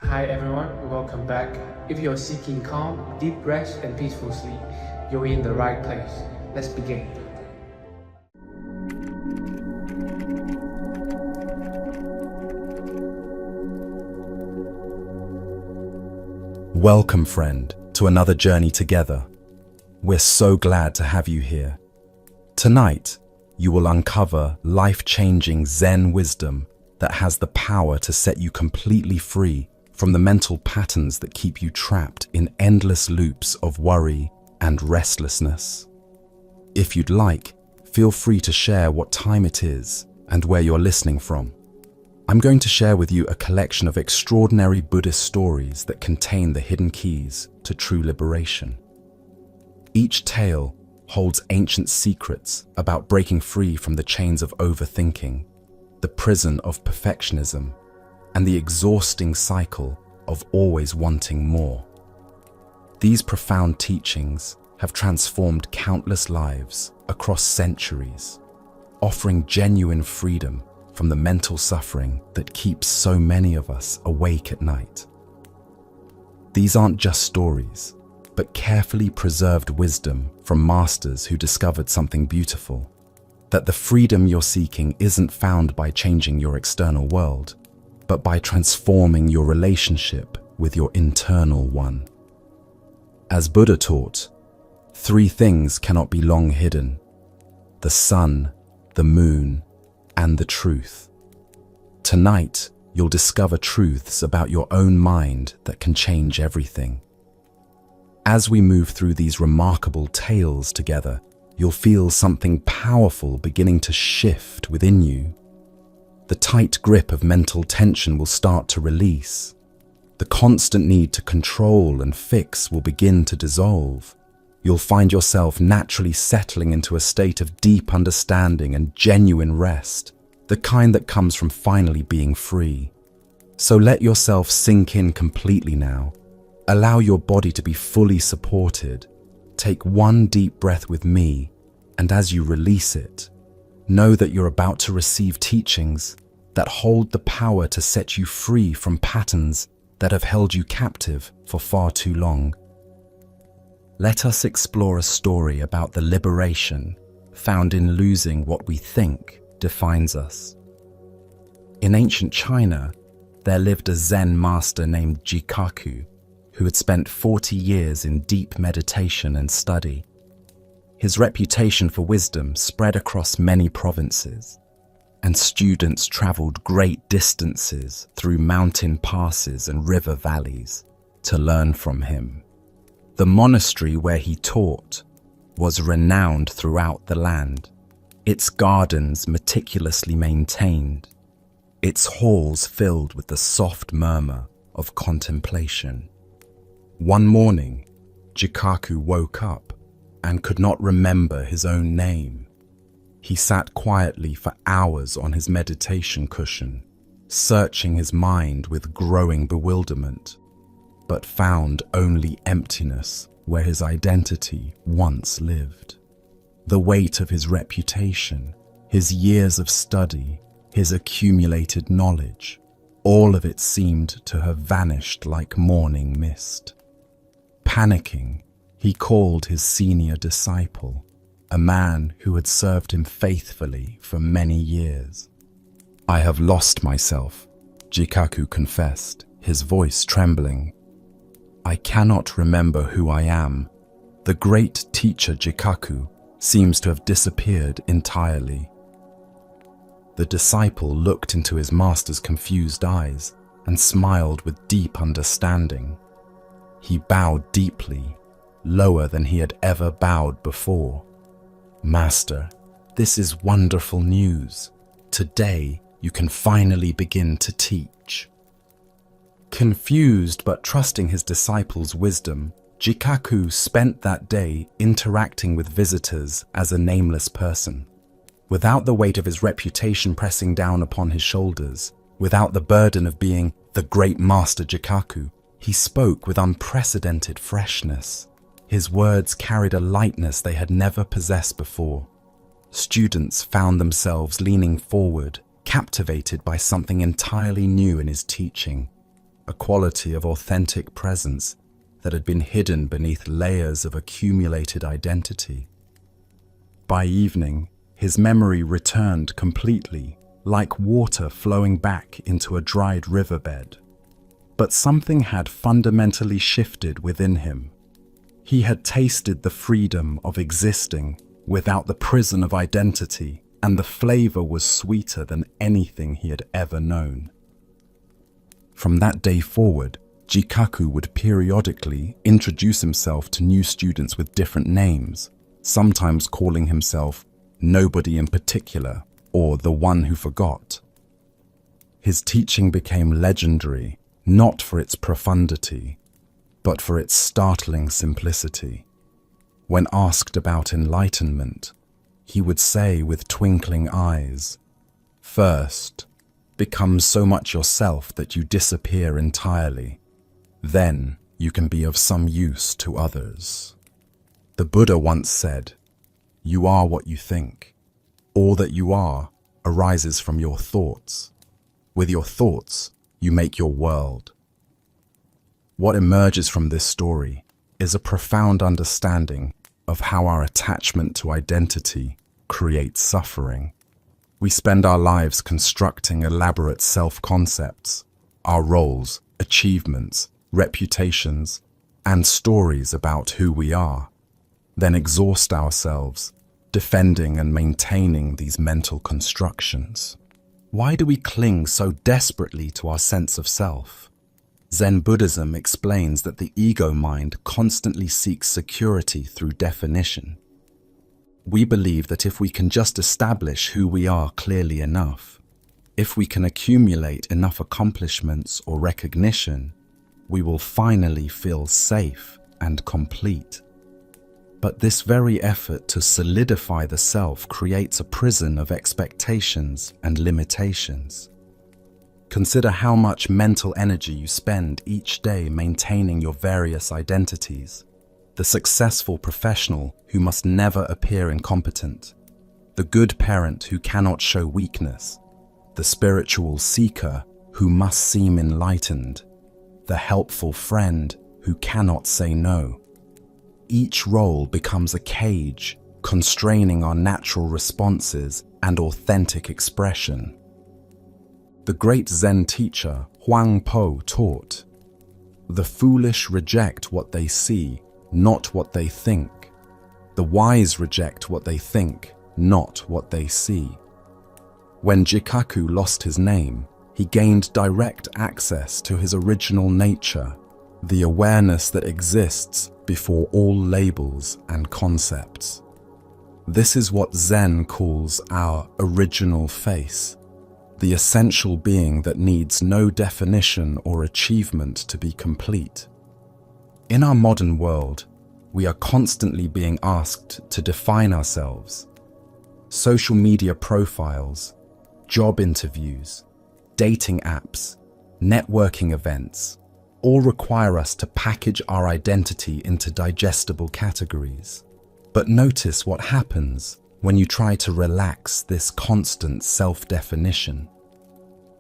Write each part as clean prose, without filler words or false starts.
Hi everyone, welcome back. If you're seeking calm, deep rest, and peaceful sleep, you're in the right place. Let's begin. Welcome, friend, to another journey together. We're so glad to have you here. Tonight, you will uncover life-changing Zen wisdom that has the power to set you completely free from the mental patterns that keep you trapped in endless loops of worry and restlessness. If you'd like, feel free to share what time it is and where you're listening from. I'm going to share with you a collection of extraordinary Buddhist stories that contain the hidden keys to true liberation. Each tale holds ancient secrets about breaking free from the chains of overthinking, the prison of perfectionism, and the exhausting cycle of always wanting more. These profound teachings have transformed countless lives across centuries, offering genuine freedom from the mental suffering that keeps so many of us awake at night. These aren't just stories, but carefully preserved wisdom from masters who discovered something beautiful, that the freedom you're seeking isn't found by changing your external world, but by transforming your relationship with your internal one. As Buddha taught, three things cannot be long hidden: the sun, the moon, and the truth. Tonight, you'll discover truths about your own mind that can change everything. As we move through these remarkable tales together, you'll feel something powerful beginning to shift within you. The tight grip of mental tension will start to release. The constant need to control and fix will begin to dissolve. You'll find yourself naturally settling into a state of deep understanding and genuine rest, the kind that comes from finally being free. So let yourself sink in completely now. Allow your body to be fully supported. Take one deep breath with me, and as you release it, know that you're about to receive teachings that hold the power to set you free from patterns that have held you captive for far too long. Let us explore a story about the liberation found in losing what we think defines us. In ancient China, there lived a Zen master named Jikaku, who had spent 40 years in deep meditation and study. His reputation for wisdom spread across many provinces, and students traveled great distances through mountain passes and river valleys to learn from him. The monastery where he taught was renowned throughout the land, its gardens meticulously maintained, its halls filled with the soft murmur of contemplation. One morning, Jikaku woke up and could not remember his own name. He sat quietly for hours on his meditation cushion, searching his mind with growing bewilderment, but found only emptiness where his identity once lived. The weight of his reputation, his years of study, his accumulated knowledge, all of it seemed to have vanished like morning mist. Panicking, he called his senior disciple, a man who had served him faithfully for many years. "I have lost myself," Jikaku confessed, his voice trembling. "I cannot remember who I am. The great teacher Jikaku seems to have disappeared entirely." The disciple looked into his master's confused eyes and smiled with deep understanding. He bowed deeply, lower than he had ever bowed before. "Master, this is wonderful news. Today, you can finally begin to teach." Confused but trusting his disciple's wisdom, Jikaku spent that day interacting with visitors as a nameless person. Without the weight of his reputation pressing down upon his shoulders, without the burden of being the great master Jikaku, he spoke with unprecedented freshness. His words carried a lightness they had never possessed before. Students found themselves leaning forward, captivated by something entirely new in his teaching. a quality of authentic presence that had been hidden beneath layers of accumulated identity. By evening, his memory returned completely, like water flowing back into a dried riverbed. But something had fundamentally shifted within him. He had tasted the freedom of existing without the prison of identity, and the flavor was sweeter than anything he had ever known. From that day forward, Jikaku would periodically introduce himself to new students with different names, sometimes calling himself Nobody in Particular or the One Who Forgot. His teaching became legendary, not for its profundity, but for its startling simplicity. When asked about enlightenment, he would say with twinkling eyes, "First, become so much yourself that you disappear entirely. Then you can be of some use to others." The Buddha once said, "You are what you think. All that you are arises from your thoughts. With your thoughts, you make your world." What emerges from this story is a profound understanding of how our attachment to identity creates suffering. We spend our lives constructing elaborate self-concepts, our roles, achievements, reputations, and stories about who we are, then exhaust ourselves defending and maintaining these mental constructions. Why do we cling so desperately to our sense of self? Zen Buddhism explains that the ego mind constantly seeks security through definition. We believe that if we can just establish who we are clearly enough, if we can accumulate enough accomplishments or recognition, we will finally feel safe and complete. But this very effort to solidify the self creates a prison of expectations and limitations. Consider how much mental energy you spend each day maintaining your various identities. The successful professional who must never appear incompetent, the good parent who cannot show weakness, the spiritual seeker who must seem enlightened, the helpful friend who cannot say no. Each role becomes a cage, constraining our natural responses and authentic expression. The great Zen teacher Huang Po taught, "The foolish reject what they see, not what they think. The wise reject what they think, not what they see." When Jikaku lost his name, he gained direct access to his original nature, the awareness that exists before all labels and concepts. This is what Zen calls our original face, the essential being that needs no definition or achievement to be complete. In our modern world, we are constantly being asked to define ourselves. Social media profiles, job interviews, dating apps, networking events, all require us to package our identity into digestible categories. But notice what happens when you try to relax this constant self-definition.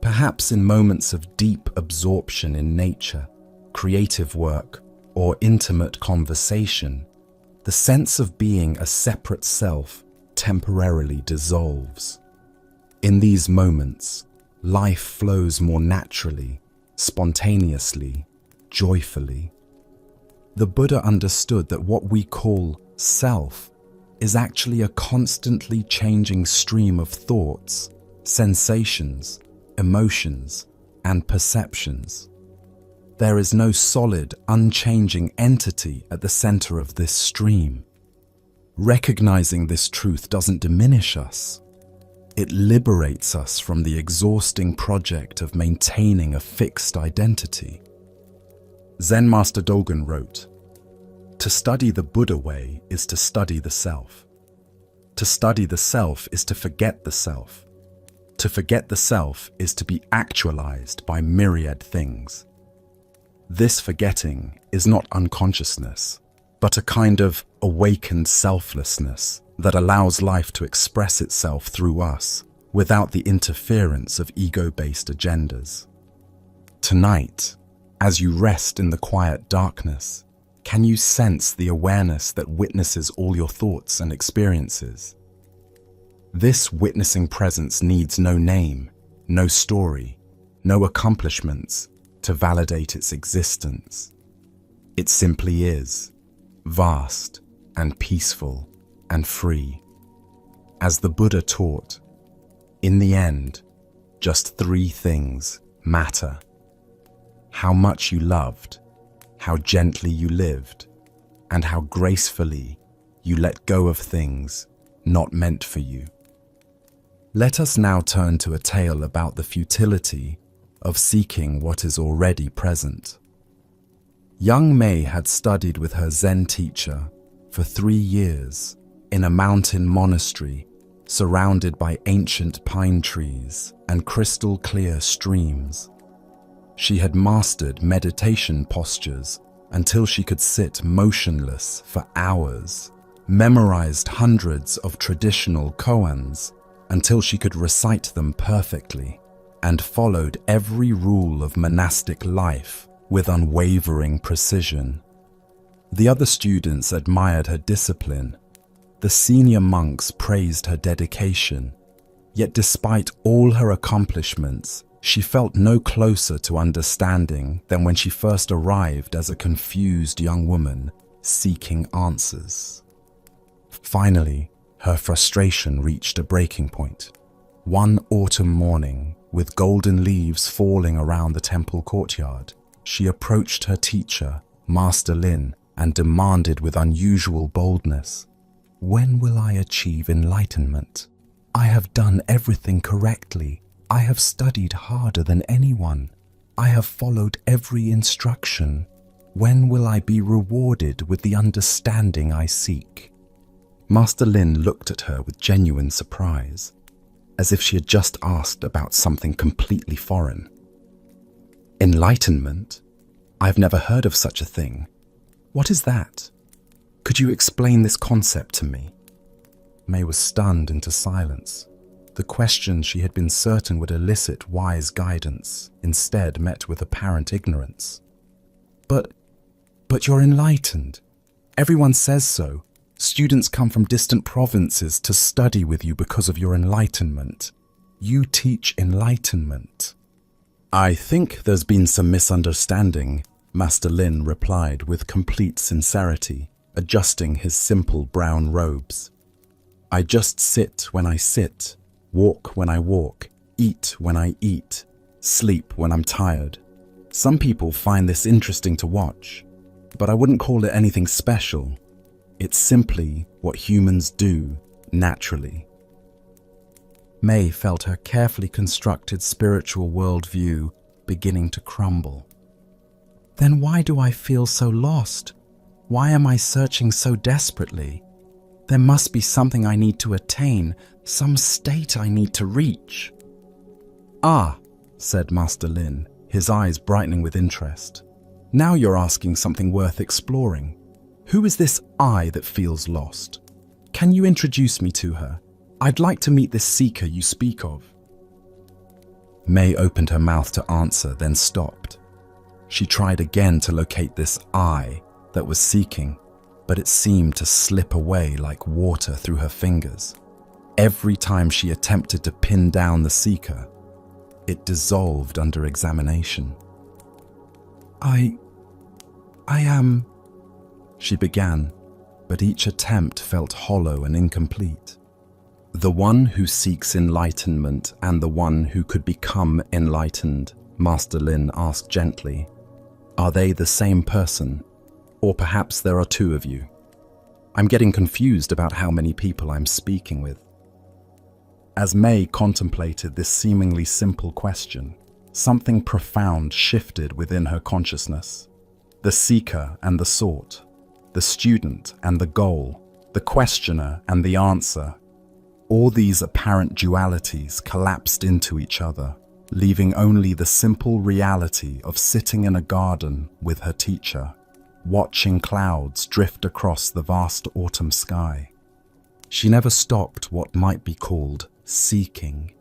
Perhaps in moments of deep absorption in nature, creative work, or intimate conversation, the sense of being a separate self temporarily dissolves. In these moments, life flows more naturally, spontaneously, joyfully. The Buddha understood that what we call self is actually a constantly changing stream of thoughts, sensations, emotions, and perceptions. There is no solid, unchanging entity at the center of this stream. Recognizing this truth doesn't diminish us. It liberates us from the exhausting project of maintaining a fixed identity. Zen Master Dogen wrote, "To study the Buddha way is to study the self. To study the self is to forget the self. To forget the self is to be actualized by myriad things. This forgetting is not unconsciousness, but a kind of awakened selflessness that allows life to express itself through us without the interference of ego-based agendas. Tonight, As you rest in the quiet darkness, can you sense the awareness that witnesses all your thoughts and experiences? This witnessing presence needs no name, no story, no accomplishments to validate its existence. It simply is, vast and peaceful and free. As the Buddha taught, in the end, just three things matter: how much you loved, how gently you lived, and how gracefully you let go of things not meant for you. Let us now turn to a tale about the futility of seeking what is already present. Young Mei had studied with her Zen teacher for 3 years in a mountain monastery surrounded by ancient pine trees and crystal clear streams. She had mastered meditation postures until she could sit motionless for hours, memorized hundreds of traditional koans until she could recite them perfectly, and followed every rule of monastic life with unwavering precision. The other students admired her discipline. The senior monks praised her dedication. Yet despite all her accomplishments, she felt no closer to understanding than when she first arrived as a confused young woman seeking answers. Finally, her frustration reached a breaking point. One autumn morning, with golden leaves falling around the temple courtyard, she approached her teacher, Master Lin, and demanded with unusual boldness, "When will I achieve enlightenment? I have done everything correctly. I have studied harder than anyone. I have followed every instruction. When will I be rewarded with the understanding I seek?" Master Lin looked at her with genuine surprise, as if she had just asked about something completely foreign. "Enlightenment? I've never heard of such a thing. What is that? Could you explain this concept to me?" Mei was stunned into silence. The question she had been certain would elicit wise guidance instead met with apparent ignorance. But you're enlightened. Everyone says so. Students come from distant provinces to study with you because of your enlightenment. You teach enlightenment. "I think there's been some misunderstanding," Master Lin replied with complete sincerity, adjusting his simple brown robes. "I just sit when I sit, walk when I walk, eat when I eat, sleep when I'm tired. Some people find this interesting to watch, but I wouldn't call it anything special. It's simply what humans do naturally." Mei felt her carefully constructed spiritual worldview beginning to crumble. Then why do I feel so lost? Why am I searching so desperately? There must be something I need to attain, some state I need to reach. "Ah," said Master Lin, his eyes brightening with interest. "Now you're asking something worth exploring. Who is this I that feels lost? Can you introduce me to her? I'd like to meet this seeker you speak of." Mei opened her mouth to answer, then stopped. She tried again to locate this I that was seeking, but it seemed to slip away like water through her fingers. Every time she attempted to pin down the seeker, it dissolved under examination. I am," she began, but each attempt felt hollow and incomplete. "The one who seeks enlightenment and the one who could become enlightened," Master Lin asked gently. "Are they the same person? Or perhaps there are two of you? I'm getting confused about how many people I'm speaking with." As Mei contemplated this seemingly simple question, something profound shifted within her consciousness. The seeker and the sought, the student and the goal, the questioner and the answer. All these apparent dualities collapsed into each other, leaving only the simple reality of sitting in a garden with her teacher, watching clouds drift across the vast autumn sky. She never stopped what might be called seeking,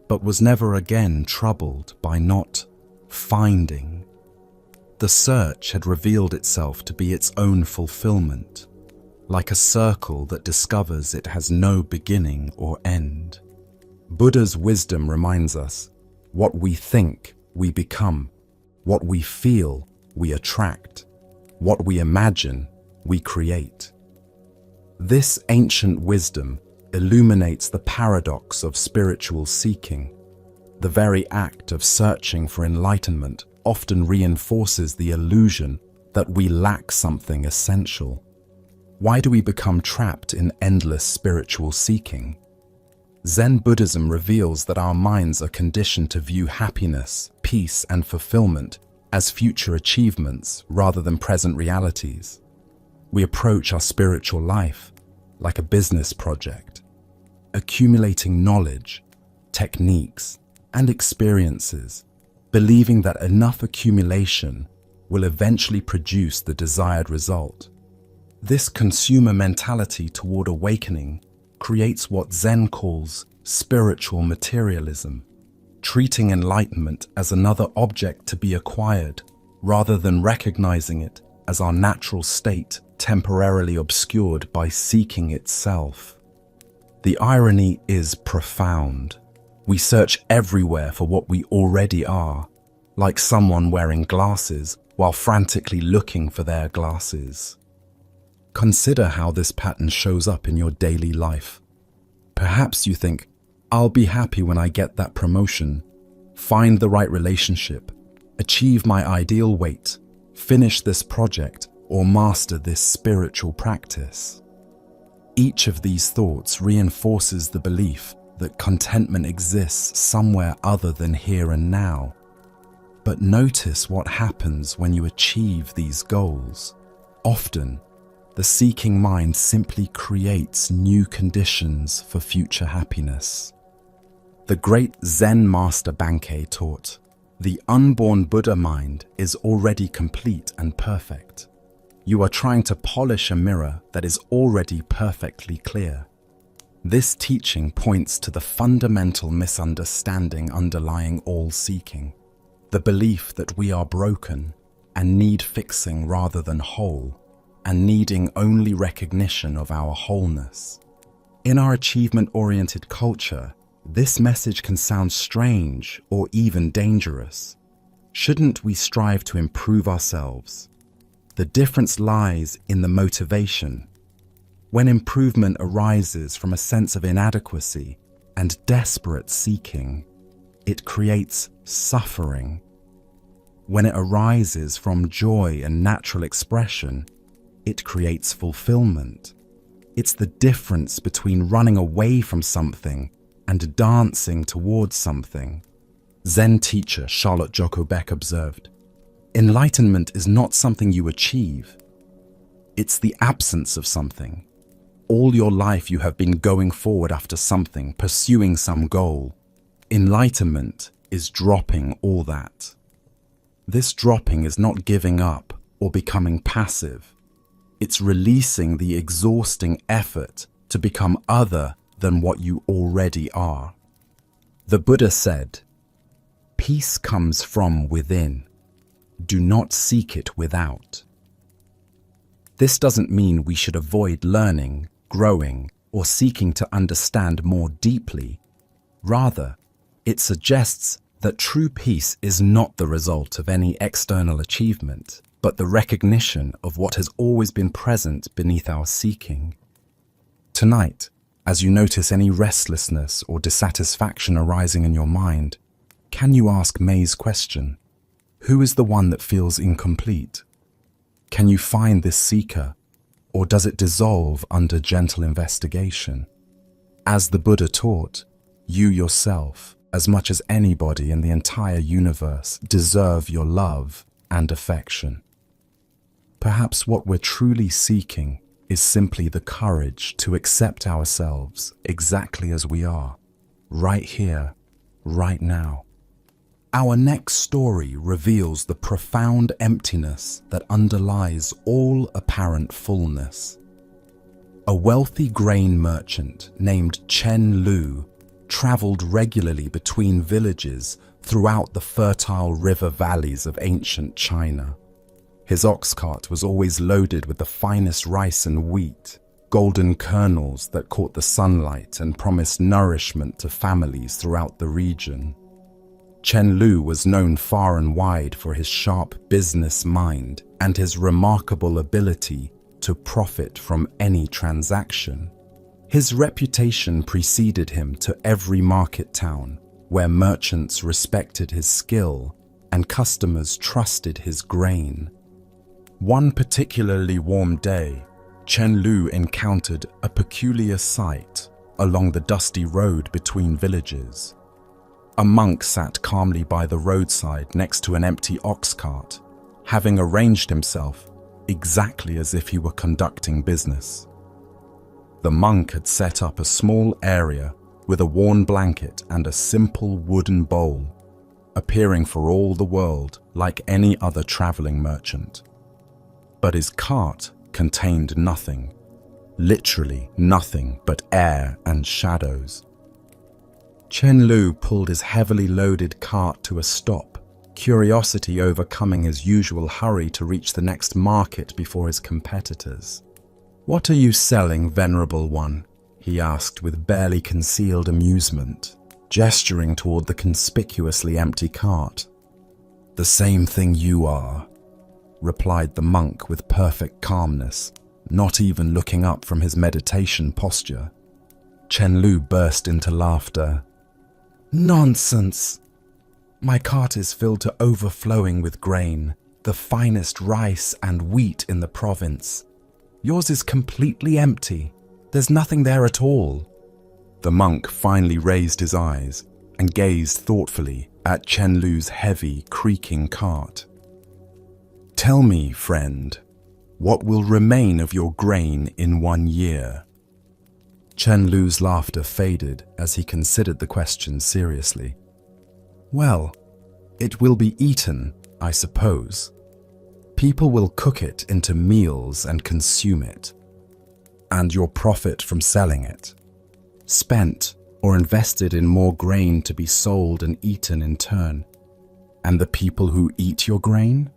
but was never again troubled by not finding. The search had revealed itself to be its own fulfillment, like a circle that discovers it has no beginning or end. Buddha's wisdom reminds us, what we think, we become. What we feel, we attract. What we imagine, we create. This ancient wisdom illuminates the paradox of spiritual seeking. The very act of searching for enlightenment often reinforces the illusion that we lack something essential. Why do we become trapped in endless spiritual seeking? Zen Buddhism reveals that our minds are conditioned to view happiness, peace, and fulfillment as future achievements rather than present realities. We approach our spiritual life like a business project, accumulating knowledge, techniques, and experiences, believing that enough accumulation will eventually produce the desired result. This consumer mentality toward awakening creates what Zen calls spiritual materialism, treating enlightenment as another object to be acquired rather than recognizing it as our natural state temporarily obscured by seeking itself. The irony is profound. We search everywhere for what we already are, like someone wearing glasses while frantically looking for their glasses. Consider how this pattern shows up in your daily life. Perhaps you think, I'll be happy when I get that promotion, find the right relationship, achieve my ideal weight, finish this project, or master this spiritual practice. Each of these thoughts reinforces the belief that contentment exists somewhere other than here and now. But notice what happens when you achieve these goals. Often, the seeking mind simply creates new conditions for future happiness. The great Zen master Bankei taught, the unborn Buddha mind is already complete and perfect. You are trying to polish a mirror that is already perfectly clear. This teaching points to the fundamental misunderstanding underlying all seeking, the belief that we are broken and need fixing rather than whole, and needing only recognition of our wholeness. In our achievement-oriented culture, this message can sound strange or even dangerous. Shouldn't we strive to improve ourselves? The difference lies in the motivation. When improvement arises from a sense of inadequacy and desperate seeking, it creates suffering. When it arises from joy and natural expression, it creates fulfillment. It's the difference between running away from something and dancing towards something. Zen teacher Charlotte Joko Beck observed, enlightenment is not something you achieve. It's the absence of something. All your life you have been going forward after something, pursuing some goal. Enlightenment is dropping all that. This dropping is not giving up or becoming passive. It's releasing the exhausting effort to become other than what you already are. The Buddha said, "Peace comes from within. Do not seek it without." This doesn't mean we should avoid learning, growing, or seeking to understand more deeply. Rather, it suggests that true peace is not the result of any external achievement, but the recognition of what has always been present beneath our seeking. Tonight, as you notice any restlessness or dissatisfaction arising in your mind, can you ask May's question? Who is the one that feels incomplete? Can you find this seeker, or does it dissolve under gentle investigation? As the Buddha taught, you yourself, as much as anybody in the entire universe, deserve your love and affection. Perhaps what we're truly seeking is simply the courage to accept ourselves exactly as we are, right here, right now. Our next story reveals the profound emptiness that underlies all apparent fullness. A wealthy grain merchant named Chen Lu traveled regularly between villages throughout the fertile river valleys of ancient China. His ox cart was always loaded with the finest rice and wheat, golden kernels that caught the sunlight and promised nourishment to families throughout the region. Chen Lu was known far and wide for his sharp business mind and his remarkable ability to profit from any transaction. His reputation preceded him to every market town, where merchants respected his skill and customers trusted his grain. One particularly warm day, Chen Lu encountered a peculiar sight along the dusty road between villages. A monk sat calmly by the roadside next to an empty ox cart, having arranged himself exactly as if he were conducting business. The monk had set up a small area with a worn blanket and a simple wooden bowl, appearing for all the world like any other traveling merchant. But his cart contained nothing, literally nothing but air and shadows. Chen Lu pulled his heavily loaded cart to a stop, curiosity overcoming his usual hurry to reach the next market before his competitors. "What are you selling, Venerable One?" he asked with barely concealed amusement, gesturing toward the conspicuously empty cart. "The same thing you are," replied the monk with perfect calmness, not even looking up from his meditation posture. Chen Lu burst into laughter. "Nonsense! My cart is filled to overflowing with grain, the finest rice and wheat in the province. Yours is completely empty. There's nothing there at all." The monk finally raised his eyes and gazed thoughtfully at Chen Lu's heavy, creaking cart. "Tell me, friend, what will remain of your grain in 1 year?" Chen Lu's laughter faded as he considered the question seriously. "Well, it will be eaten, I suppose. People will cook it into meals and consume it. And your profit from selling it, spent or invested in more grain to be sold and eaten in turn. And the people who eat your grain?"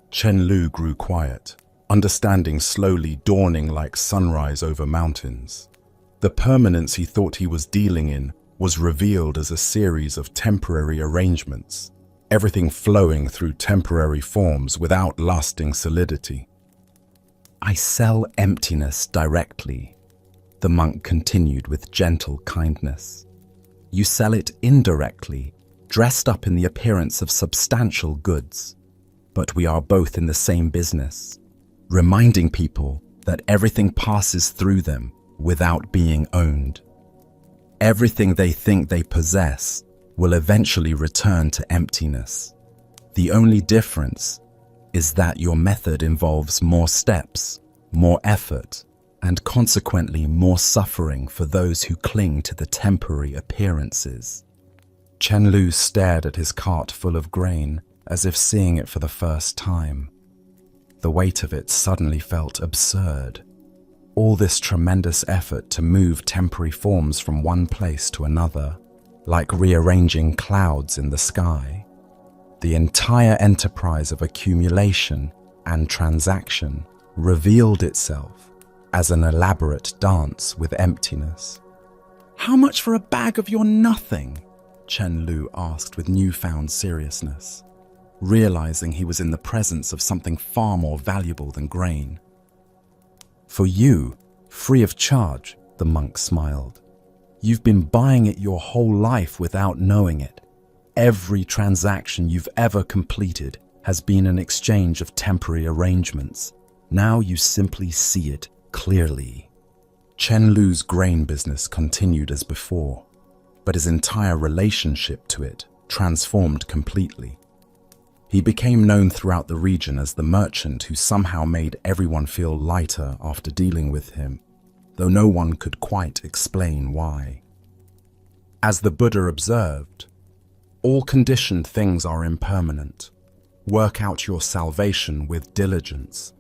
Chen Lu grew quiet, understanding slowly dawning like sunrise over mountains. The permanence he thought he was dealing in was revealed as a series of temporary arrangements, everything flowing through temporary forms without lasting solidity. "I sell emptiness directly," the monk continued with gentle kindness. "You sell it indirectly, dressed up in the appearance of substantial goods. But we are both in the same business, reminding people that everything passes through them without being owned. Everything they think they possess will eventually return to emptiness. The only difference is that your method involves more steps, more effort, and consequently more suffering for those who cling to the temporary appearances." Chen Lu stared at his cart full of grain, as if seeing it for the first time. The weight of it suddenly felt absurd. All this tremendous effort to move temporary forms from one place to another, like rearranging clouds in the sky. The entire enterprise of accumulation and transaction revealed itself as an elaborate dance with emptiness. "How much for a bag of your nothing?" Chen Lu asked with newfound seriousness, realizing he was in the presence of something far more valuable than grain. "For you, free of charge," the monk smiled. "You've been buying it your whole life without knowing it. Every transaction you've ever completed has been an exchange of temporary arrangements. Now you simply see it clearly." Chen Lu's grain business continued as before, but his entire relationship to it transformed completely. He became known throughout the region as the merchant who somehow made everyone feel lighter after dealing with him, though no one could quite explain why. As the Buddha observed, all conditioned things are impermanent. Work out your salvation with diligence.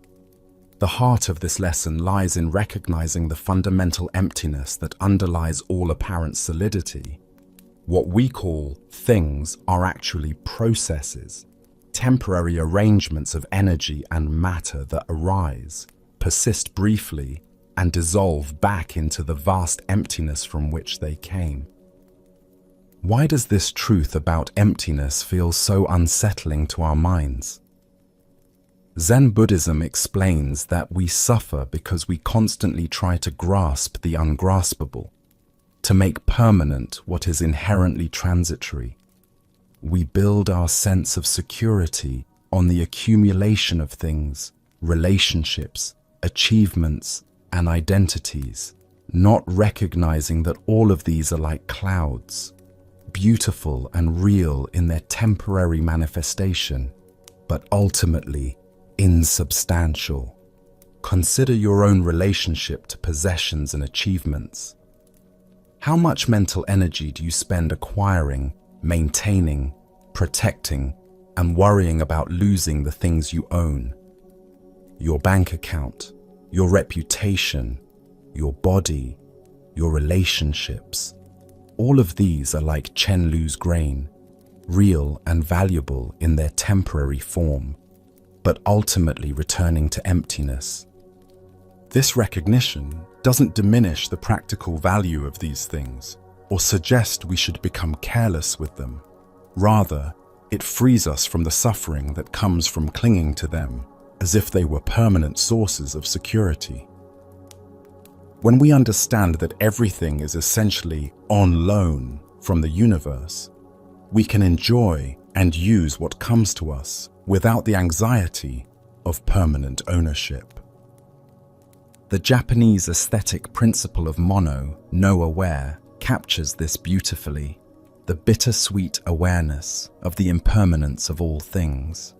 The heart of this lesson lies in recognizing the fundamental emptiness that underlies all apparent solidity. What we call things are actually processes, temporary arrangements of energy and matter that arise, persist briefly, and dissolve back into the vast emptiness from which they came. Why does this truth about emptiness feel so unsettling to our minds? Zen Buddhism explains that we suffer because we constantly try to grasp the ungraspable, to make permanent what is inherently transitory. We build our sense of security on the accumulation of things, relationships, achievements, and identities, not recognizing that all of these are like clouds, beautiful and real in their temporary manifestation, but ultimately insubstantial. Consider your own relationship to possessions and achievements. How much mental energy do you spend acquiring, maintaining, protecting, and worrying about losing the things you own? Your bank account, your reputation, your body, your relationships. All of these are like Chen Lu's grain, real and valuable in their temporary form, but ultimately returning to emptiness. This recognition doesn't diminish the practical value of these things or suggest we should become careless with them. Rather, it frees us from the suffering that comes from clinging to them as if they were permanent sources of security. When we understand that everything is essentially on loan from the universe, we can enjoy and use what comes to us without the anxiety of permanent ownership. The Japanese aesthetic principle of mono, no aware, captures this beautifully, the bittersweet awareness of the impermanence of all things.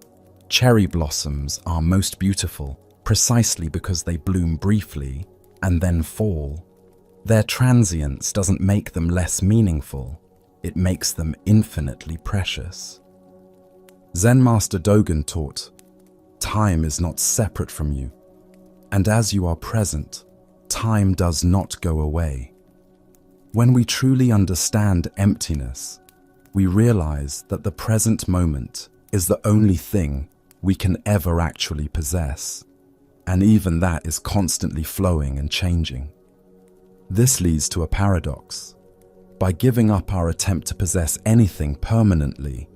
Cherry blossoms are most beautiful precisely because they bloom briefly and then fall. Their transience doesn't make them less meaningful, it makes them infinitely precious. Zen Master Dogen taught, time is not separate from you, and as you are present, time does not go away. When we truly understand emptiness, we realize that the present moment is the only thing we can ever actually possess, and even that is constantly flowing and changing. This leads to a paradox. By giving up our attempt to possess anything permanently,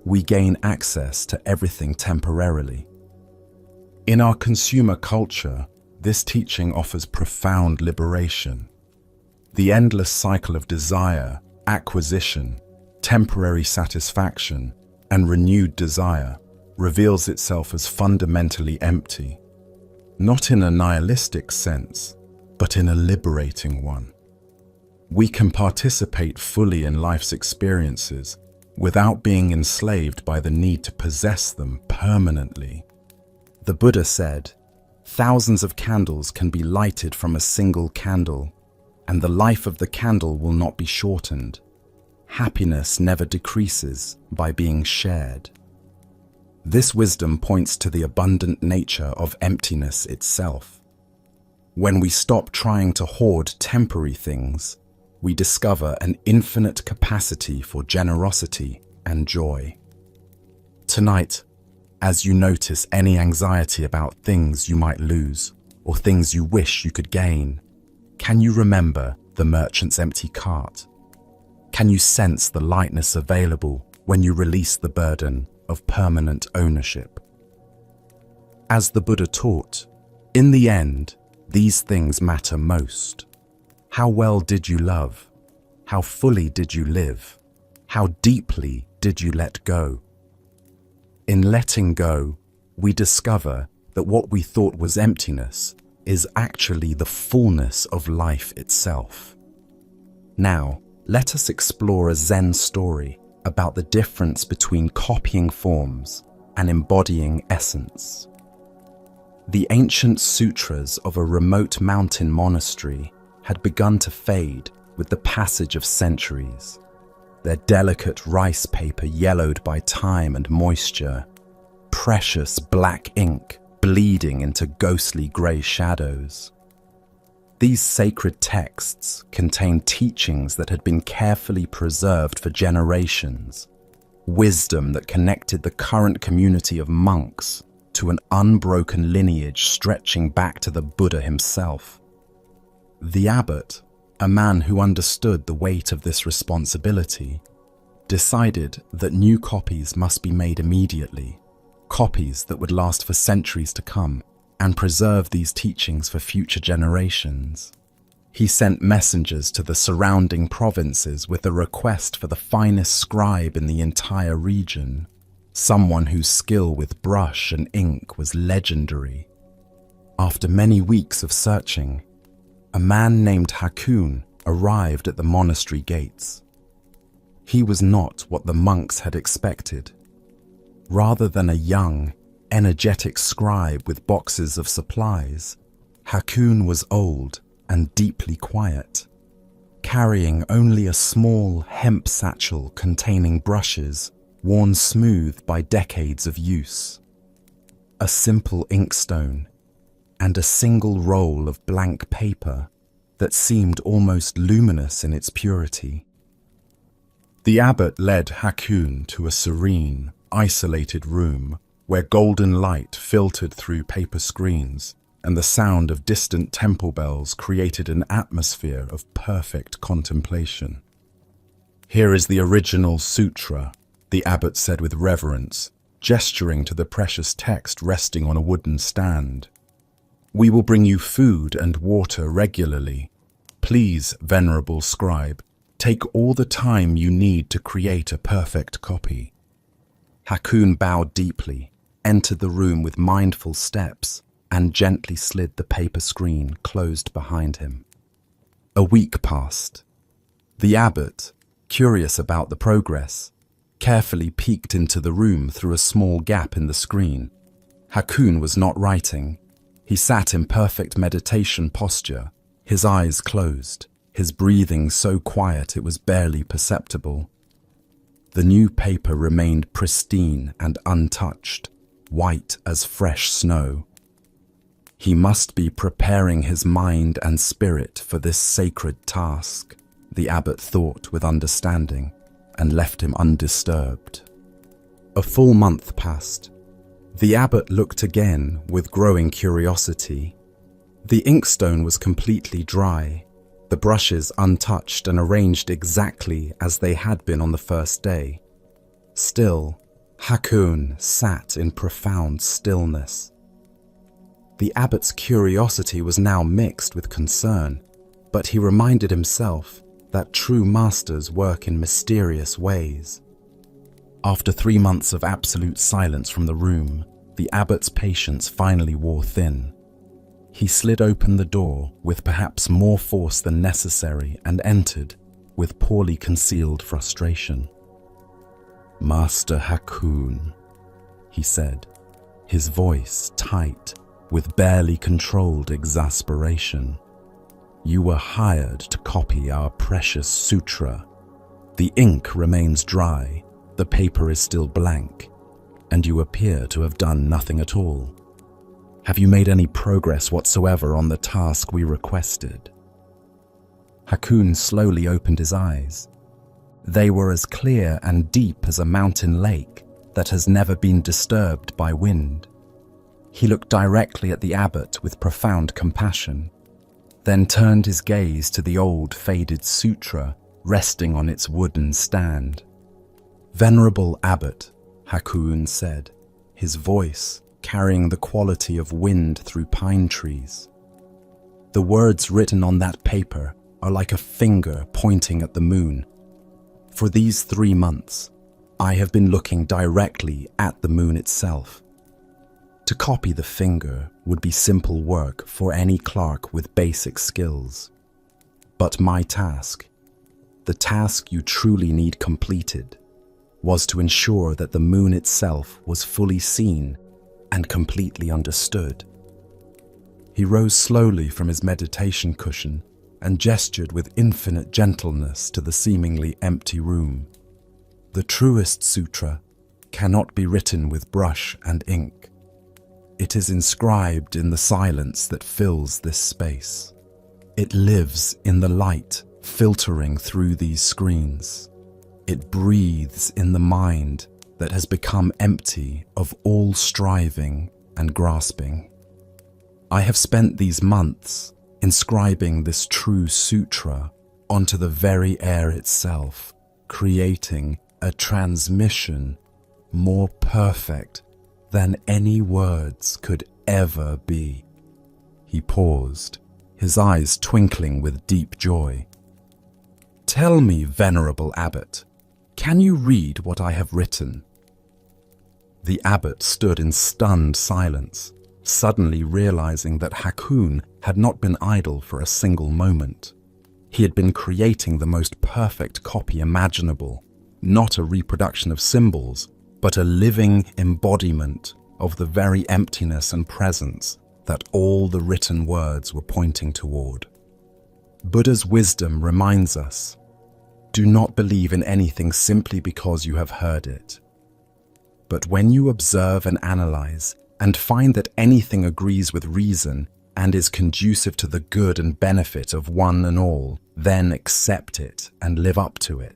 we gain access to everything temporarily. In our consumer culture, this teaching offers profound liberation. The endless cycle of desire, acquisition, temporary satisfaction, and renewed desire reveals itself as fundamentally empty, not in a nihilistic sense, but in a liberating one. We can participate fully in life's experiences without being enslaved by the need to possess them permanently. The Buddha said, "Thousands of candles can be lighted from a single candle, and the life of the candle will not be shortened. Happiness never decreases by being shared." This wisdom points to the abundant nature of emptiness itself. When we stop trying to hoard temporary things, we discover an infinite capacity for generosity and joy. Tonight, as you notice any anxiety about things you might lose or things you wish you could gain, can you remember the merchant's empty cart? Can you sense the lightness available when you release the burden of permanent ownership? As the Buddha taught, in the end, these things matter most. How well did you love? How fully did you live? How deeply did you let go? In letting go, we discover that what we thought was emptiness is actually the fullness of life itself. Now, let us explore a Zen story about the difference between copying forms and embodying essence. The ancient sutras of a remote mountain monastery had begun to fade with the passage of centuries, their delicate rice paper yellowed by time and moisture, precious black ink bleeding into ghostly grey shadows. These sacred texts contained teachings that had been carefully preserved for generations, wisdom that connected the current community of monks to an unbroken lineage stretching back to the Buddha himself. The abbot, a man who understood the weight of this responsibility, decided that new copies must be made immediately, copies that would last for centuries to come and preserve these teachings for future generations. He sent messengers to the surrounding provinces with a request for the finest scribe in the entire region, someone whose skill with brush and ink was legendary. After many weeks of searching, a man named Hakun arrived at the monastery gates. He was not what the monks had expected. Rather than a young, energetic scribe with boxes of supplies, Hakun was old and deeply quiet, carrying only a small hemp satchel containing brushes worn smooth by decades of use, a simple inkstone, and a single roll of blank paper that seemed almost luminous in its purity. The abbot led Hakun to a serene, isolated room where golden light filtered through paper screens and the sound of distant temple bells created an atmosphere of perfect contemplation. "Here is the original sutra," the abbot said with reverence, gesturing to the precious text resting on a wooden stand. "We will bring you food and water regularly. Please, venerable scribe, take all the time you need to create a perfect copy." Hakun bowed deeply, entered the room with mindful steps, and gently slid the paper screen closed behind him. A week passed. The abbot, curious about the progress, carefully peeked into the room through a small gap in the screen. Hakun was not writing. He sat in perfect meditation posture, his eyes closed, his breathing so quiet it was barely perceptible. The new paper remained pristine and untouched, white as fresh snow. He must be preparing his mind and spirit for this sacred task, the abbot thought with understanding, and left him undisturbed. A full month passed. The abbot looked again with growing curiosity. The inkstone was completely dry, the brushes untouched and arranged exactly as they had been on the first day. Still, Hakun sat in profound stillness. The abbot's curiosity was now mixed with concern, but he reminded himself that true masters work in mysterious ways. After 3 months of absolute silence from the room, the abbot's patience finally wore thin. He slid open the door with perhaps more force than necessary and entered with poorly concealed frustration. "Master Hakun," he said, his voice tight with barely controlled exasperation. "You were hired to copy our precious sutra. The ink remains dry, the paper is still blank, and you appear to have done nothing at all. Have you made any progress whatsoever on the task we requested?" Hakun slowly opened his eyes. They were as clear and deep as a mountain lake that has never been disturbed by wind. He looked directly at the abbot with profound compassion, then turned his gaze to the old faded sutra resting on its wooden stand. "Venerable abbot," Hakun said, his voice carrying the quality of wind through pine trees. "The words written on that paper are like a finger pointing at the moon. For these 3 months, I have been looking directly at the moon itself. To copy the finger would be simple work for any clerk with basic skills. But my task, the task you truly need completed, was to ensure that the moon itself was fully seen and completely understood." He rose slowly from his meditation cushion and gestured with infinite gentleness to the seemingly empty room. "The truest sutra cannot be written with brush and ink. It is inscribed in the silence that fills this space. It lives in the light filtering through these screens. It breathes in the mind that has become empty of all striving and grasping. I have spent these months inscribing this true sutra onto the very air itself, creating a transmission more perfect than any words could ever be. He paused, his eyes twinkling with deep joy. Tell me, Venerable Abbot, can you read what I have written? The abbot stood in stunned silence, suddenly realizing that Hakuun had not been idle for a single moment. He had been creating the most perfect copy imaginable, not a reproduction of symbols, but a living embodiment of the very emptiness and presence that all the written words were pointing toward. Buddha's wisdom reminds us, do not believe in anything simply because you have heard it. But when you observe and analyze and find that anything agrees with reason and is conducive to the good and benefit of one and all, then accept it and live up to it.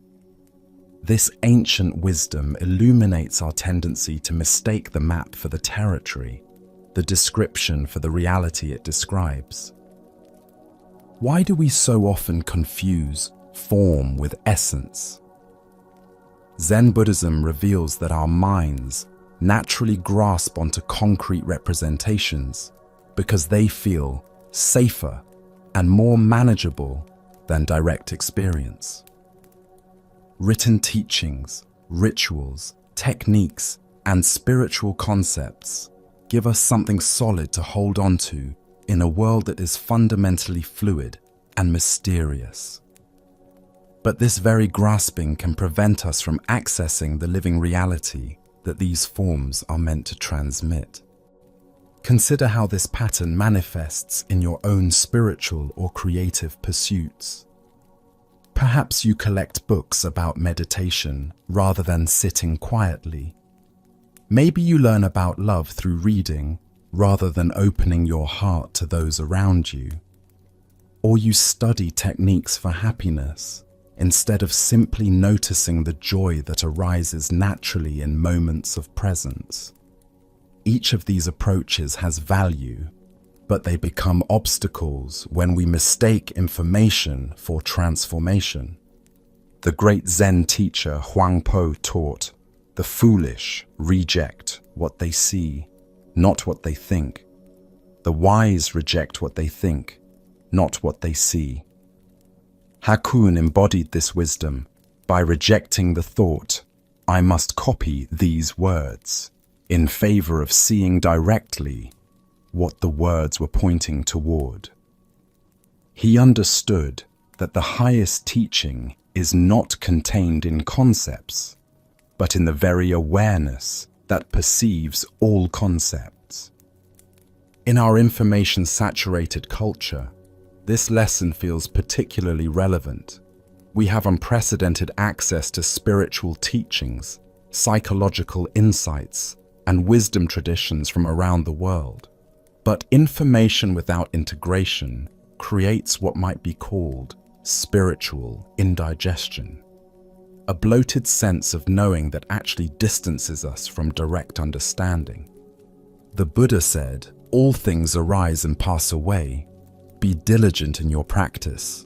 This ancient wisdom illuminates our tendency to mistake the map for the territory, the description for the reality it describes. Why do we so often confuse form with essence? Zen Buddhism reveals that our minds naturally grasp onto concrete representations because they feel safer and more manageable than direct experience. Written teachings, rituals, techniques, and spiritual concepts give us something solid to hold on to in a world that is fundamentally fluid and mysterious. But this very grasping can prevent us from accessing the living reality that these forms are meant to transmit. Consider how this pattern manifests in your own spiritual or creative pursuits. Perhaps you collect books about meditation rather than sitting quietly. Maybe you learn about love through reading rather than opening your heart to those around you. Or you study techniques for happiness instead of simply noticing the joy that arises naturally in moments of presence. Each of these approaches has value, but they become obstacles when we mistake information for transformation. The great Zen teacher Huang Po taught, "The foolish reject what they see, not what they think. The wise reject what they think, not what they see." Hakuun embodied this wisdom by rejecting the thought, "I must copy these words," in favor of seeing directly what the words were pointing toward. He understood that the highest teaching is not contained in concepts, but in the very awareness that perceives all concepts. In our information-saturated culture, this lesson feels particularly relevant. We have unprecedented access to spiritual teachings, psychological insights, and wisdom traditions from around the world. But information without integration creates what might be called spiritual indigestion, a bloated sense of knowing that actually distances us from direct understanding. The Buddha said, "All things arise and pass away. Be diligent in your practice."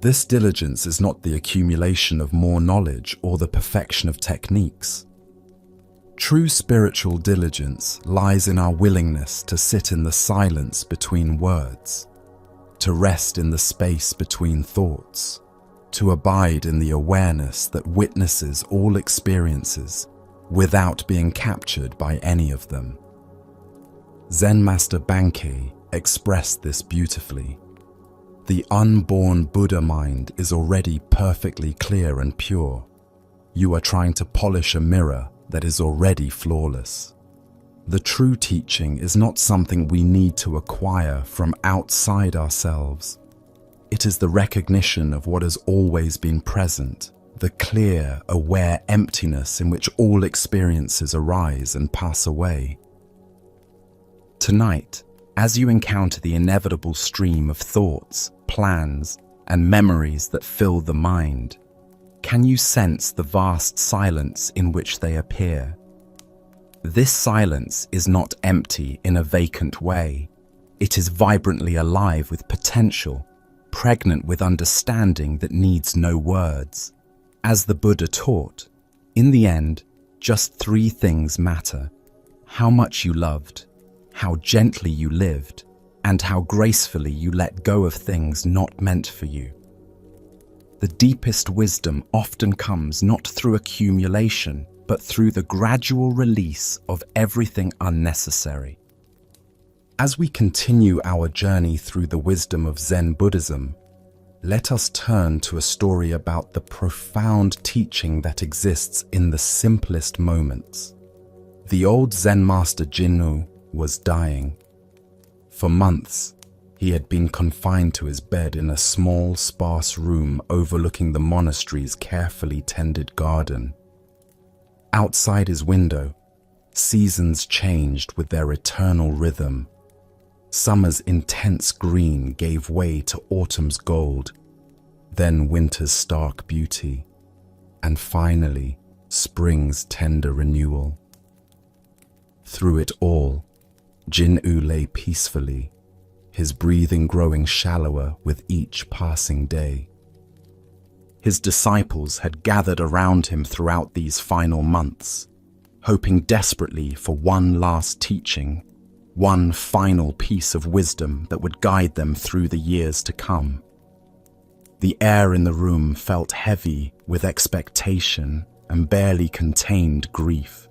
This diligence is not the accumulation of more knowledge or the perfection of techniques. True spiritual diligence lies in our willingness to sit in the silence between words, to rest in the space between thoughts, to abide in the awareness that witnesses all experiences without being captured by any of them. Zen Master Bankei expressed this beautifully. The unborn Buddha mind is already perfectly clear and pure. You are trying to polish a mirror that is already flawless. The true teaching is not something we need to acquire from outside ourselves. It is the recognition of what has always been present, the clear, aware emptiness in which all experiences arise and pass away. Tonight, as you encounter the inevitable stream of thoughts, plans, and memories that fill the mind, Can you sense the vast silence in which they appear? This silence is not empty in a vacant way. It is vibrantly alive with potential, pregnant with understanding that needs no words. As the Buddha taught, in the end, just three things matter: how much you loved, how gently you lived, and how gracefully you let go of things not meant for you. The deepest wisdom often comes not through accumulation, but through the gradual release of everything unnecessary. As we continue our journey through the wisdom of Zen Buddhism, let us turn to a story about the profound teaching that exists in the simplest moments. The old Zen master Jinnu was dying. For months, he had been confined to his bed in a small, sparse room overlooking the monastery's carefully tended garden. Outside his window, seasons changed with their eternal rhythm. Summer's intense green gave way to autumn's gold, then winter's stark beauty, and finally, spring's tender renewal. Through it all, Jin'u lay peacefully, his breathing growing shallower with each passing day. His disciples had gathered around him throughout these final months, hoping desperately for one last teaching, one final piece of wisdom that would guide them through the years to come. The air in the room felt heavy with expectation and barely contained grief.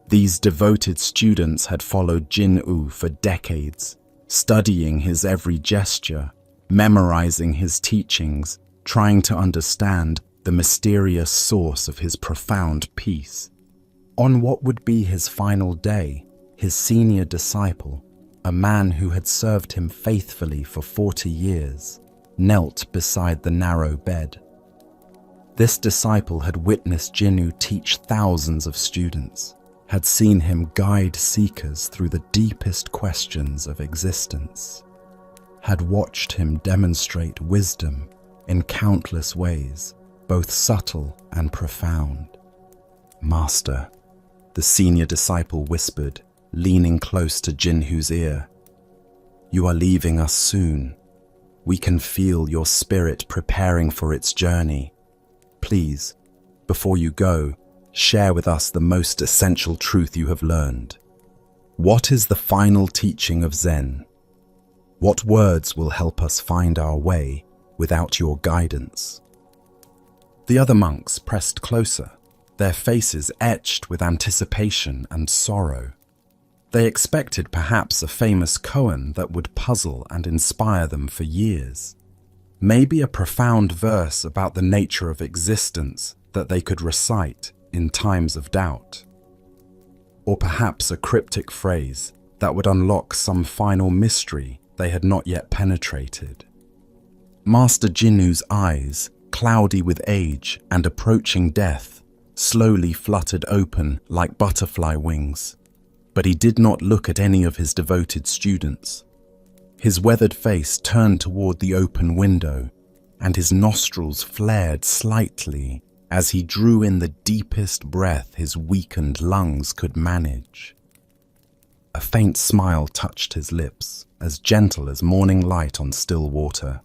These devoted students had followed Jin'u for decades, studying his every gesture, memorizing his teachings, trying to understand the mysterious source of his profound peace. On what would be his final day, his senior disciple, a man who had served him faithfully for 40 years, knelt beside the narrow bed. This disciple had witnessed Jin'u teach thousands of students, had seen him guide seekers through the deepest questions of existence, had watched him demonstrate wisdom in countless ways, both subtle and profound. "Master," the senior disciple whispered, leaning close to Jin'u's ear, "you are leaving us soon. We can feel your spirit preparing for its journey. Please, before you go, share with us the most essential truth you have learned. What is the final teaching of Zen? What words will help us find our way without your guidance?" The other monks pressed closer, their faces etched with anticipation and sorrow. They expected perhaps a famous koan that would puzzle and inspire them for years. Maybe a profound verse about the nature of existence that they could recite in times of doubt. Or perhaps a cryptic phrase that would unlock some final mystery they had not yet penetrated. Master Jin'u's eyes, cloudy with age and approaching death, slowly fluttered open like butterfly wings. But he did not look at any of his devoted students. His weathered face turned toward the open window, and his nostrils flared slightly as he drew in the deepest breath his weakened lungs could manage. A faint smile touched his lips, as gentle as morning light on still water.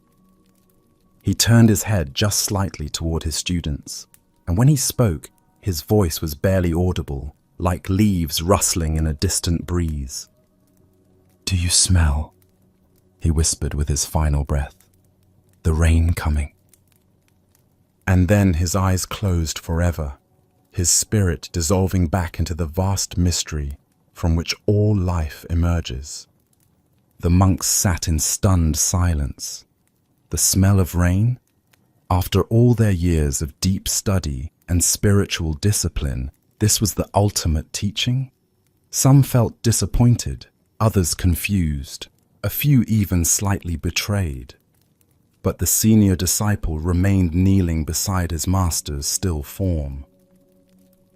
He turned his head just slightly toward his students, and when he spoke, his voice was barely audible, like leaves rustling in a distant breeze. "Do you smell?" he whispered with his final breath. "The rain coming." And then his eyes closed forever, his spirit dissolving back into the vast mystery from which all life emerges. The monks sat in stunned silence. The smell of rain? After all their years of deep study and spiritual discipline, this was the ultimate teaching? Some felt disappointed, others confused, a few even slightly betrayed. But the senior disciple remained kneeling beside his master's still form.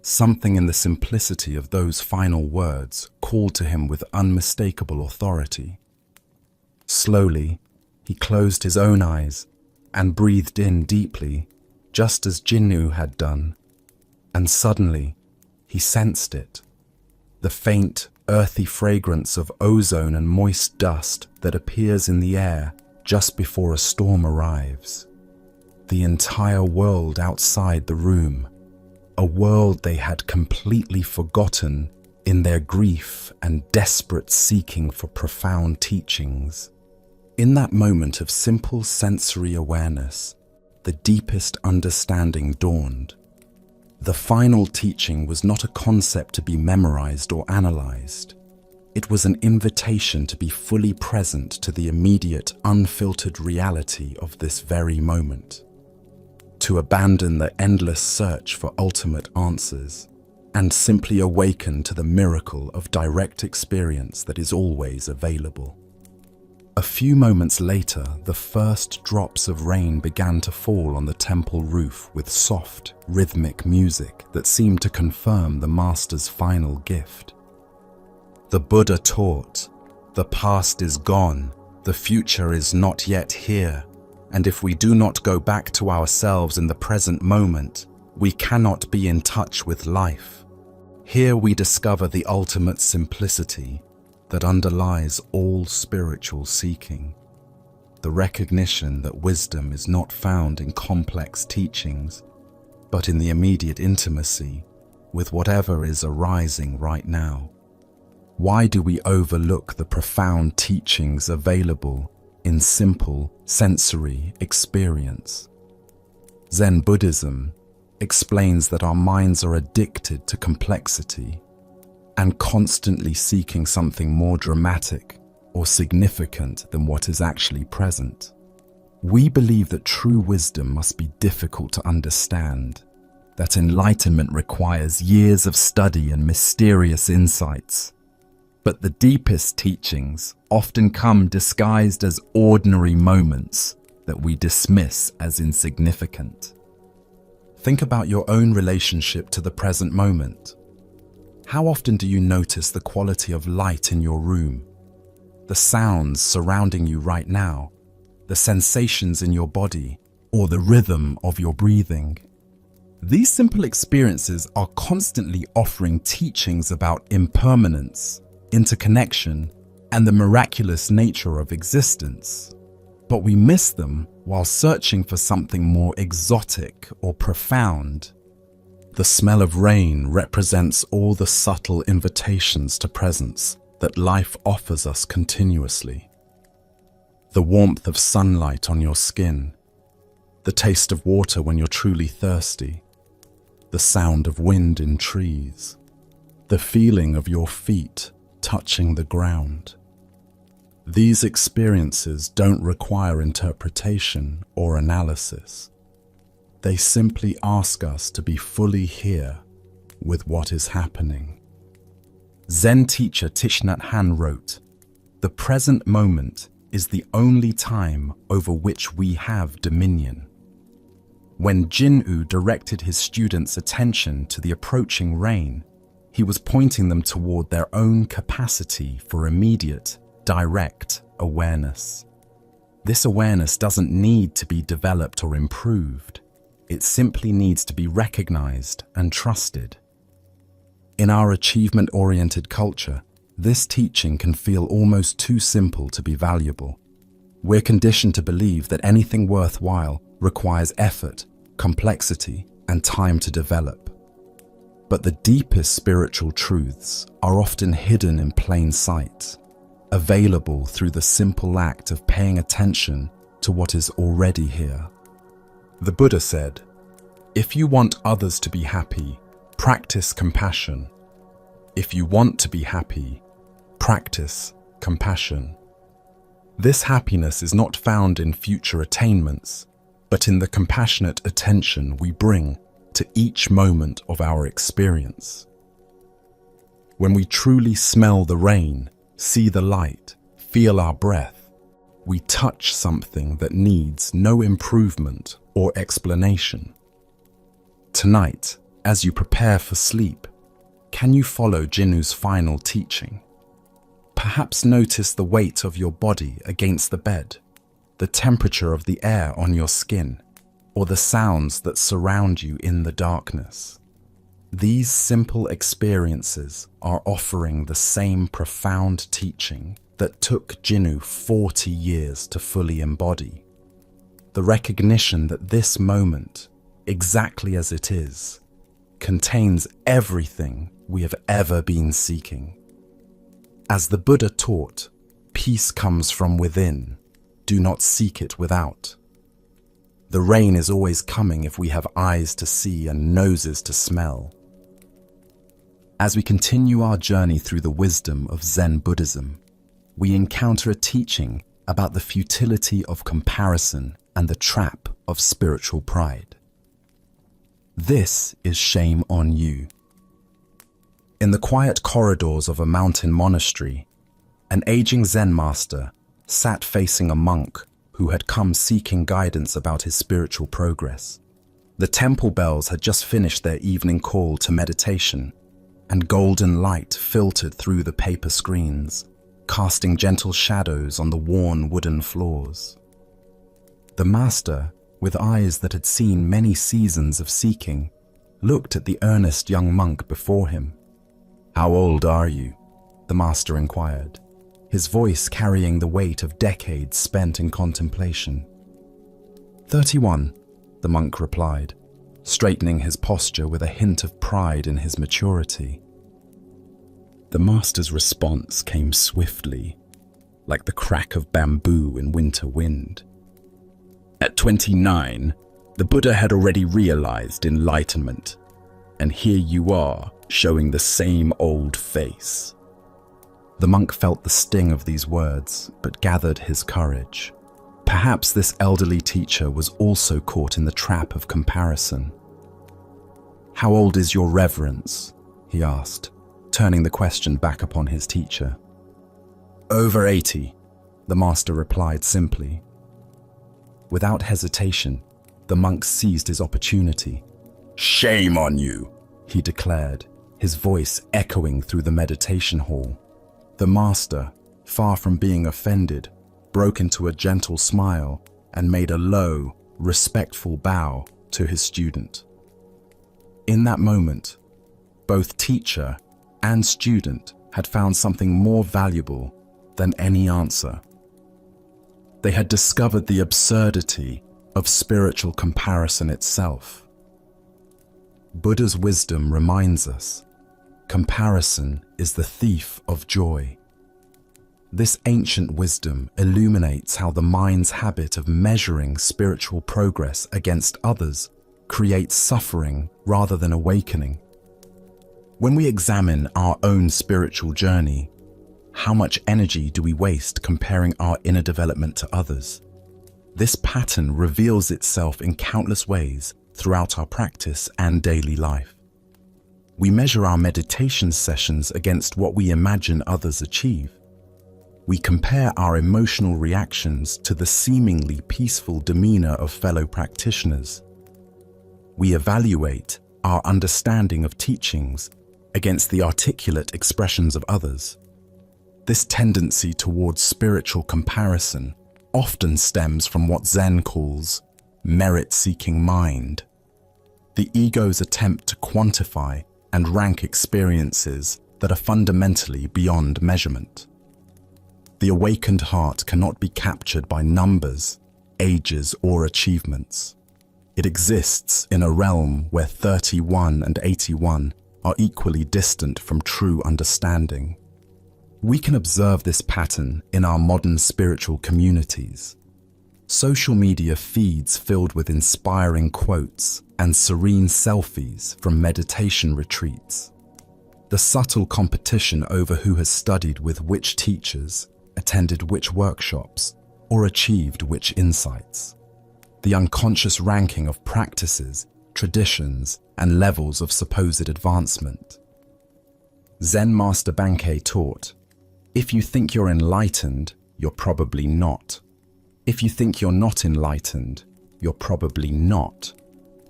Something in the simplicity of those final words called to him with unmistakable authority. Slowly, he closed his own eyes and breathed in deeply, just as Jinnu had done, and suddenly he sensed it. The faint, earthy fragrance of ozone and moist dust that appears in the air just before a storm arrives. The entire world outside the room, a world they had completely forgotten in their grief and desperate seeking for profound teachings. In that moment of simple sensory awareness, the deepest understanding dawned. The final teaching was not a concept to be memorized or analyzed. It was an invitation to be fully present to the immediate, unfiltered reality of this very moment. To abandon the endless search for ultimate answers and simply awaken to the miracle of direct experience that is always available. A few moments later, the first drops of rain began to fall on the temple roof with soft, rhythmic music that seemed to confirm the master's final gift. The Buddha taught, "The past is gone, the future is not yet here, and if we do not go back to ourselves in the present moment, we cannot be in touch with life." Here we discover the ultimate simplicity that underlies all spiritual seeking. The recognition that wisdom is not found in complex teachings, but in the immediate intimacy with whatever is arising right now. Why do we overlook the profound teachings available in simple sensory experience? Zen Buddhism explains that our minds are addicted to complexity and constantly seeking something more dramatic or significant than what is actually present. We believe that true wisdom must be difficult to understand, that enlightenment requires years of study and mysterious insights. But the deepest teachings often come disguised as ordinary moments that we dismiss as insignificant. Think about your own relationship to the present moment. How often do you notice the quality of light in your room, the sounds surrounding you right now, the sensations in your body, or the rhythm of your breathing? These simple experiences are constantly offering teachings about impermanence, interconnection, and the miraculous nature of existence. But we miss them while searching for something more exotic or profound. The smell of rain represents all the subtle invitations to presence that life offers us continuously. The warmth of sunlight on your skin, the taste of water when you're truly thirsty, the sound of wind in trees, the feeling of your feet touching the ground. These experiences don't require interpretation or analysis. They simply ask us to be fully here with what is happening. Zen teacher Thich Nhat Hanh wrote, "The present moment is the only time over which we have dominion." When Jinnu directed his students' attention to the approaching rain, he was pointing them toward their own capacity for immediate, direct awareness. This awareness doesn't need to be developed or improved. It simply needs to be recognized and trusted. In our achievement-oriented culture, this teaching can feel almost too simple to be valuable. We're conditioned to believe that anything worthwhile requires effort, complexity, and time to develop. But the deepest spiritual truths are often hidden in plain sight, available through the simple act of paying attention to what is already here. The Buddha said, "If you want others to be happy, practice compassion. If you want to be happy, practice compassion." This happiness is not found in future attainments, but in the compassionate attention we bring to each moment of our experience. When we truly smell the rain, see the light, feel our breath, we touch something that needs no improvement or explanation. Tonight, as you prepare for sleep, can you follow Jinnu's final teaching? Perhaps notice the weight of your body against the bed, the temperature of the air on your skin, or the sounds that surround you in the darkness. These simple experiences are offering the same profound teaching that took Jinnu 40 years to fully embody. The recognition that this moment, exactly as it is, contains everything we have ever been seeking. As the Buddha taught, peace comes from within. Do not seek it without. The rain is always coming if we have eyes to see and noses to smell. As we continue our journey through the wisdom of Zen Buddhism, we encounter a teaching about the futility of comparison and the trap of spiritual pride. This is shame on you. In the quiet corridors of a mountain monastery, an aging Zen master sat facing a monk who had come seeking guidance about his spiritual progress. The temple bells had just finished their evening call to meditation, and golden light filtered through the paper screens, casting gentle shadows on the worn wooden floors. The master, with eyes that had seen many seasons of seeking, looked at the earnest young monk before him. "How old are you?" the master inquired, his voice carrying the weight of decades spent in contemplation. 31, the monk replied, straightening his posture with a hint of pride in his maturity. The master's response came swiftly, like the crack of bamboo in winter wind. At 29, the Buddha had already realized enlightenment, and here you are, showing the same old face. The monk felt the sting of these words, but gathered his courage. Perhaps this elderly teacher was also caught in the trap of comparison. "How old is your reverence?" he asked, turning the question back upon his teacher. "Over 80, the master replied simply. Without hesitation, the monk seized his opportunity. "Shame on you," he declared, his voice echoing through the meditation hall. The master, far from being offended, broke into a gentle smile and made a low, respectful bow to his student. In that moment, both teacher and student had found something more valuable than any answer. They had discovered the absurdity of spiritual comparison itself. Buddha's wisdom reminds us, comparison is the thief of joy. This ancient wisdom illuminates how the mind's habit of measuring spiritual progress against others creates suffering rather than awakening. When we examine our own spiritual journey, how much energy do we waste comparing our inner development to others? This pattern reveals itself in countless ways throughout our practice and daily life. We measure our meditation sessions against what we imagine others achieve. We compare our emotional reactions to the seemingly peaceful demeanor of fellow practitioners. We evaluate our understanding of teachings against the articulate expressions of others. This tendency towards spiritual comparison often stems from what Zen calls merit-seeking mind, the ego's attempt to quantify and rank experiences that are fundamentally beyond measurement. The awakened heart cannot be captured by numbers, ages, or achievements. It exists in a realm where 31 and 81 are equally distant from true understanding. We can observe this pattern in our modern spiritual communities. Social media feeds filled with inspiring quotes and serene selfies from meditation retreats. The subtle competition over who has studied with which teachers, attended which workshops, or achieved which insights. The unconscious ranking of practices, traditions, and levels of supposed advancement. Zen Master Bankei taught, if you think you're enlightened, you're probably not. If you think you're not enlightened, you're probably not.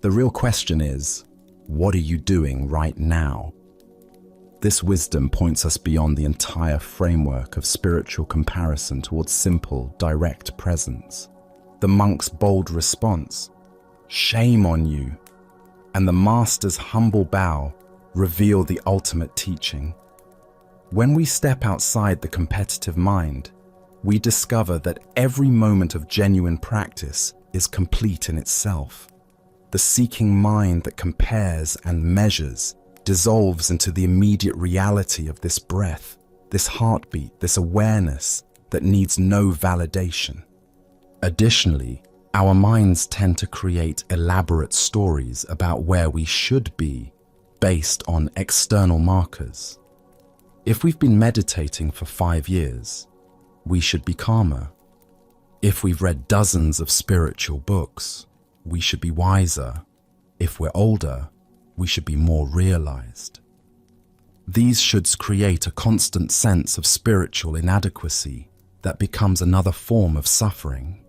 The real question is, what are you doing right now? This wisdom points us beyond the entire framework of spiritual comparison towards simple, direct presence. The monk's bold response, Shame on you. And the master's humble bow revealed the ultimate teaching. When we step outside the competitive mind, we discover that every moment of genuine practice is complete in itself. The seeking mind that compares and measures dissolves into the immediate reality of this breath, this heartbeat, this awareness that needs no validation. Additionally, our minds tend to create elaborate stories about where we should be based on external markers. If we've been meditating for 5 years, we should be calmer. If we've read dozens of spiritual books, we should be wiser. If we're older, we should be more realized. These shoulds create a constant sense of spiritual inadequacy that becomes another form of suffering.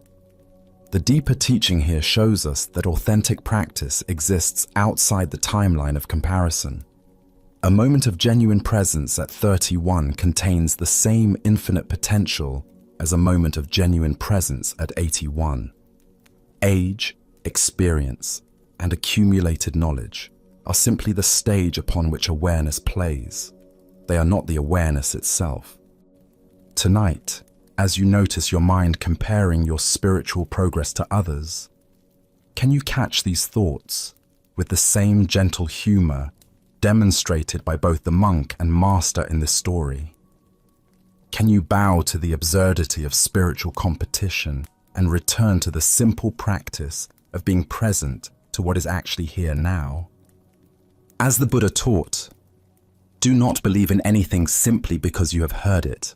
The deeper teaching here shows us that authentic practice exists outside the timeline of comparison. A moment of genuine presence at 31 contains the same infinite potential as a moment of genuine presence at 81. Age, experience, and accumulated knowledge are simply the stage upon which awareness plays. They are not the awareness itself. Tonight, as you notice your mind comparing your spiritual progress to others, can you catch these thoughts with the same gentle humor demonstrated by both the monk and master in this story? Can you bow to the absurdity of spiritual competition and return to the simple practice of being present to what is actually here now? As the Buddha taught, do not believe in anything simply because you have heard it.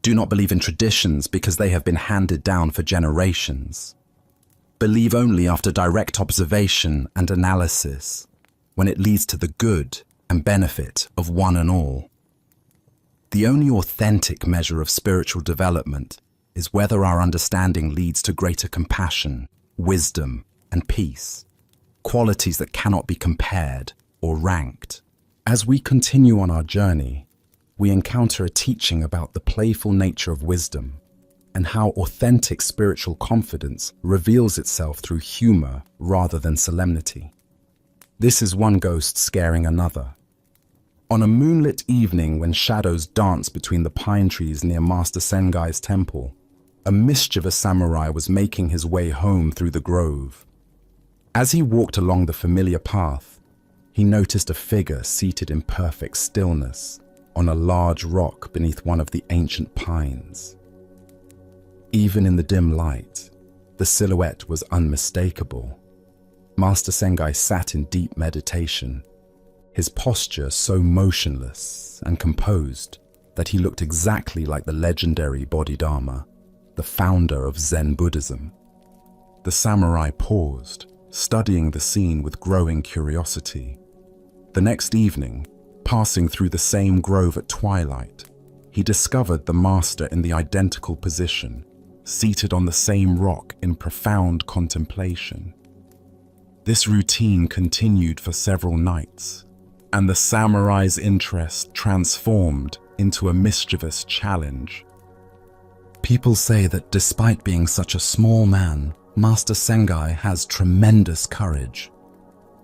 Do not believe in traditions because they have been handed down for generations. Believe only after direct observation and analysis, when it leads to the good and benefit of one and all. The only authentic measure of spiritual development is whether our understanding leads to greater compassion, wisdom, and peace, qualities that cannot be compared or ranked. As we continue on our journey, we encounter a teaching about the playful nature of wisdom and how authentic spiritual confidence reveals itself through humor rather than solemnity. This is one ghost scaring another. On a moonlit evening when shadows dance between the pine trees near Master Sengai's temple, a mischievous samurai was making his way home through the grove. As he walked along the familiar path, he noticed a figure seated in perfect stillness on a large rock beneath one of the ancient pines. Even in the dim light, the silhouette was unmistakable. Master Sengai sat in deep meditation, his posture so motionless and composed that he looked exactly like the legendary Bodhidharma, the founder of Zen Buddhism. The samurai paused, studying the scene with growing curiosity. The next evening, passing through the same grove at twilight, he discovered the master in the identical position, seated on the same rock in profound contemplation. This routine continued for several nights, and the samurai's interest transformed into a mischievous challenge. People say that despite being such a small man, Master Sengai has tremendous courage.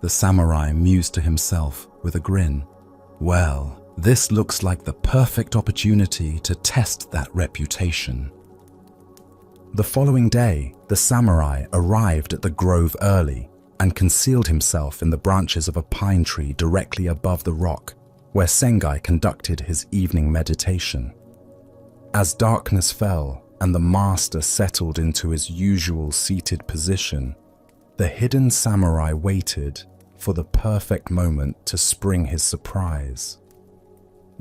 The samurai mused to himself with a grin. Well, this looks like the perfect opportunity to test that reputation. The following day, the samurai arrived at the grove early and concealed himself in the branches of a pine tree directly above the rock where Sengai conducted his evening meditation. As darkness fell and the master settled into his usual seated position, the hidden samurai waited for the perfect moment to spring his surprise.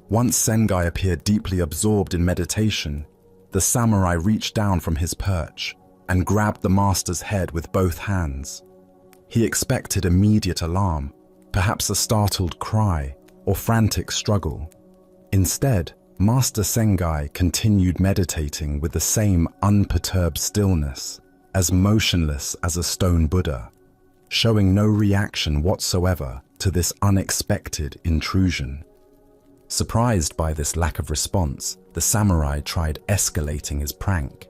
Once Sengai appeared deeply absorbed in meditation, the samurai reached down from his perch and grabbed the master's head with both hands. He expected immediate alarm, perhaps a startled cry or frantic struggle. Instead, Master Sengai continued meditating with the same unperturbed stillness, as motionless as a stone Buddha, showing no reaction whatsoever to this unexpected intrusion. Surprised by this lack of response, the samurai tried escalating his prank.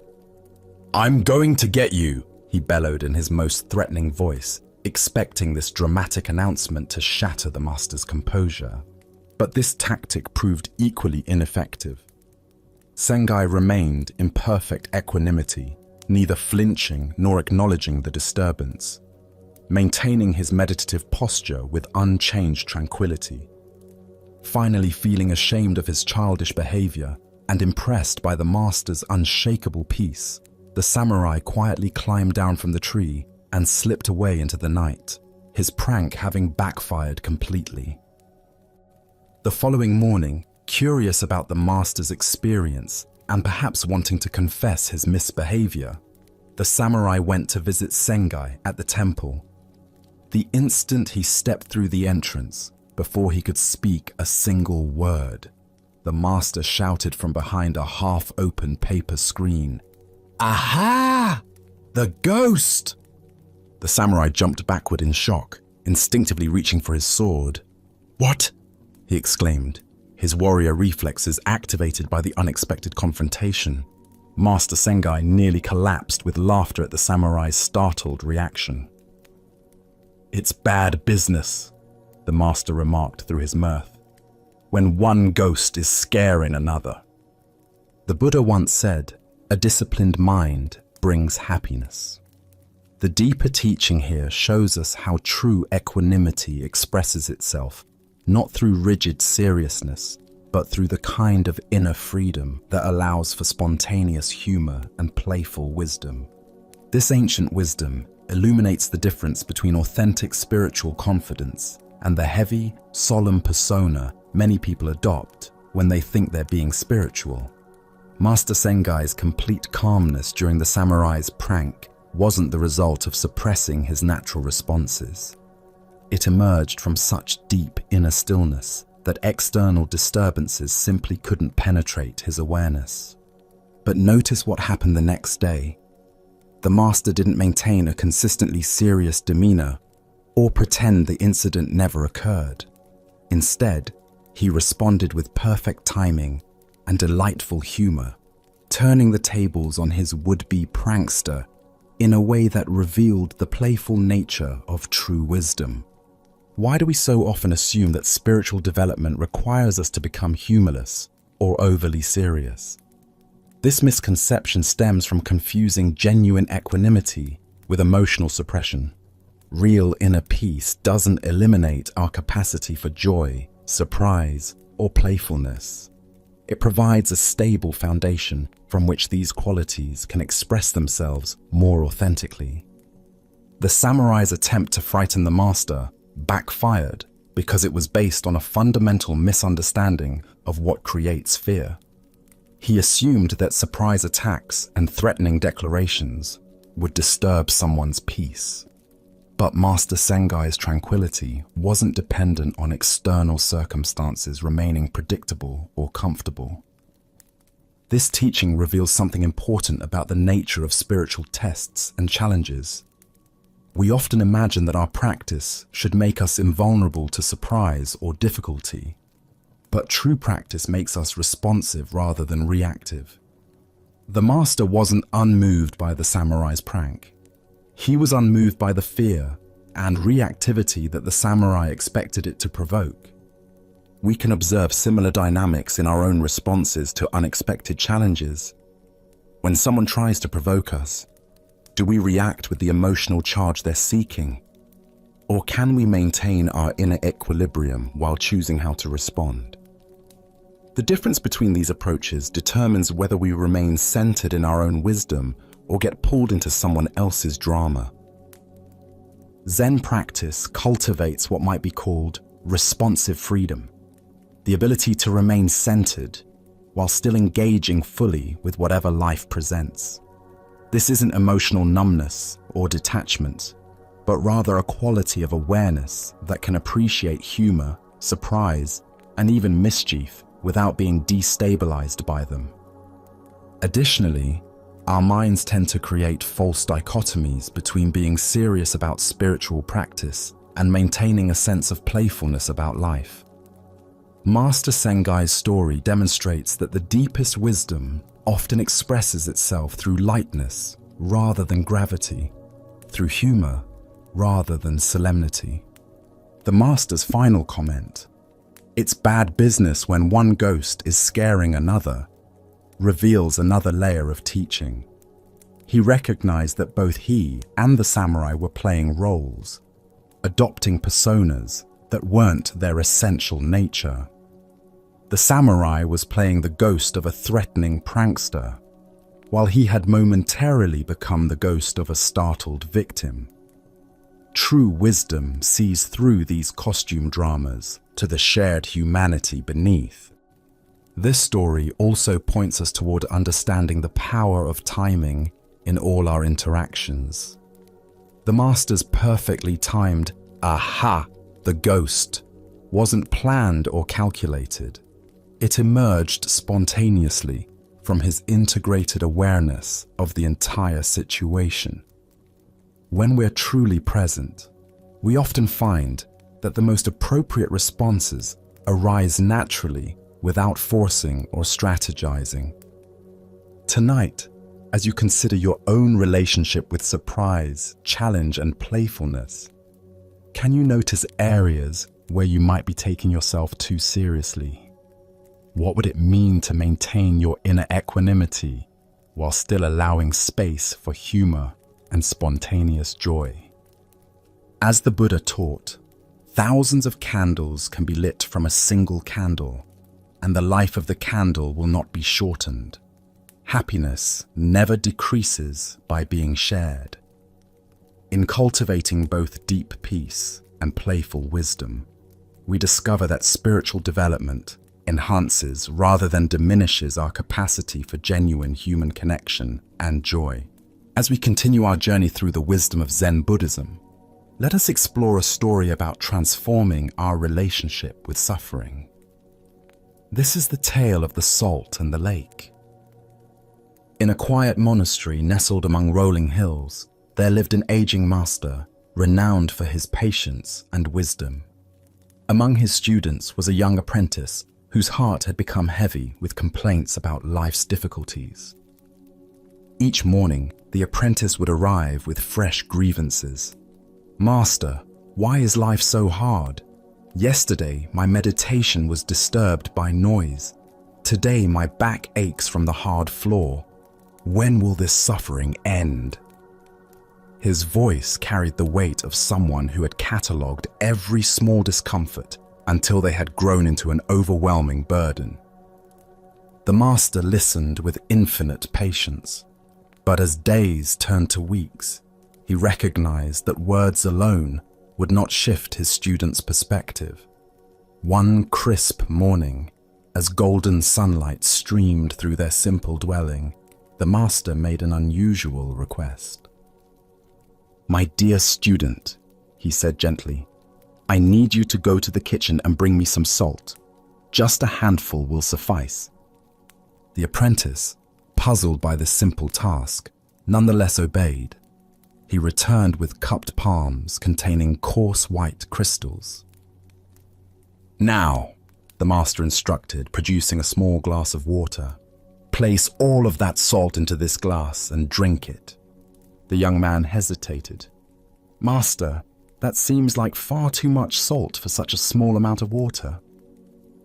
"I'm going to get you. he bellowed in his most threatening voice, expecting this dramatic announcement to shatter the master's composure. But this tactic proved equally ineffective. Sengai remained in perfect equanimity, neither flinching nor acknowledging the disturbance, maintaining his meditative posture with unchanged tranquility. Finally feeling ashamed of his childish behavior and impressed by the master's unshakable peace, the samurai quietly climbed down from the tree and slipped away into the night, his prank having backfired completely. The following morning, curious about the master's experience and perhaps wanting to confess his misbehavior, the samurai went to visit Sengai at the temple. The instant he stepped through the entrance, before he could speak a single word, the master shouted from behind a half-open paper screen, "Aha! The ghost!" The samurai jumped backward in shock, instinctively reaching for his sword. "What?" he exclaimed, his warrior reflexes activated by the unexpected confrontation. Master Sengai nearly collapsed with laughter at the samurai's startled reaction. "It's bad business," the master remarked through his mirth, "when one ghost is scaring another." The Buddha once said, "A disciplined mind brings happiness." The deeper teaching here shows us how true equanimity expresses itself, not through rigid seriousness, but through the kind of inner freedom that allows for spontaneous humor and playful wisdom. This ancient wisdom illuminates the difference between authentic spiritual confidence and the heavy, solemn persona many people adopt when they think they're being spiritual. Master Sengai's complete calmness during the samurai's prank wasn't the result of suppressing his natural responses. It emerged from such deep inner stillness that external disturbances simply couldn't penetrate his awareness. But notice what happened the next day. The master didn't maintain a consistently serious demeanor or pretend the incident never occurred. Instead, he responded with perfect timing and delightful humor, turning the tables on his would-be prankster in a way that revealed the playful nature of true wisdom. Why do we so often assume that spiritual development requires us to become humorless or overly serious? This misconception stems from confusing genuine equanimity with emotional suppression. Real inner peace doesn't eliminate our capacity for joy, surprise, or playfulness. It provides a stable foundation from which these qualities can express themselves more authentically. The samurai's attempt to frighten the master backfired because it was based on a fundamental misunderstanding of what creates fear. He assumed that surprise attacks and threatening declarations would disturb someone's peace. But Master Sengai's tranquility wasn't dependent on external circumstances remaining predictable or comfortable. This teaching reveals something important about the nature of spiritual tests and challenges. We often imagine that our practice should make us invulnerable to surprise or difficulty, but true practice makes us responsive rather than reactive. The master wasn't unmoved by the samurai's prank. He was unmoved by the fear and reactivity that the samurai expected it to provoke. We can observe similar dynamics in our own responses to unexpected challenges. When someone tries to provoke us, do we react with the emotional charge they're seeking? Or can we maintain our inner equilibrium while choosing how to respond? The difference between these approaches determines whether we remain centered in our own wisdom or get pulled into someone else's drama. Zen practice cultivates what might be called responsive freedom, the ability to remain centered while still engaging fully with whatever life presents. This isn't emotional numbness or detachment, but rather a quality of awareness that can appreciate humor, surprise, and even mischief without being destabilized by them. Additionally, our minds tend to create false dichotomies between being serious about spiritual practice and maintaining a sense of playfulness about life. Master Sengai's story demonstrates that the deepest wisdom often expresses itself through lightness rather than gravity. through humor rather than solemnity. The master's final comment, "It's bad business when one ghost is scaring another," reveals another layer of teaching. He recognized that both he and the samurai were playing roles, adopting personas that weren't their essential nature. The samurai was playing the ghost of a threatening prankster, while he had momentarily become the ghost of a startled victim. True wisdom sees through these costume dramas to the shared humanity beneath. This story also points us toward understanding the power of timing in all our interactions. The master's perfectly timed "aha," the ghost, wasn't planned or calculated. It emerged spontaneously from his integrated awareness of the entire situation. When we're truly present, we often find that the most appropriate responses arise naturally without forcing or strategizing. Tonight, as you consider your own relationship with surprise, challenge, and playfulness, can you notice areas where you might be taking yourself too seriously? What would it mean to maintain your inner equanimity while still allowing space for humor and spontaneous joy? As the Buddha taught, thousands of candles can be lit from a single candle, and the life of the candle will not be shortened. Happiness never decreases by being shared. In cultivating both deep peace and playful wisdom, we discover that spiritual development enhances rather than diminishes our capacity for genuine human connection and joy. As we continue our journey through the wisdom of Zen Buddhism, let us explore a story about transforming our relationship with suffering. This is the tale of the salt and the lake. In a quiet monastery nestled among rolling hills, there lived an aging master, renowned for his patience and wisdom. Among his students was a young apprentice whose heart had become heavy with complaints about life's difficulties. Each morning, the apprentice would arrive with fresh grievances. "Master, why is life so hard? Yesterday, my meditation was disturbed by noise. Today, my back aches from the hard floor. When will this suffering end?" His voice carried the weight of someone who had catalogued every small discomfort until they had grown into an overwhelming burden. The master listened with infinite patience, but as days turned to weeks, he recognized that words alone would not shift his student's perspective. One crisp morning, as golden sunlight streamed through their simple dwelling, the master made an unusual request. "My dear student," he said gently, "I need you to go to the kitchen and bring me some salt. Just a handful will suffice." The apprentice, puzzled by this simple task, nonetheless obeyed. He returned with cupped palms containing coarse white crystals. "Now," the master instructed, producing a small glass of water, "place all of that salt into this glass and drink it." The young man hesitated. "Master, that seems like far too much salt for such a small amount of water."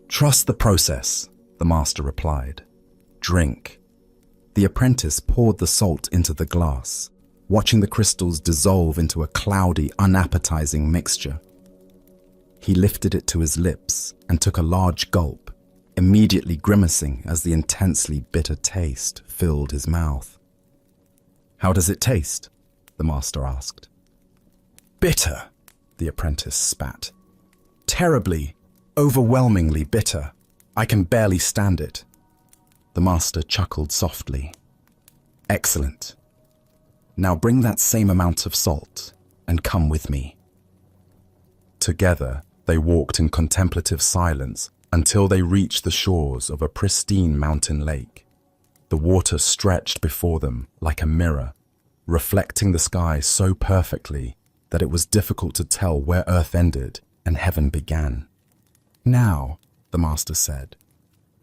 "Trust the process," the master replied. "Drink." The apprentice poured the salt into the glass, watching the crystals dissolve into a cloudy, unappetizing mixture. He lifted it to his lips and took a large gulp, immediately grimacing as the intensely bitter taste filled his mouth. "How does it taste?" the master asked. "Bitter," the apprentice spat. "Terribly, overwhelmingly bitter. I can barely stand it." The master chuckled softly. "Excellent. Now bring that same amount of salt and come with me." Together, they walked in contemplative silence until they reached the shores of a pristine mountain lake. The water stretched before them like a mirror, reflecting the sky so perfectly that it was difficult to tell where earth ended and heaven began. "Now," the master said,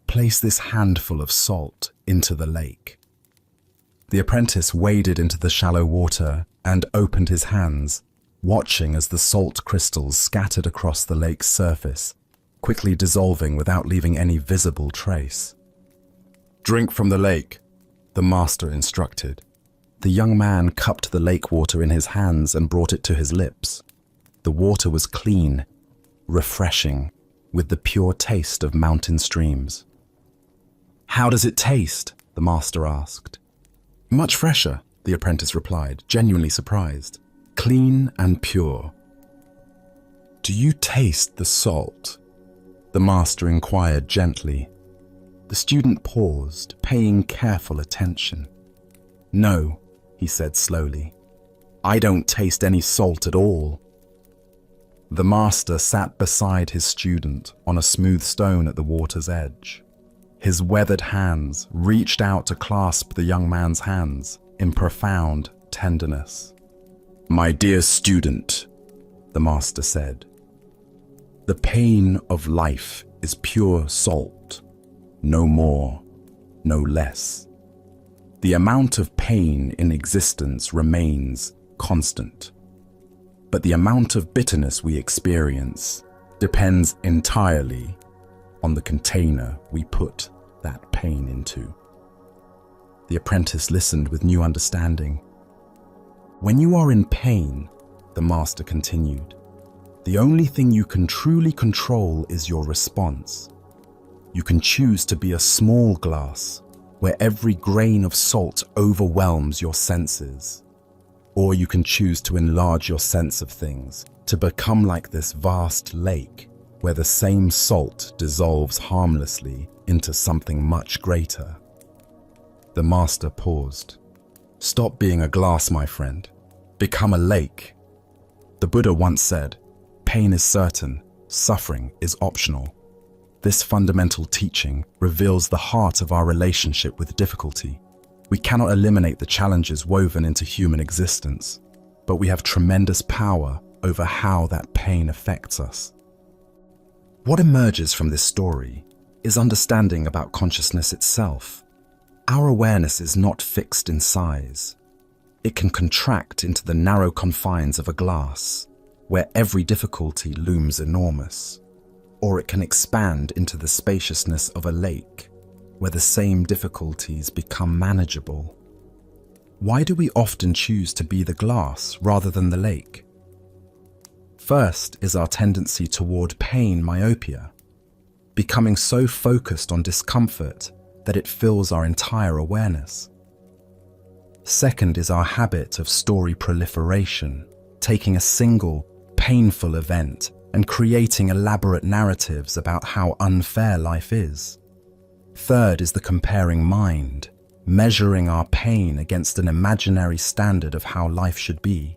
"place this handful of salt into the lake." The apprentice waded into the shallow water and opened his hands, watching as the salt crystals scattered across the lake's surface, quickly dissolving without leaving any visible trace. "Drink from the lake," the master instructed. The young man cupped the lake water in his hands and brought it to his lips. The water was clean, refreshing, with the pure taste of mountain streams. "How does it taste?" the master asked. "Much fresher," the apprentice replied, genuinely surprised. "Clean and pure." "Do you taste the salt?" the master inquired gently. The student paused, paying careful attention. "No," he said slowly. "I don't taste any salt at all." The master sat beside his student on a smooth stone at the water's edge. His weathered hands reached out to clasp the young man's hands in profound tenderness. "My dear student," the master said, "the pain of life is pure salt, no more, no less. The amount of pain in existence remains constant, but the amount of bitterness we experience depends entirely on the container we put that pain into." The apprentice listened with new understanding. "When you are in pain," the master continued, "the only thing you can truly control is your response. You can choose to be a small glass where every grain of salt overwhelms your senses, or you can choose to enlarge your sense of things to become like this vast lake where the same salt dissolves harmlessly into something much greater." The master paused. "Stop being a glass, my friend. Become a lake." The Buddha once said, "Pain is certain, suffering is optional." This fundamental teaching reveals the heart of our relationship with difficulty. We cannot eliminate the challenges woven into human existence, but we have tremendous power over how that pain affects us. What emerges from this story is understanding about consciousness itself. Our awareness is not fixed in size. It can contract into the narrow confines of a glass, where every difficulty looms enormous, or it can expand into the spaciousness of a lake, where the same difficulties become manageable. Why do we often choose to be the glass rather than the lake? First is our tendency toward pain myopia, becoming so focused on discomfort that it fills our entire awareness. Second is our habit of story proliferation, taking a single, painful event and creating elaborate narratives about how unfair life is. Third is the comparing mind, measuring our pain against an imaginary standard of how life should be.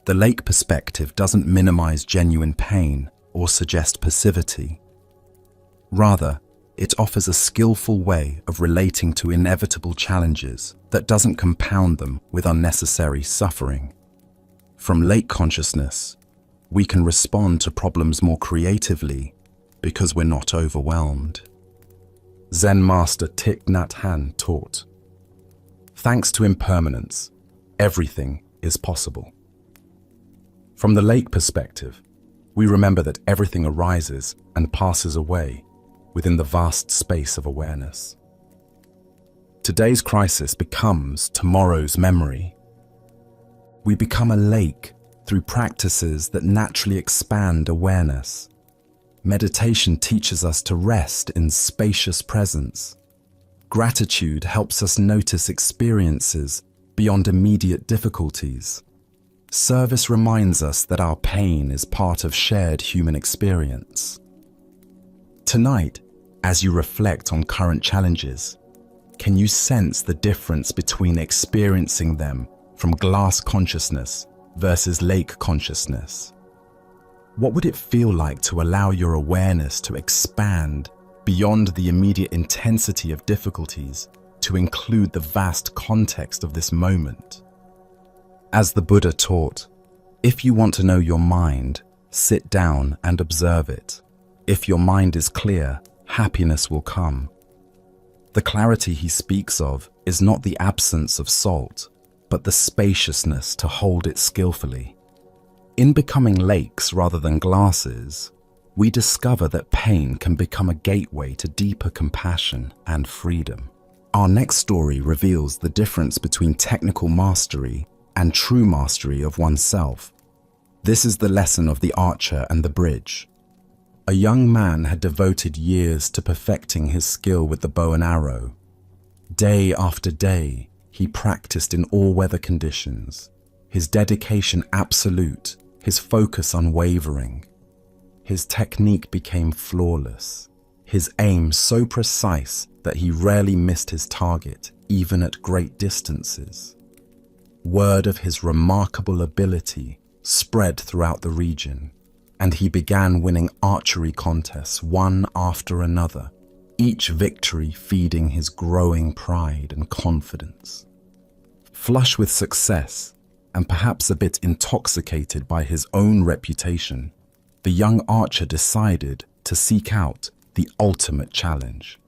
The lake perspective doesn't minimize genuine pain or suggest passivity. Rather, it offers a skillful way of relating to inevitable challenges that doesn't compound them with unnecessary suffering. From lake consciousness, we can respond to problems more creatively because we're not overwhelmed. Zen master Thich Nhat Hanh taught, "Thanks to impermanence, everything is possible." From the lake perspective, we remember that everything arises and passes away within the vast space of awareness. Today's crisis becomes tomorrow's memory. We become a lake through practices that naturally expand awareness. Meditation teaches us to rest in spacious presence. Gratitude helps us notice experiences beyond immediate difficulties. Service reminds us that our pain is part of shared human experience. Tonight, as you reflect on current challenges, can you sense the difference between experiencing them from glass consciousness versus lake consciousness? What would it feel like to allow your awareness to expand beyond the immediate intensity of difficulties to include the vast context of this moment? As the Buddha taught, if you want to know your mind, sit down and observe it. If your mind is clear, happiness will come. The clarity he speaks of is not the absence of salt, but the spaciousness to hold it skillfully. In becoming lakes rather than glasses, we discover that pain can become a gateway to deeper compassion and freedom. Our next story reveals the difference between technical mastery and true mastery of oneself. This is the lesson of the archer and the bridge. A young man had devoted years to perfecting his skill with the bow and arrow. Day after day, he practiced in all weather conditions, his dedication absolute, his focus unwavering. His technique became flawless, his aim so precise that he rarely missed his target, even at great distances. Word of his remarkable ability spread throughout the region, and he began winning archery contests one after another, each victory feeding his growing pride and confidence. Flush with success, and perhaps a bit intoxicated by his own reputation, the young archer decided to seek out the ultimate challenge.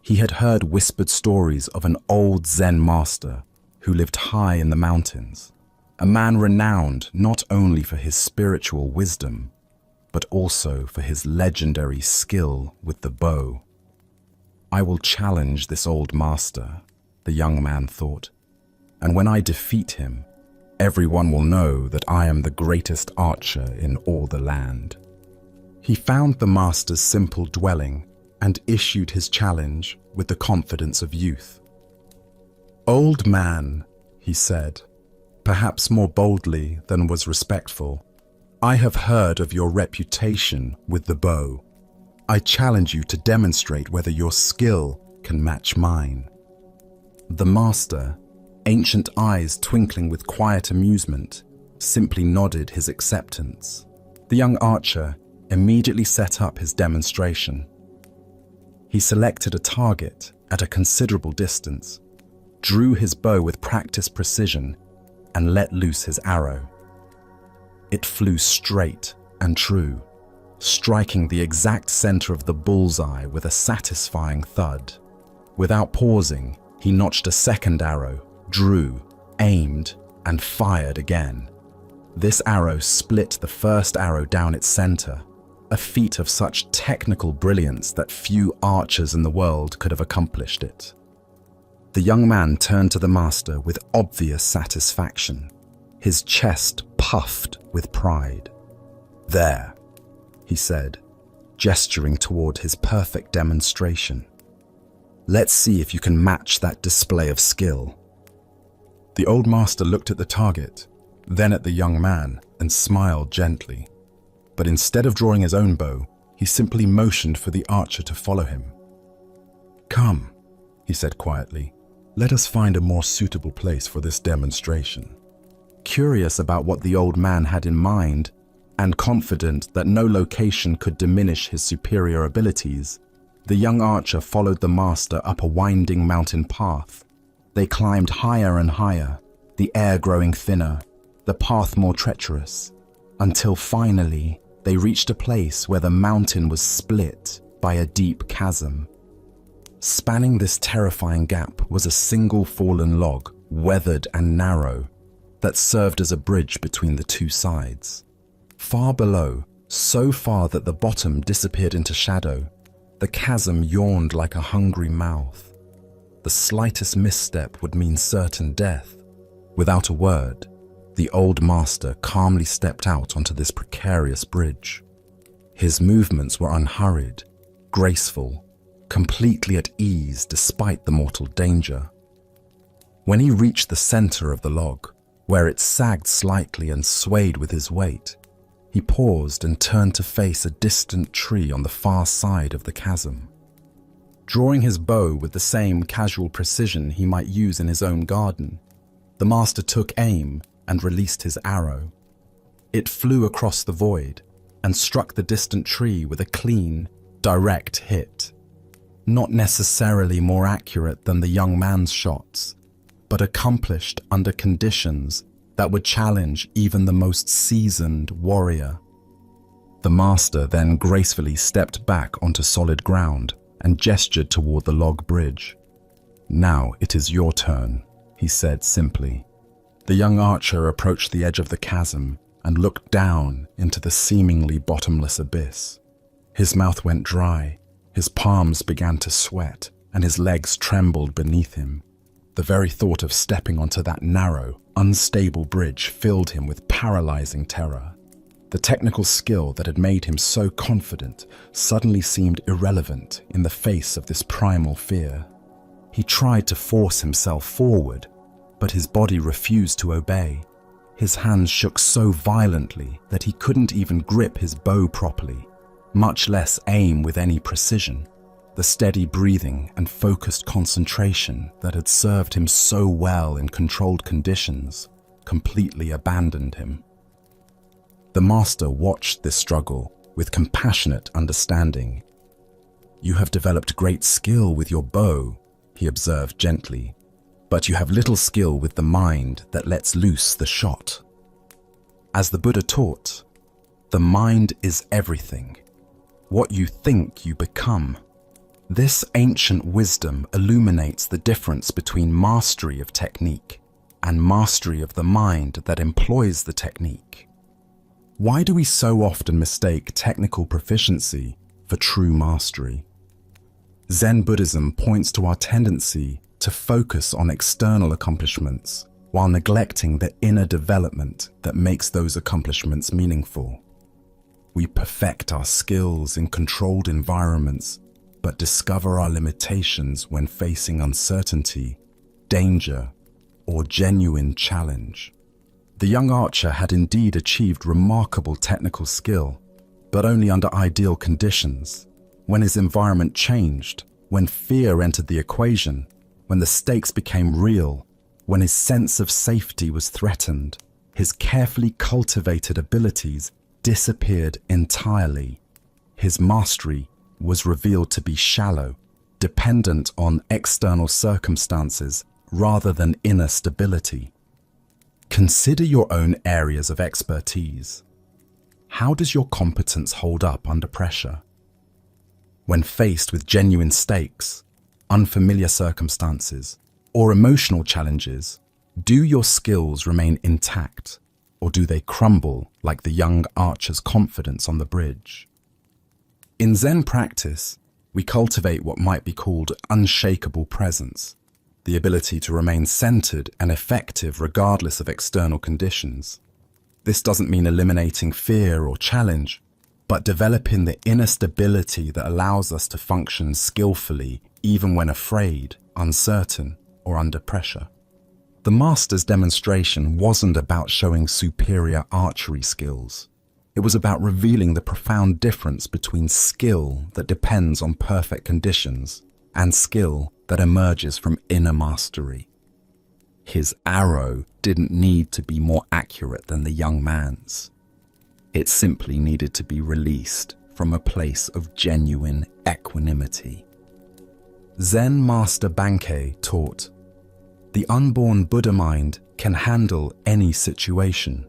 He had heard whispered stories of an old Zen master who lived high in the mountains, a man renowned not only for his spiritual wisdom, but also for his legendary skill with the bow. I will challenge this old master, the young man thought, and when I defeat him, everyone will know that I am the greatest archer in all the land. He found the master's simple dwelling and issued his challenge with the confidence of youth. "Old man," he said, perhaps more boldly than was respectful, "I have heard of your reputation with the bow. I challenge you to demonstrate whether your skill can match mine." The master, ancient eyes twinkling with quiet amusement, simply nodded his acceptance. The young archer immediately set up his demonstration. He selected a target at a considerable distance, drew his bow with practiced precision, and let loose his arrow. It flew straight and true, striking the exact center of the bullseye with a satisfying thud. Without pausing, he notched a second arrow, drew, aimed, and fired again. This arrow split the first arrow down its center, a feat of such technical brilliance that few archers in the world could have accomplished it. The young man turned to the master with obvious satisfaction, his chest puffed with pride. "There," he said, gesturing toward his perfect demonstration. "Let's see if you can match that display of skill." The old master looked at the target, then at the young man, and smiled gently. But instead of drawing his own bow, he simply motioned for the archer to follow him. "Come," he said quietly, "let us find a more suitable place for this demonstration." Curious about what the old man had in mind, and confident that no location could diminish his superior abilities, the young archer followed the master up a winding mountain path. They climbed higher and higher, the air growing thinner, the path more treacherous, until finally they reached a place where the mountain was split by a deep chasm. Spanning this terrifying gap was a single fallen log, weathered and narrow, that served as a bridge between the two sides. Far below, so far that the bottom disappeared into shadow, the chasm yawned like a hungry mouth. The slightest misstep would mean certain death. Without a word, the old master calmly stepped out onto this precarious bridge. His movements were unhurried, graceful, completely at ease despite the mortal danger. When he reached the center of the log, where it sagged slightly and swayed with his weight, he paused and turned to face a distant tree on the far side of the chasm. Drawing his bow with the same casual precision he might use in his own garden, the master took aim and released his arrow. It flew across the void and struck the distant tree with a clean, direct hit. Not necessarily more accurate than the young man's shots, but accomplished under conditions that would challenge even the most seasoned warrior. The master then gracefully stepped back onto solid ground and gestured toward the log bridge. "Now it is your turn," he said simply. The young archer approached the edge of the chasm and looked down into the seemingly bottomless abyss. His mouth went dry, his palms began to sweat, and his legs trembled beneath him. The very thought of stepping onto that narrow, unstable bridge filled him with paralyzing terror. The technical skill that had made him so confident suddenly seemed irrelevant in the face of this primal fear. He tried to force himself forward, but his body refused to obey. His hands shook so violently that he couldn't even grip his bow properly, much less aim with any precision. The steady breathing and focused concentration that had served him so well in controlled conditions completely abandoned him. The master watched this struggle with compassionate understanding. "You have developed great skill with your bow," he observed gently, "but you have little skill with the mind that lets loose the shot." As the Buddha taught, the mind is everything. What you think, you become. This ancient wisdom illuminates the difference between mastery of technique and mastery of the mind that employs the technique. Why do we so often mistake technical proficiency for true mastery? Zen Buddhism points to our tendency to focus on external accomplishments while neglecting the inner development that makes those accomplishments meaningful. We perfect our skills in controlled environments, but discover our limitations when facing uncertainty, danger, or genuine challenge. The young archer had indeed achieved remarkable technical skill, but only under ideal conditions. When his environment changed, when fear entered the equation, when the stakes became real, when his sense of safety was threatened, his carefully cultivated abilities disappeared entirely. His mastery was revealed to be shallow, dependent on external circumstances rather than inner stability. Consider your own areas of expertise. How does your competence hold up under pressure? When faced with genuine stakes, unfamiliar circumstances, or emotional challenges, do your skills remain intact, or do they crumble like the young archer's confidence on the bridge? In Zen practice, we cultivate what might be called unshakable presence, the ability to remain centered and effective regardless of external conditions. This doesn't mean eliminating fear or challenge, but developing the inner stability that allows us to function skillfully even when afraid, uncertain, or under pressure. The master's demonstration wasn't about showing superior archery skills. It was about revealing the profound difference between skill that depends on perfect conditions and skill that emerges from inner mastery. His arrow didn't need to be more accurate than the young man's. It simply needed to be released from a place of genuine equanimity. Zen Master Bankei taught, "The unborn Buddha mind can handle any situation."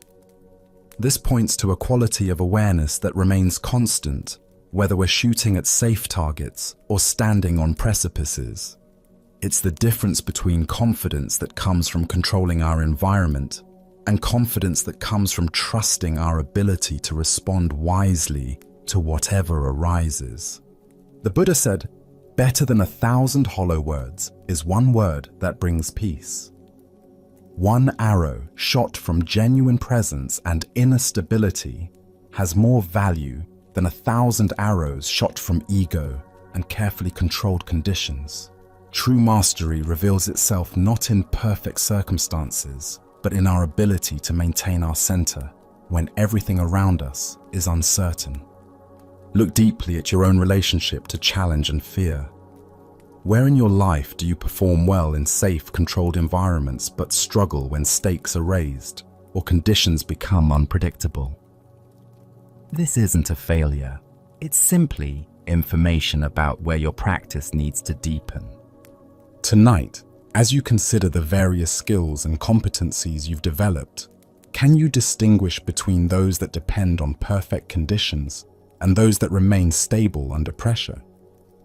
This points to a quality of awareness that remains constant, whether we're shooting at safe targets or standing on precipices. It's the difference between confidence that comes from controlling our environment and confidence that comes from trusting our ability to respond wisely to whatever arises. The Buddha said, "Better than 1,000 hollow words is one word that brings peace." One arrow shot from genuine presence and inner stability has more value than 1,000 arrows shot from ego and carefully controlled conditions. True mastery reveals itself not in perfect circumstances, but in our ability to maintain our center when everything around us is uncertain. Look deeply at your own relationship to challenge and fear. Where in your life do you perform well in safe, controlled environments but struggle when stakes are raised or conditions become unpredictable? This isn't a failure. It's simply information about where your practice needs to deepen. Tonight, as you consider the various skills and competencies you've developed, can you distinguish between those that depend on perfect conditions and those that remain stable under pressure?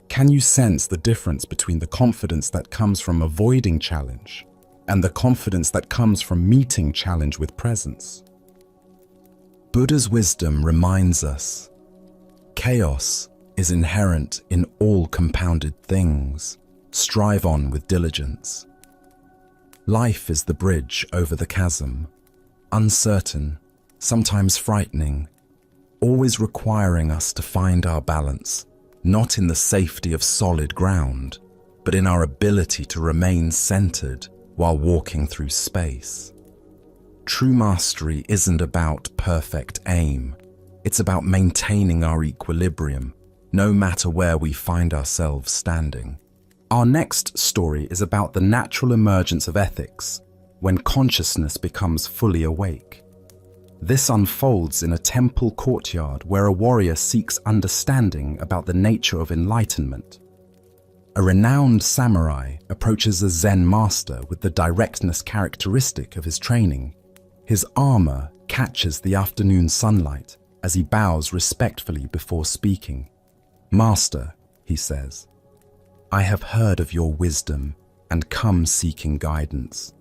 Can you sense the difference between the confidence that comes from avoiding challenge and the confidence that comes from meeting challenge with presence. Buddha's wisdom reminds us, chaos is inherent in all compounded things. Strive on with diligence. Life is the bridge over the chasm, uncertain, sometimes frightening, always requiring us to find our balance, not in the safety of solid ground, but in our ability to remain centered while walking through space. True mastery isn't about perfect aim. It's about maintaining our equilibrium, no matter where we find ourselves standing. Our next story is about the natural emergence of ethics when consciousness becomes fully awake. This unfolds in a temple courtyard where a warrior seeks understanding about the nature of enlightenment. A renowned samurai approaches a Zen master with the directness characteristic of his training. His armor catches the afternoon sunlight as he bows respectfully before speaking. "Master," he says, "I have heard of your wisdom and come seeking guidance.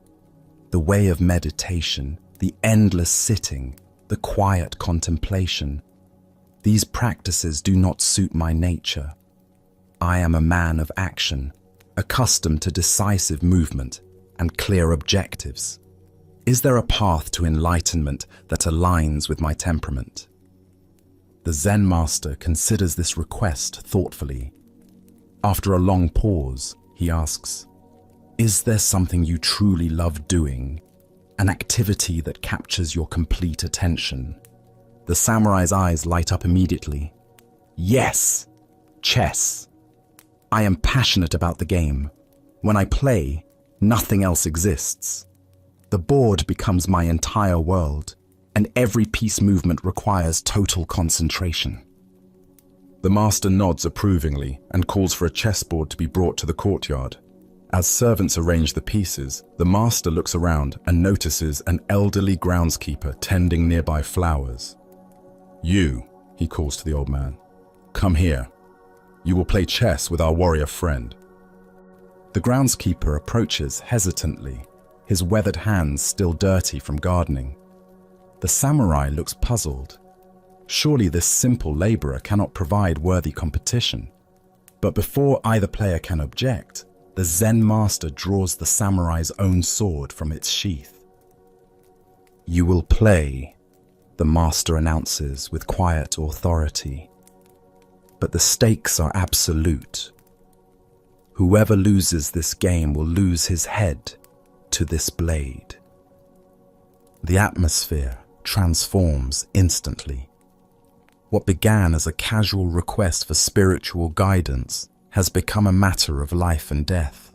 The way of meditation, the endless sitting, the quiet contemplation, these practices do not suit my nature. I am a man of action, accustomed to decisive movement and clear objectives. Is there a path to enlightenment that aligns with my temperament?" The Zen master considers this request thoughtfully. After a long pause, he asks, "Is there something you truly love doing? An activity that captures your complete attention?" The samurai's eyes light up immediately. "Yes, chess. I am passionate about the game. When I play, nothing else exists. The board becomes my entire world, and every piece movement requires total concentration." The master nods approvingly and calls for a chessboard to be brought to the courtyard. As servants arrange the pieces, the master looks around and notices an elderly groundskeeper tending nearby flowers. "You," he calls to the old man, "come here. You will play chess with our warrior friend." The groundskeeper approaches hesitantly, his weathered hands still dirty from gardening. The samurai looks puzzled. Surely this simple laborer cannot provide worthy competition. But before either player can object, the Zen master draws the samurai's own sword from its sheath. "You will play," the master announces with quiet authority. "But the stakes are absolute. Whoever loses this game will lose his head to this blade." The atmosphere transforms instantly. What began as a casual request for spiritual guidance has become a matter of life and death.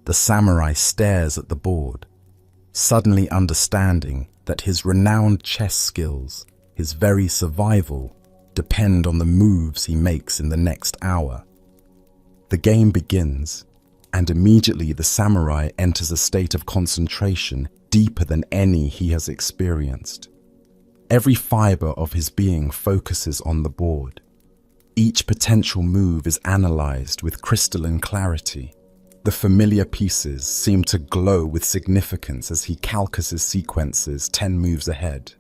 The samurai stares at the board, suddenly understanding that his renowned chess skills, his very survival, depend on the moves he makes in the next hour. The game begins, and immediately the samurai enters a state of concentration deeper than any he has experienced. Every fiber of his being focuses on the board. Each potential move is analyzed with crystalline clarity. The familiar pieces seem to glow with significance as he calculates his sequences 10 moves ahead.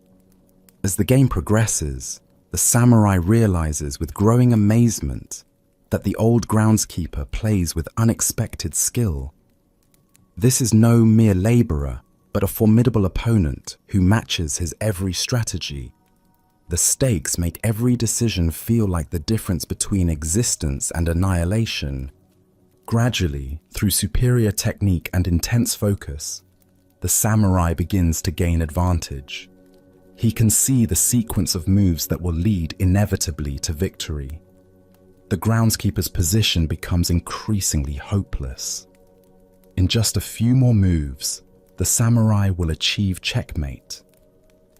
As the game progresses, the samurai realizes with growing amazement that the old groundskeeper plays with unexpected skill. This is no mere laborer, but a formidable opponent who matches his every strategy. The stakes make every decision feel like the difference between existence and annihilation. Gradually, through superior technique and intense focus, the samurai begins to gain advantage. He can see the sequence of moves that will lead inevitably to victory. The groundskeeper's position becomes increasingly hopeless. In just a few more moves, the samurai will achieve checkmate,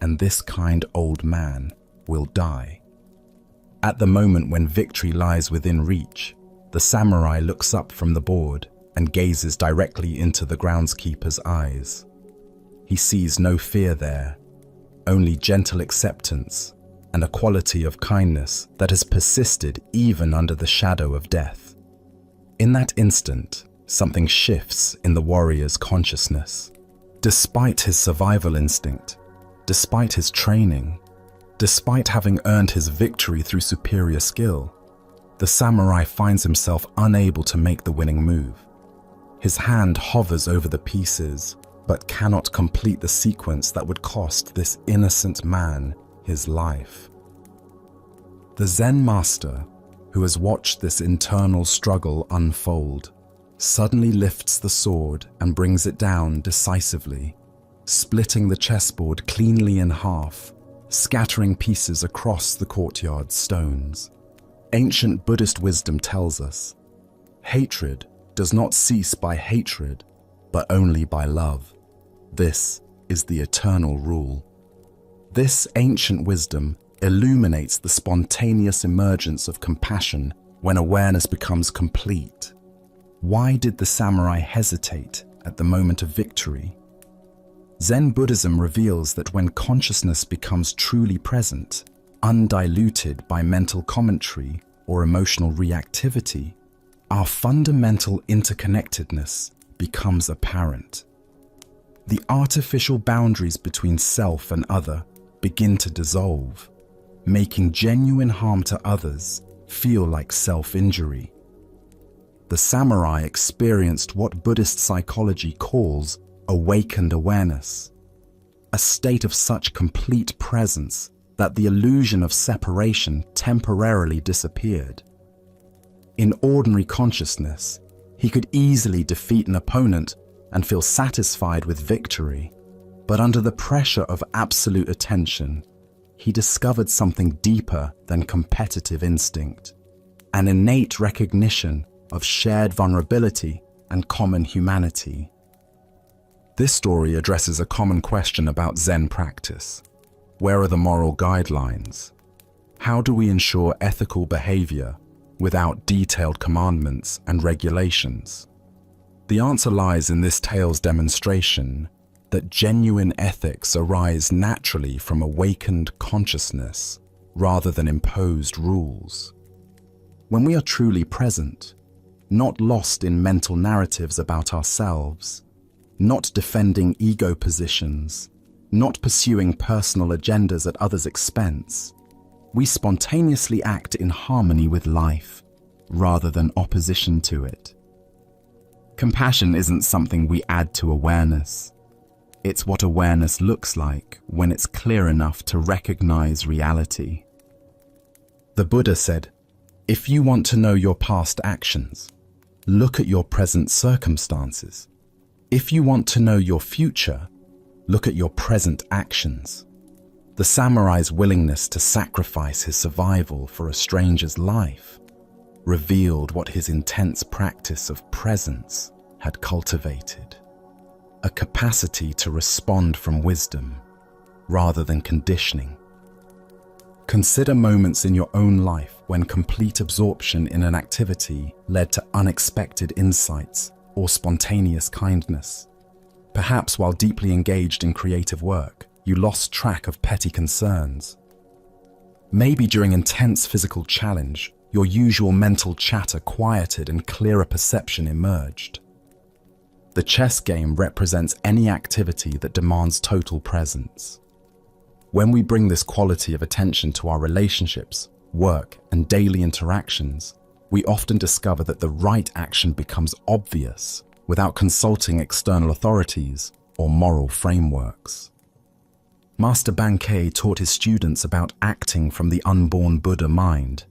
and this kind old man will die. At the moment when victory lies within reach, the samurai looks up from the board and gazes directly into the groundskeeper's eyes. He sees no fear there, only gentle acceptance and a quality of kindness that has persisted even under the shadow of death. In that instant, something shifts in the warrior's consciousness. Despite his survival instinct, despite his training, despite having earned his victory through superior skill, the samurai finds himself unable to make the winning move. His hand hovers over the pieces, but cannot complete the sequence that would cost this innocent man his life. The Zen master, who has watched this internal struggle unfold, suddenly lifts the sword and brings it down decisively, splitting the chessboard cleanly in half, scattering pieces across the courtyard's stones. Ancient Buddhist wisdom tells us, hatred does not cease by hatred, but only by love. This is the eternal rule. This ancient wisdom illuminates the spontaneous emergence of compassion when awareness becomes complete. Why did the samurai hesitate at the moment of victory? Zen Buddhism reveals that when consciousness becomes truly present, undiluted by mental commentary or emotional reactivity, our fundamental interconnectedness becomes apparent. The artificial boundaries between self and other begin to dissolve, making genuine harm to others feel like self-injury. The samurai experienced what Buddhist psychology calls awakened awareness, a state of such complete presence that the illusion of separation temporarily disappeared. In ordinary consciousness, he could easily defeat an opponent and feel satisfied with victory, but under the pressure of absolute attention, he discovered something deeper than competitive instinct, an innate recognition of shared vulnerability and common humanity. This story addresses a common question about Zen practice. Where are the moral guidelines? How do we ensure ethical behavior without detailed commandments and regulations? The answer lies in this tale's demonstration that genuine ethics arise naturally from awakened consciousness rather than imposed rules. When we are truly present, not lost in mental narratives about ourselves, not defending ego positions, not pursuing personal agendas at others' expense, we spontaneously act in harmony with life rather than opposition to it. Compassion isn't something we add to awareness. It's what awareness looks like when it's clear enough to recognize reality. The Buddha said, "If you want to know your past actions, look at your present circumstances. If you want to know your future, look at your present actions." The samurai's willingness to sacrifice his survival for a stranger's life revealed what his intense practice of presence had cultivated, a capacity to respond from wisdom rather than conditioning. Consider moments in your own life when complete absorption in an activity led to unexpected insights or spontaneous kindness. Perhaps while deeply engaged in creative work, you lost track of petty concerns. Maybe during intense physical challenge, your usual mental chatter quieted and clearer perception emerged. The chess game represents any activity that demands total presence. When we bring this quality of attention to our relationships, work, and daily interactions, we often discover that the right action becomes obvious without consulting external authorities or moral frameworks. Master Bankei taught his students about acting from the unborn Buddha mind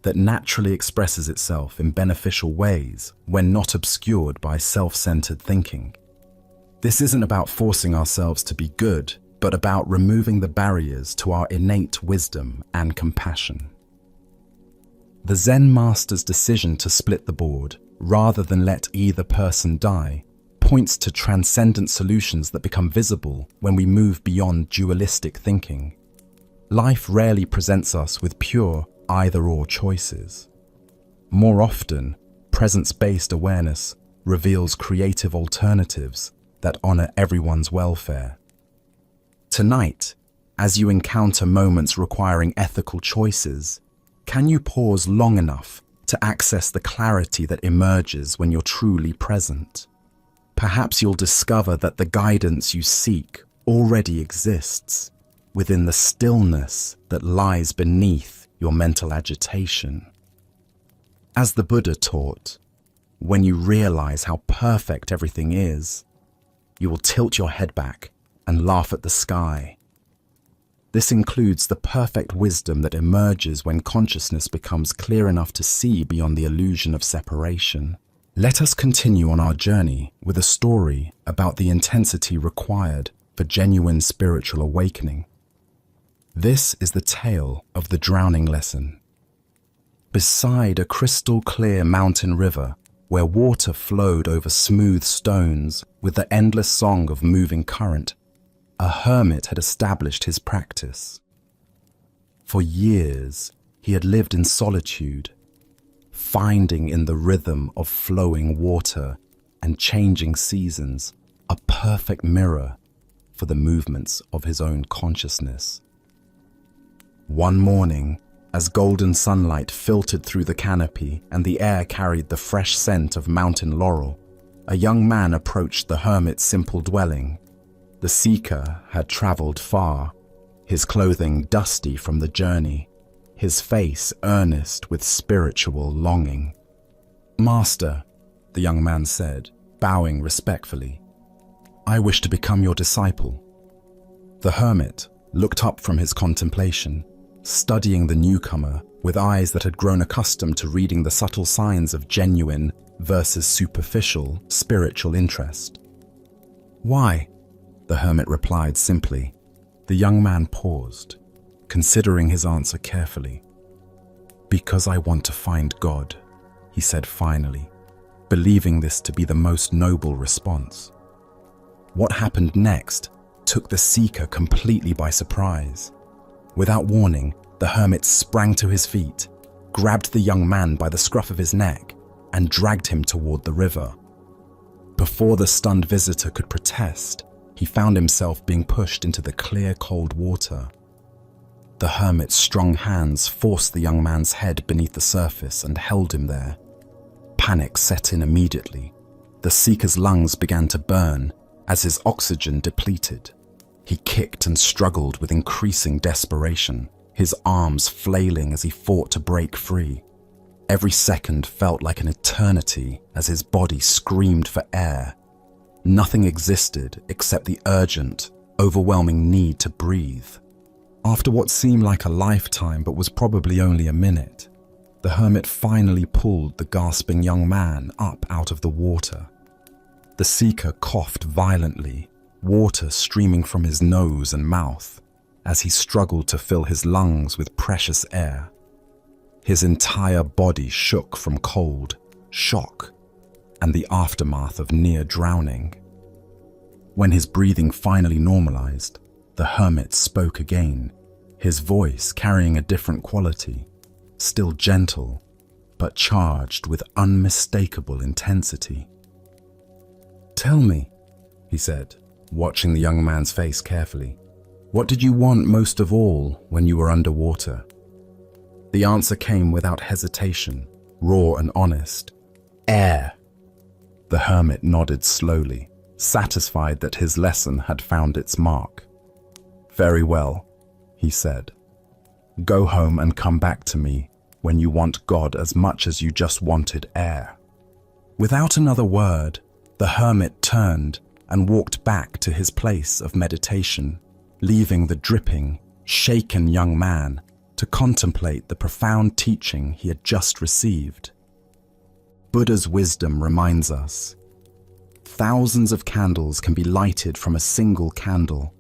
that naturally expresses itself in beneficial ways when not obscured by self-centered thinking. This isn't about forcing ourselves to be good, but about removing the barriers to our innate wisdom and compassion. The Zen master's decision to split the board, rather than let either person die, points to transcendent solutions that become visible when we move beyond dualistic thinking. Life rarely presents us with pure either-or choices. More often, presence-based awareness reveals creative alternatives that honor everyone's welfare. Tonight, as you encounter moments requiring ethical choices, can you pause long enough to access the clarity that emerges when you're truly present. Perhaps you'll discover that the guidance you seek already exists within the stillness that lies beneath your mental agitation. As the Buddha taught, when you realize how perfect everything is, you will tilt your head back and laugh at the sky. This includes the perfect wisdom that emerges when consciousness becomes clear enough to see beyond the illusion of separation. Let us continue on our journey with a story about the intensity required for genuine spiritual awakening. This is the tale of the drowning lesson. Beside a crystal-clear mountain river, where water flowed over smooth stones with the endless song of moving current, a hermit had established his practice. For years, he had lived in solitude, finding in the rhythm of flowing water and changing seasons a perfect mirror for the movements of his own consciousness. One morning, as golden sunlight filtered through the canopy and the air carried the fresh scent of mountain laurel, a young man approached the hermit's simple dwelling. The seeker had traveled far, his clothing dusty from the journey, his face earnest with spiritual longing. "Master," the young man said, bowing respectfully, "I wish to become your disciple." The hermit looked up from his contemplation, studying the newcomer with eyes that had grown accustomed to reading the subtle signs of genuine versus superficial spiritual interest. "Why?" the hermit replied simply. The young man paused, considering his answer carefully. "Because I want to find God," he said finally, believing this to be the most noble response. What happened next took the seeker completely by surprise. Without warning, the hermit sprang to his feet, grabbed the young man by the scruff of his neck, and dragged him toward the river. Before the stunned visitor could protest, he found himself being pushed into the clear, cold water. The hermit's strong hands forced the young man's head beneath the surface and held him there. Panic set in immediately. The seeker's lungs began to burn as his oxygen depleted. He kicked and struggled with increasing desperation, his arms flailing as he fought to break free. Every second felt like an eternity as his body screamed for air. Nothing existed except the urgent, overwhelming need to breathe. After what seemed like a lifetime but was probably only a minute, the hermit finally pulled the gasping young man up out of the water. The seeker coughed violently, water streaming from his nose and mouth as he struggled to fill his lungs with precious air. His entire body shook from cold, shock, and the aftermath of near drowning. When his breathing finally normalized, the hermit spoke again, his voice carrying a different quality, still gentle, but charged with unmistakable intensity. "Tell me," he said, watching the young man's face carefully, "what did you want most of all when you were underwater?" The answer came without hesitation, raw and honest. "Air." The hermit nodded slowly, satisfied that his lesson had found its mark. "Very well," he said. "Go home and come back to me when you want God as much as you just wanted air." Without another word, the hermit turned and walked back to his place of meditation, leaving the dripping, shaken young man to contemplate the profound teaching he had just received. Buddha's wisdom reminds us, thousands of candles can be lighted from a single candle,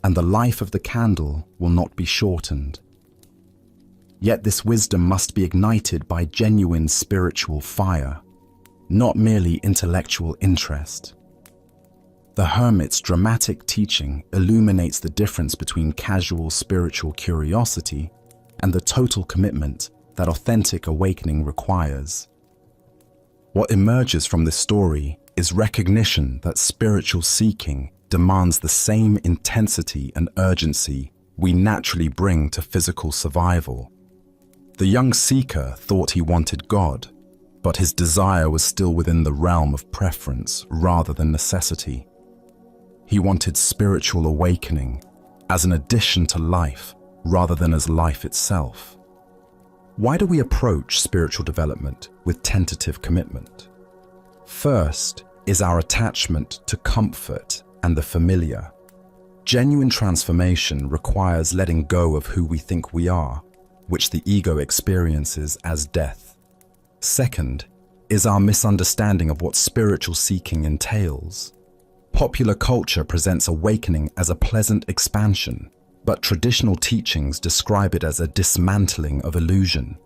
and the life of the candle will not be shortened. Yet this wisdom must be ignited by genuine spiritual fire, not merely intellectual interest. The hermit's dramatic teaching illuminates the difference between casual spiritual curiosity and the total commitment that authentic awakening requires. What emerges from this story is recognition that spiritual seeking demands the same intensity and urgency we naturally bring to physical survival. The young seeker thought he wanted God, but his desire was still within the realm of preference rather than necessity. He wanted spiritual awakening as an addition to life rather than as life itself. Why do we approach spiritual development with tentative commitment? First is our attachment to comfort and the familiar. Genuine transformation requires letting go of who we think we are, which the ego experiences as death. Second is our misunderstanding of what spiritual seeking entails. Popular culture presents awakening as a pleasant expansion, but traditional teachings describe it as a dismantling of illusion.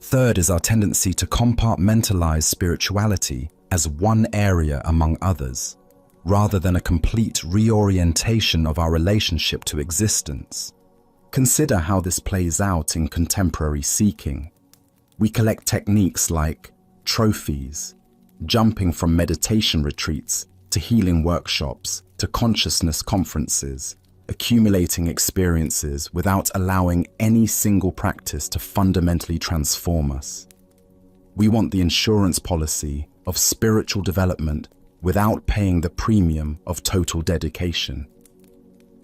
Third is our tendency to compartmentalize spirituality as one area among others, rather than a complete reorientation of our relationship to existence. Consider how this plays out in contemporary seeking. We collect techniques like trophies, jumping from meditation retreats to healing workshops to consciousness conferences, accumulating experiences without allowing any single practice to fundamentally transform us. We want the insurance policy of spiritual development without paying the premium of total dedication.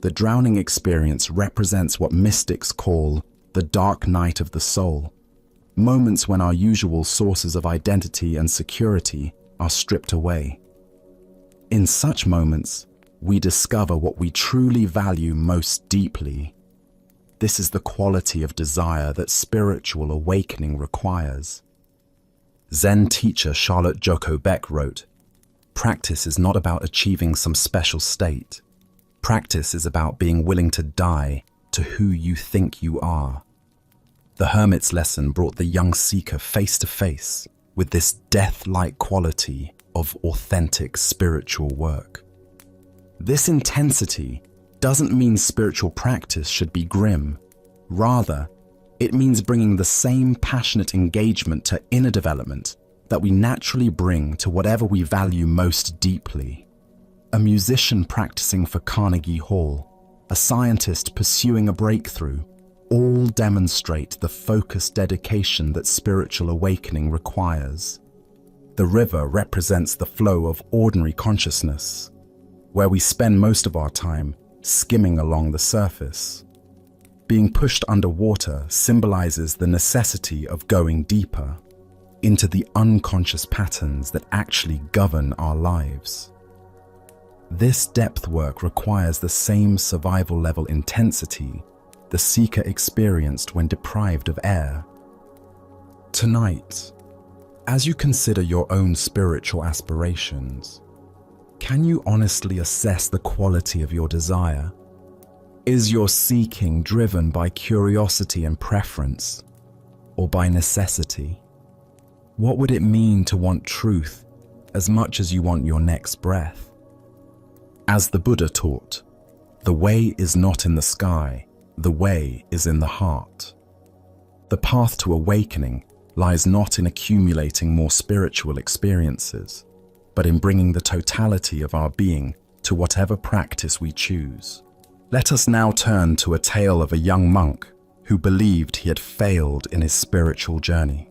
The drowning experience represents what mystics call the dark night of the soul, moments when our usual sources of identity and security are stripped away. In such moments, we discover what we truly value most deeply. This is the quality of desire that spiritual awakening requires. Zen teacher Charlotte Joko Beck wrote, "Practice is not about achieving some special state. Practice is about being willing to die to who you think you are." The hermit's lesson brought the young seeker face to face with this death-like quality of authentic spiritual work. This intensity doesn't mean spiritual practice should be grim. Rather, it means bringing the same passionate engagement to inner development that we naturally bring to whatever we value most deeply. A musician practicing for Carnegie Hall, a scientist pursuing a breakthrough, all demonstrate the focused dedication that spiritual awakening requires. The river represents the flow of ordinary consciousness, where we spend most of our time skimming along the surface. Being pushed underwater symbolizes the necessity of going deeper into the unconscious patterns that actually govern our lives. This depth work requires the same survival level intensity the seeker experienced when deprived of air. Tonight, as you consider your own spiritual aspirations, can you honestly assess the quality of your desire? Is your seeking driven by curiosity and preference, or by necessity? What would it mean to want truth as much as you want your next breath? As the Buddha taught, the way is not in the sky, the way is in the heart. The path to awakening lies not in accumulating more spiritual experiences, but in bringing the totality of our being to whatever practice we choose. Let us now turn to a tale of a young monk who believed he had failed in his spiritual journey.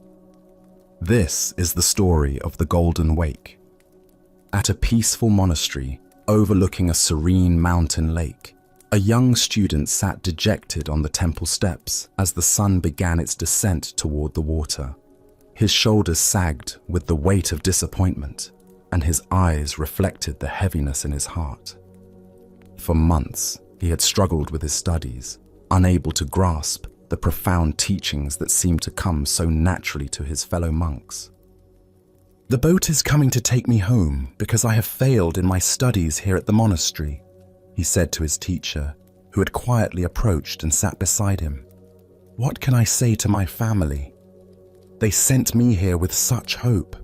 This is the story of the Golden Wake. At a peaceful monastery overlooking a serene mountain lake, a young student sat dejected on the temple steps as the sun began its descent toward the water. His shoulders sagged with the weight of disappointment, and his eyes reflected the heaviness in his heart. For months, he had struggled with his studies, unable to grasp the profound teachings that seemed to come so naturally to his fellow monks. "The boat is coming to take me home because I have failed in my studies here at the monastery," he said to his teacher, who had quietly approached and sat beside him. "What can I say to my family? They sent me here with such hope,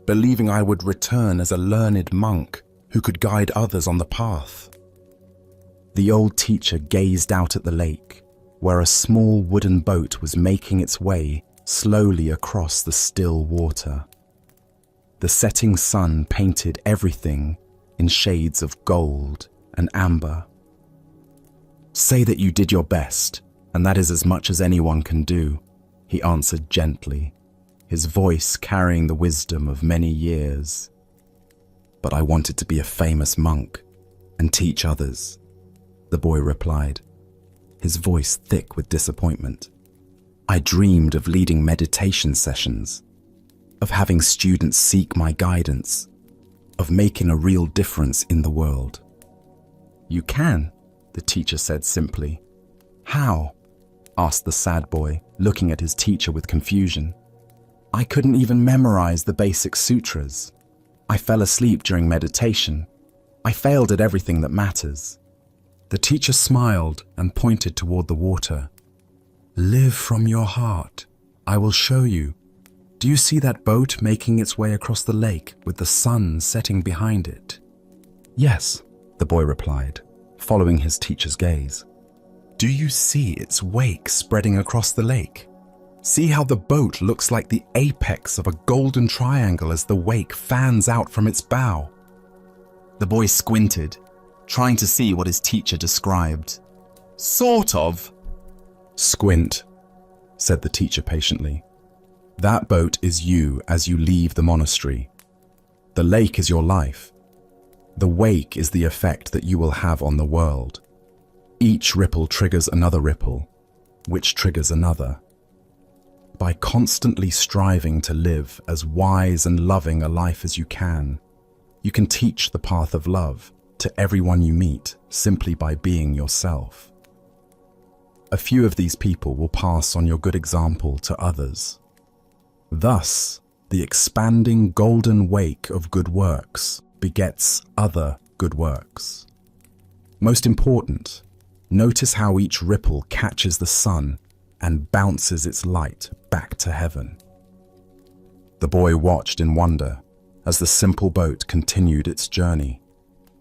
believing I would return as a learned monk who could guide others on the path." The old teacher gazed out at the lake, where a small wooden boat was making its way slowly across the still water. The setting sun painted everything in shades of gold and amber. "Say that you did your best, and that is as much as anyone can do," he answered gently, his voice carrying the wisdom of many years. But I wanted to be a famous monk and teach others, the boy replied, his voice thick with disappointment. I dreamed of leading meditation sessions, of having students seek my guidance, of making a real difference in the world. You can, the teacher said simply. How? Asked the sad boy, looking at his teacher with confusion. I couldn't even memorize the basic sutras. I fell asleep during meditation. I failed at everything that matters. The teacher smiled and pointed toward the water. Live from your heart. I will show you. Do you see that boat making its way across the lake with the sun setting behind it? Yes, the boy replied, following his teacher's gaze. Do you see its wake spreading across the lake? See how the boat looks like the apex of a golden triangle as the wake fans out from its bow? The boy squinted, trying to see what his teacher described. Sort of. Squint, said the teacher patiently. That boat is you as you leave the monastery. The lake is your life. The wake is the effect that you will have on the world. Each ripple triggers another ripple, which triggers another. By constantly striving to live as wise and loving a life as you can teach the path of love to everyone you meet simply by being yourself. A few of these people will pass on your good example to others. Thus, the expanding golden wake of good works begets other good works. Most important, notice how each ripple catches the sun and bounces its light back to heaven. The boy watched in wonder as the simple boat continued its journey,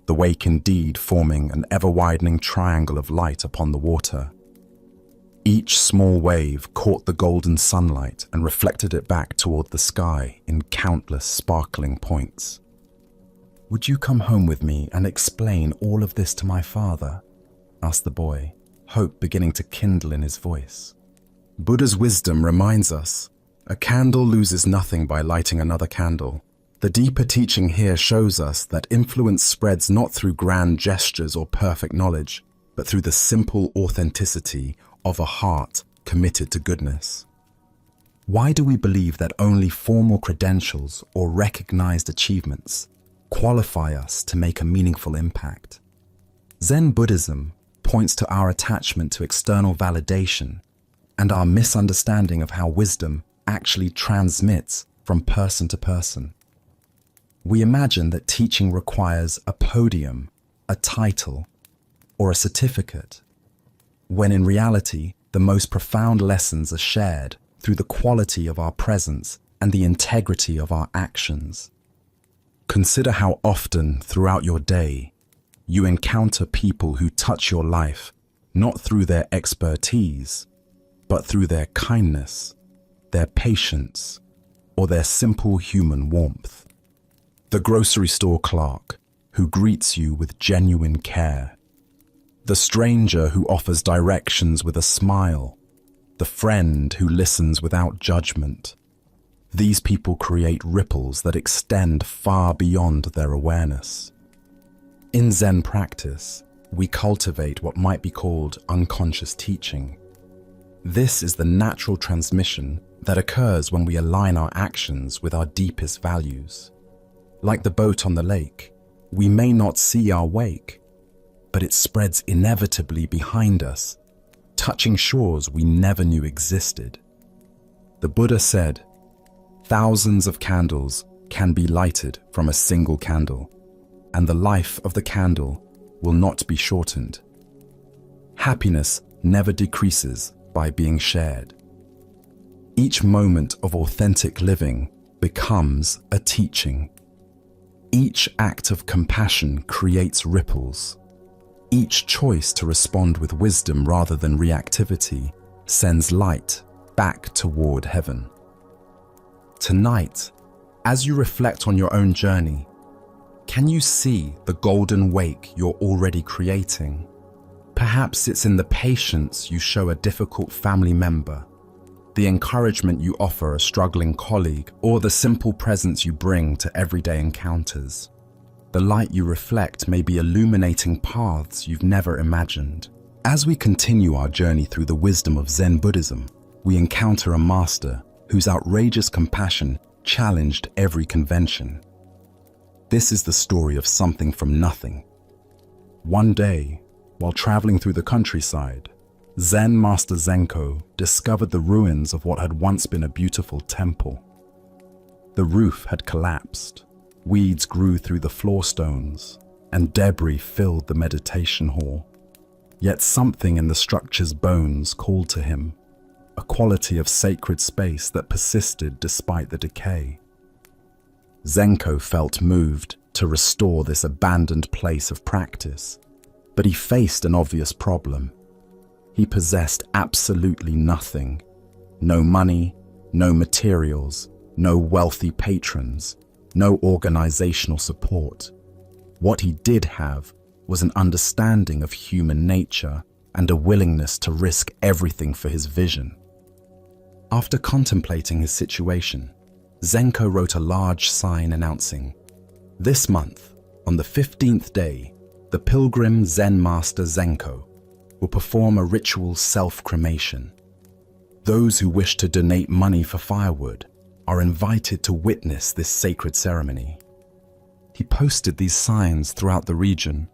the wake indeed forming an ever-widening triangle of light upon the water. Each small wave caught the golden sunlight and reflected it back toward the sky in countless sparkling points. Would you come home with me and explain all of this to my father? Asked the boy, hope beginning to kindle in his voice. Buddha's wisdom reminds us, a candle loses nothing by lighting another candle. The deeper teaching here shows us that influence spreads not through grand gestures or perfect knowledge, but through the simple authenticity of a heart committed to goodness. Why do we believe that only formal credentials or recognized achievements qualify us to make a meaningful impact? Zen Buddhism points to our attachment to external validation and our misunderstanding of how wisdom actually transmits from person to person. We imagine that teaching requires a podium, a title, or a certificate, when in reality, the most profound lessons are shared through the quality of our presence and the integrity of our actions. Consider how often throughout your day you encounter people who touch your life not through their expertise, but through their kindness, their patience, or their simple human warmth. The grocery store clerk who greets you with genuine care, the stranger who offers directions with a smile, the friend who listens without judgment. These people create ripples that extend far beyond their awareness. In Zen practice, we cultivate what might be called unconscious teaching. This is the natural transmission that occurs when we align our actions with our deepest values. Like the boat on the lake, we may not see our wake, but it spreads inevitably behind us, touching shores we never knew existed. The Buddha said, "Thousands of candles can be lighted from a single candle, and the life of the candle will not be shortened." Happiness never decreases by being shared. Each moment of authentic living becomes a teaching. Each act of compassion creates ripples. Each choice to respond with wisdom rather than reactivity sends light back toward heaven. Tonight, as you reflect on your own journey, can you see the golden wake you're already creating? Perhaps it's in the patience you show a difficult family member, the encouragement you offer a struggling colleague, or the simple presence you bring to everyday encounters. The light you reflect may be illuminating paths you've never imagined. As we continue our journey through the wisdom of Zen Buddhism, we encounter a master whose outrageous compassion challenged every convention. This is the story of something from nothing. One day, while traveling through the countryside, Zen Master Zenko discovered the ruins of what had once been a beautiful temple. The roof had collapsed, weeds grew through the floor stones, and debris filled the meditation hall. Yet something in the structure's bones called to him, a quality of sacred space that persisted despite the decay. Zenko felt moved to restore this abandoned place of practice, but he faced an obvious problem. He possessed absolutely nothing. No money, no materials, no wealthy patrons, no organizational support. What he did have was an understanding of human nature and a willingness to risk everything for his vision. After contemplating his situation, Zenko wrote a large sign announcing, "This month, on the 15th day, the pilgrim Zen Master Zenko will perform a ritual self-cremation. Those who wish to donate money for firewood are invited to witness this sacred ceremony." He posted these signs throughout the region,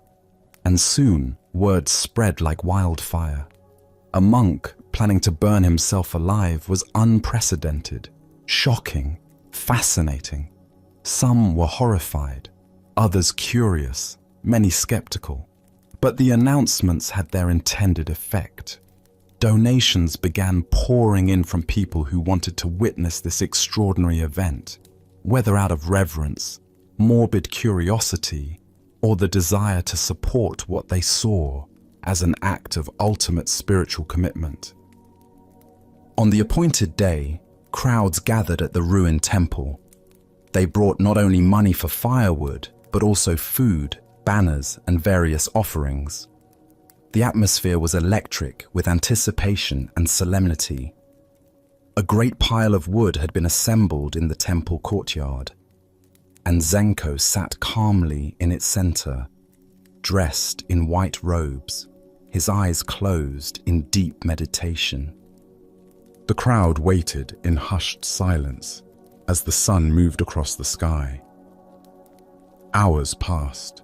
and soon word spread like wildfire. A monk planning to burn himself alive was unprecedented, shocking, fascinating. Some were horrified, others curious, many skeptical. But the announcements had their intended effect. Donations began pouring in from people who wanted to witness this extraordinary event, whether out of reverence, morbid curiosity, or the desire to support what they saw as an act of ultimate spiritual commitment. On the appointed day, crowds gathered at the ruined temple. They brought not only money for firewood, but also food, banners, and various offerings. The atmosphere was electric with anticipation and solemnity. A great pile of wood had been assembled in the temple courtyard, and Zenko sat calmly in its center, dressed in white robes, his eyes closed in deep meditation. The crowd waited in hushed silence as the sun moved across the sky. Hours passed.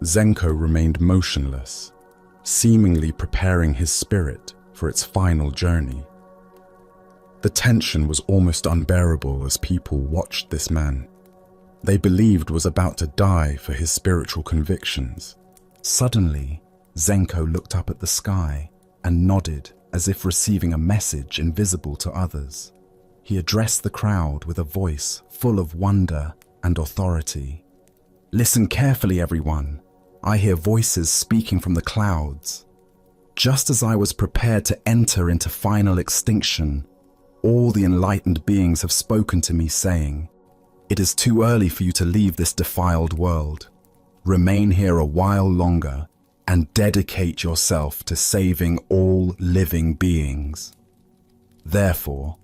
Zenko remained motionless, seemingly preparing his spirit for its final journey. The tension was almost unbearable as people watched this man they believed was about to die for his spiritual convictions. Suddenly, Zenko looked up at the sky and nodded as if receiving a message invisible to others. He addressed the crowd with a voice full of wonder and authority. "Listen carefully, everyone. I hear voices speaking from the clouds. Just as I was prepared to enter into final extinction, all the enlightened beings have spoken to me saying, 'It is too early for you to leave this defiled world. Remain here a while longer and dedicate yourself to saving all living beings. Therefore,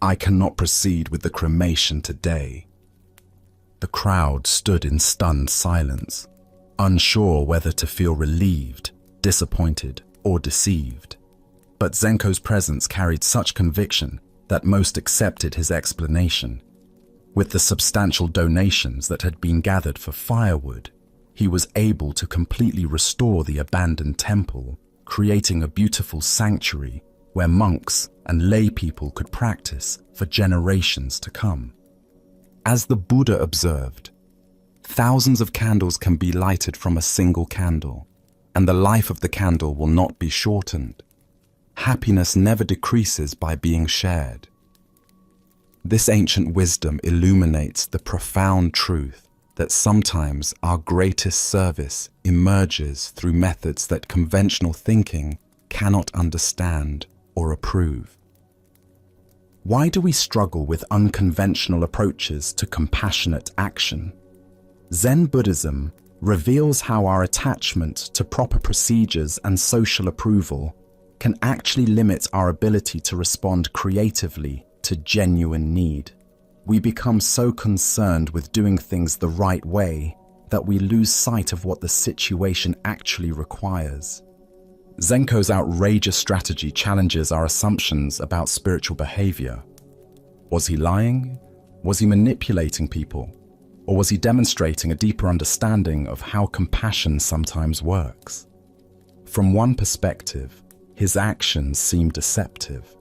I cannot proceed with the cremation today.'" The crowd stood in stunned silence, unsure whether to feel relieved, disappointed, or deceived. But Zenko's presence carried such conviction that most accepted his explanation. With the substantial donations that had been gathered for firewood, he was able to completely restore the abandoned temple, creating a beautiful sanctuary where monks and lay people could practice for generations to come. As the Buddha observed, thousands of candles can be lighted from a single candle, and the life of the candle will not be shortened. Happiness never decreases by being shared. This ancient wisdom illuminates the profound truth that sometimes our greatest service emerges through methods that conventional thinking cannot understand or approve. Why do we struggle with unconventional approaches to compassionate action? Zen Buddhism reveals how our attachment to proper procedures and social approval can actually limit our ability to respond creatively to genuine need. We become so concerned with doing things the right way that we lose sight of what the situation actually requires. Zenko's outrageous strategy challenges our assumptions about spiritual behavior. Was he lying? Was he manipulating people? Or was he demonstrating a deeper understanding of how compassion sometimes works? From one perspective, his actions seem deceptive.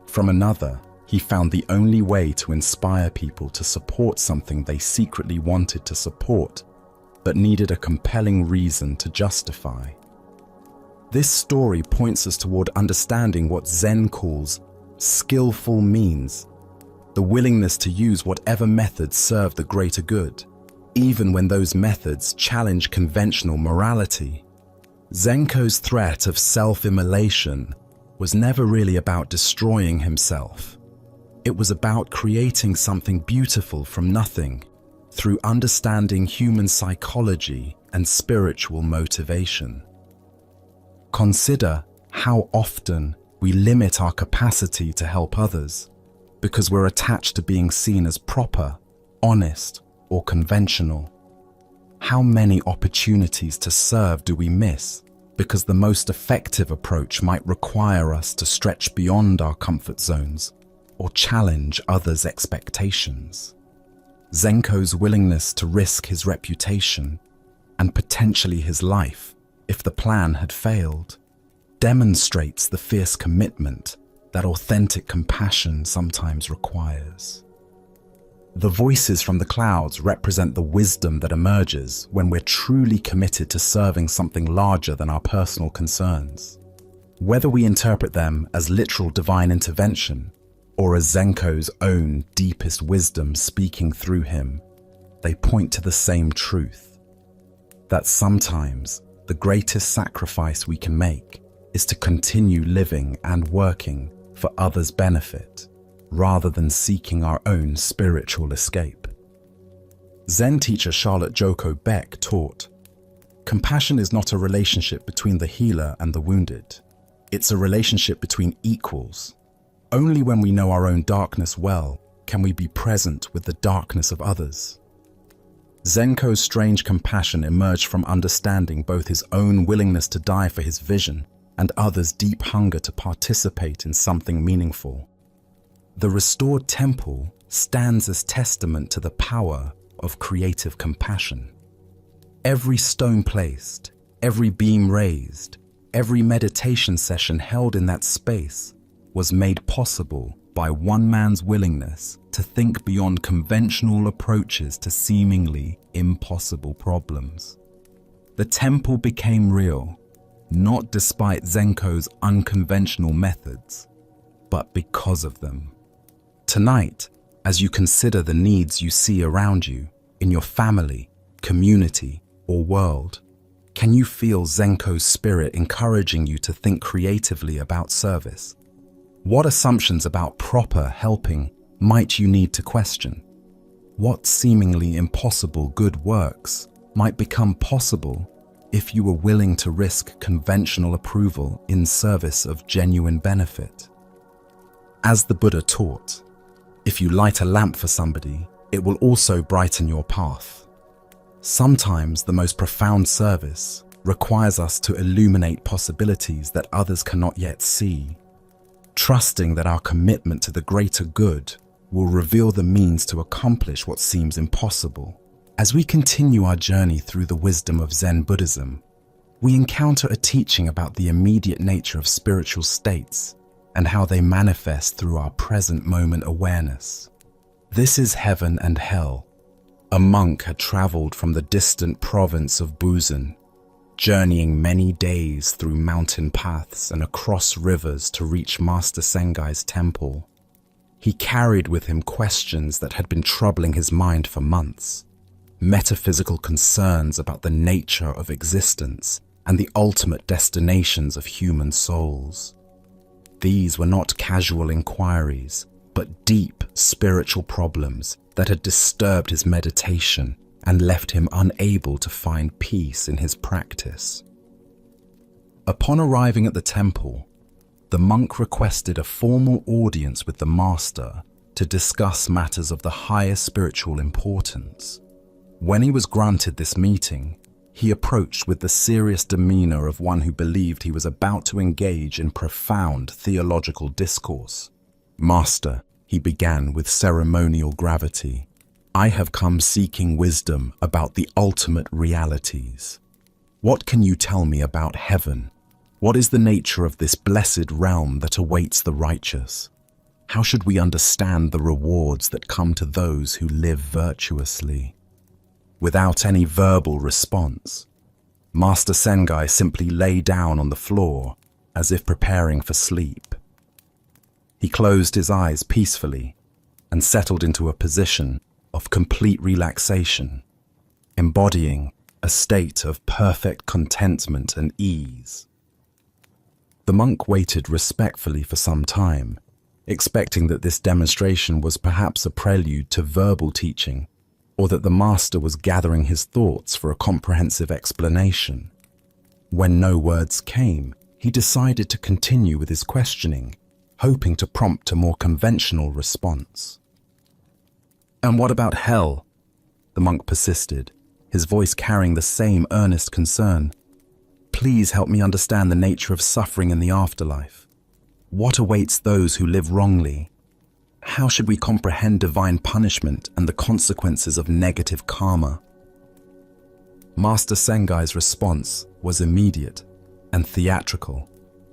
From another, he found the only way to inspire people to support something they secretly wanted to support, but needed a compelling reason to justify. This story points us toward understanding what Zen calls skillful means, the willingness to use whatever methods serve the greater good, even when those methods challenge conventional morality. Zenko's threat of self-immolation was never really about destroying himself. It was about creating something beautiful from nothing through understanding human psychology and spiritual motivation. Consider how often we limit our capacity to help others because we're attached to being seen as proper, honest, or conventional. How many opportunities to serve do we miss because the most effective approach might require us to stretch beyond our comfort zones or challenge others' expectations? Zenko's willingness to risk his reputation and potentially his life if the plan had failed demonstrates the fierce commitment that authentic compassion sometimes requires. The voices from the clouds represent the wisdom that emerges when we're truly committed to serving something larger than our personal concerns. Whether we interpret them as literal divine intervention or as Zenko's own deepest wisdom speaking through him, they point to the same truth: that sometimes the greatest sacrifice we can make is to continue living and working for others' benefit, rather than seeking our own spiritual escape. Zen teacher Charlotte Joko Beck taught, "Compassion is not a relationship between the healer and the wounded. It's a relationship between equals. Only when we know our own darkness well can we be present with the darkness of others." Zenko's strange compassion emerged from understanding both his own willingness to die for his vision and others' deep hunger to participate in something meaningful. The restored temple stands as testament to the power of creative compassion. Every stone placed, every beam raised, every meditation session held in that space was made possible by one man's willingness to think beyond conventional approaches to seemingly impossible problems. The temple became real, not despite Zenko's unconventional methods, but because of them. Tonight, as you consider the needs you see around you, in your family, community, or world, can you feel Zenko's spirit encouraging you to think creatively about service? What assumptions about proper helping might you need to question? What seemingly impossible good works might become possible if you were willing to risk conventional approval in service of genuine benefit? As the Buddha taught, if you light a lamp for somebody, it will also brighten your path. Sometimes the most profound service requires us to illuminate possibilities that others cannot yet see, trusting that our commitment to the greater good will reveal the means to accomplish what seems impossible. As we continue our journey through the wisdom of Zen Buddhism, we encounter a teaching about the immediate nature of spiritual states and how they manifest through our present moment awareness. This is heaven and hell. A monk had traveled from the distant province of Busan, journeying many days through mountain paths and across rivers to reach Master Sengai's temple. He carried with him questions that had been troubling his mind for months, metaphysical concerns about the nature of existence and the ultimate destinations of human souls. These were not casual inquiries, but deep spiritual problems that had disturbed his meditation and left him unable to find peace in his practice. Upon arriving at the temple, the monk requested a formal audience with the master to discuss matters of the highest spiritual importance. When he was granted this meeting, he approached with the serious demeanor of one who believed he was about to engage in profound theological discourse. "Master," he began with ceremonial gravity, "I have come seeking wisdom about the ultimate realities. What can you tell me about heaven? What is the nature of this blessed realm that awaits the righteous? How should we understand the rewards that come to those who live virtuously?" Without any verbal response, Master Sengai simply lay down on the floor as if preparing for sleep. He closed his eyes peacefully and settled into a position of complete relaxation, embodying a state of perfect contentment and ease. The monk waited respectfully for some time, expecting that this demonstration was perhaps a prelude to verbal teaching, or that the master was gathering his thoughts for a comprehensive explanation. When no words came, he decided to continue with his questioning, hoping to prompt a more conventional response. "And what about hell?" the monk persisted, his voice carrying the same earnest concern. "Please help me understand the nature of suffering in the afterlife. What awaits those who live wrongly? How should we comprehend divine punishment and the consequences of negative karma?" Master Sengai's response was immediate and theatrical.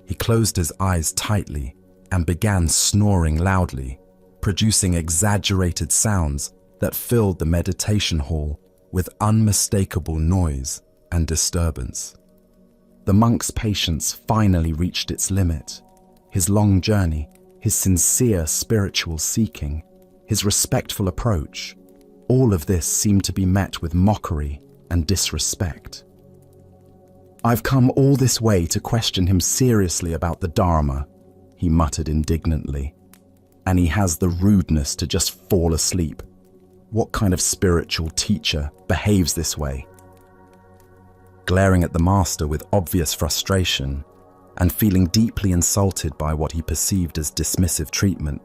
He closed his eyes tightly and began snoring loudly, producing exaggerated sounds that filled the meditation hall with unmistakable noise and disturbance. The monk's patience finally reached its limit. His long journey, his sincere spiritual seeking, his respectful approach, all of this seemed to be met with mockery and disrespect. "I've come all this way to question him seriously about the Dharma," he muttered indignantly, "and he has the rudeness to just fall asleep. What kind of spiritual teacher behaves this way?" Glaring at the master with obvious frustration and feeling deeply insulted by what he perceived as dismissive treatment,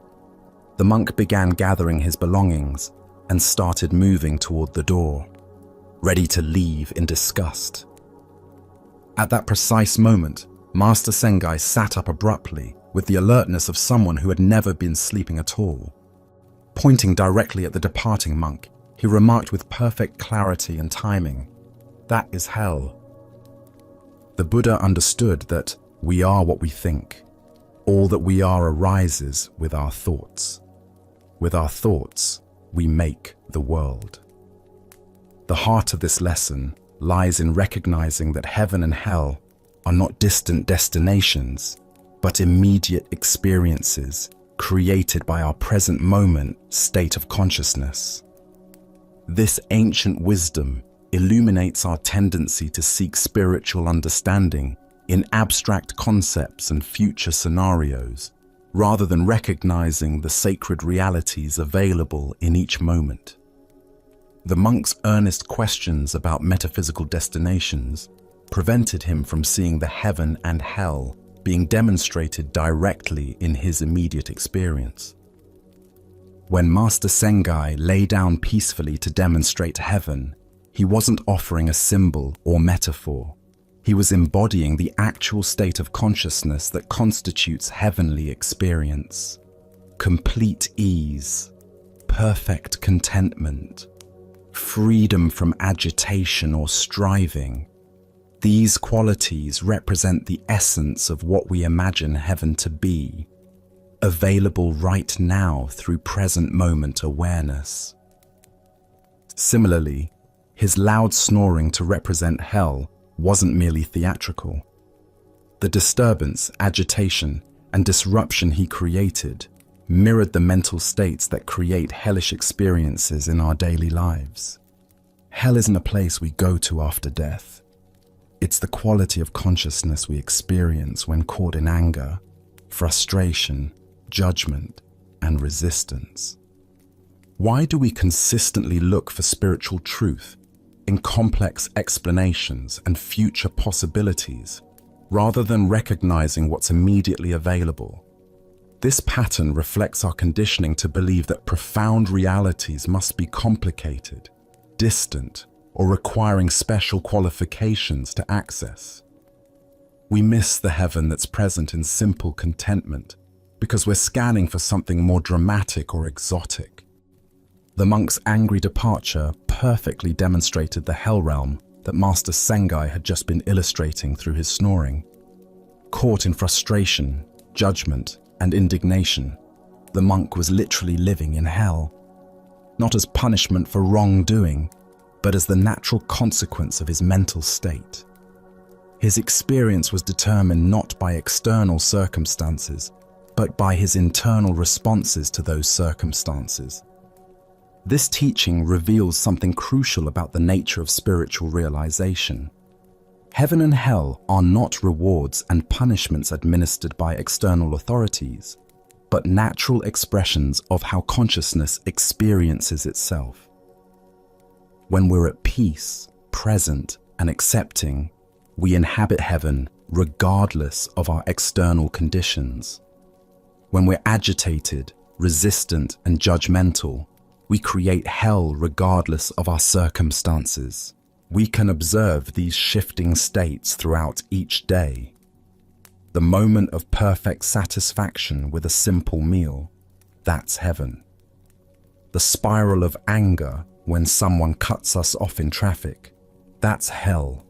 the monk began gathering his belongings and started moving toward the door, ready to leave in disgust. At that precise moment, Master Sengai sat up abruptly with the alertness of someone who had never been sleeping at all. Pointing directly at the departing monk, he remarked with perfect clarity and timing, "That is hell." The Buddha understood that we are what we think. All that we are arises with our thoughts. With our thoughts, we make the world. The heart of this lesson lies in recognizing that heaven and hell are not distant destinations, but immediate experiences created by our present moment state of consciousness. This ancient wisdom illuminates our tendency to seek spiritual understanding in abstract concepts and future scenarios, rather than recognizing the sacred realities available in each moment. The monk's earnest questions about metaphysical destinations prevented him from seeing the heaven and hell being demonstrated directly in his immediate experience. When Master Sengai lay down peacefully to demonstrate heaven, he wasn't offering a symbol or metaphor. He was embodying the actual state of consciousness that constitutes heavenly experience. Complete ease, perfect contentment, freedom from agitation or striving. These qualities represent the essence of what we imagine heaven to be, available right now through present moment awareness. Similarly, his loud snoring to represent hell wasn't merely theatrical. The disturbance, agitation, and disruption he created mirrored the mental states that create hellish experiences in our daily lives. Hell isn't a place we go to after death. It's the quality of consciousness we experience when caught in anger, frustration, judgment, and resistance. Why do we consistently look for spiritual truth in complex explanations and future possibilities, rather than recognizing what's immediately available. This pattern reflects our conditioning to believe that profound realities must be complicated, distant, or requiring special qualifications to access. We miss the heaven that's present in simple contentment because we're scanning for something more dramatic or exotic. The monk's angry departure perfectly demonstrated the hell realm that Master Sengai had just been illustrating through his snoring. Caught in frustration, judgment, and indignation, the monk was literally living in hell, not as punishment for wrongdoing, but as the natural consequence of his mental state. His experience was determined not by external circumstances, but by his internal responses to those circumstances. This teaching reveals something crucial about the nature of spiritual realization. Heaven and hell are not rewards and punishments administered by external authorities, but natural expressions of how consciousness experiences itself. When we're at peace, present, and accepting, we inhabit heaven regardless of our external conditions. When we're agitated, resistant, and judgmental, we create hell regardless of our circumstances. We can observe these shifting states throughout each day. The moment of perfect satisfaction with a simple meal, that's heaven. The spiral of anger when someone cuts us off in traffic, that's hell.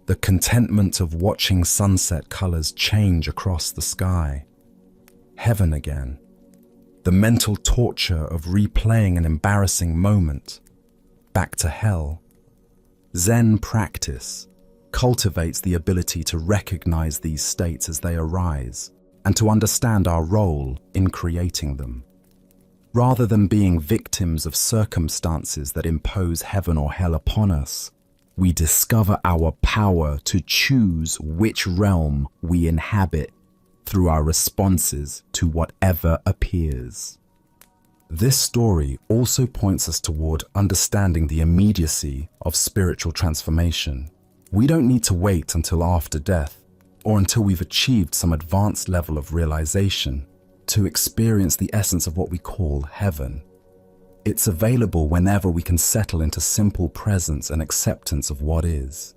The contentment of watching sunset colors change across the sky, heaven again. The mental torture of replaying an embarrassing moment, back to hell. Zen practice cultivates the ability to recognize these states as they arise and to understand our role in creating them. Rather than being victims of circumstances that impose heaven or hell upon us, we discover our power to choose which realm we inhabit through our responses to whatever appears. This story also points us toward understanding the immediacy of spiritual transformation. We don't need to wait until after death or until we've achieved some advanced level of realization to experience the essence of what we call heaven. It's available whenever we can settle into simple presence and acceptance of what is.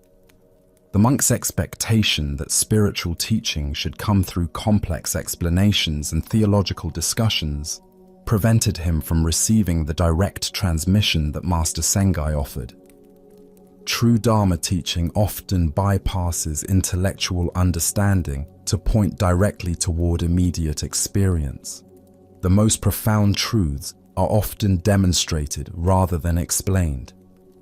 The monk's expectation that spiritual teaching should come through complex explanations and theological discussions prevented him from receiving the direct transmission that Master Sengai offered. True Dharma teaching often bypasses intellectual understanding to point directly toward immediate experience. The most profound truths are often demonstrated rather than explained.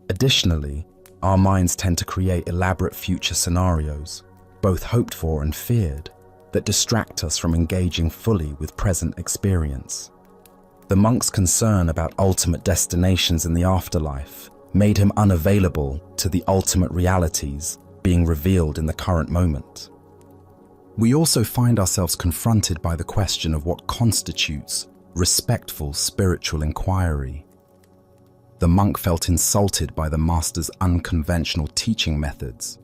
Additionally, our minds tend to create elaborate future scenarios, both hoped for and feared, that distract us from engaging fully with present experience. The monk's concern about ultimate destinations in the afterlife made him unavailable to the ultimate realities being revealed in the current moment. We also find ourselves confronted by the question of what constitutes respectful spiritual inquiry. The monk felt insulted by the master's unconventional teaching methods,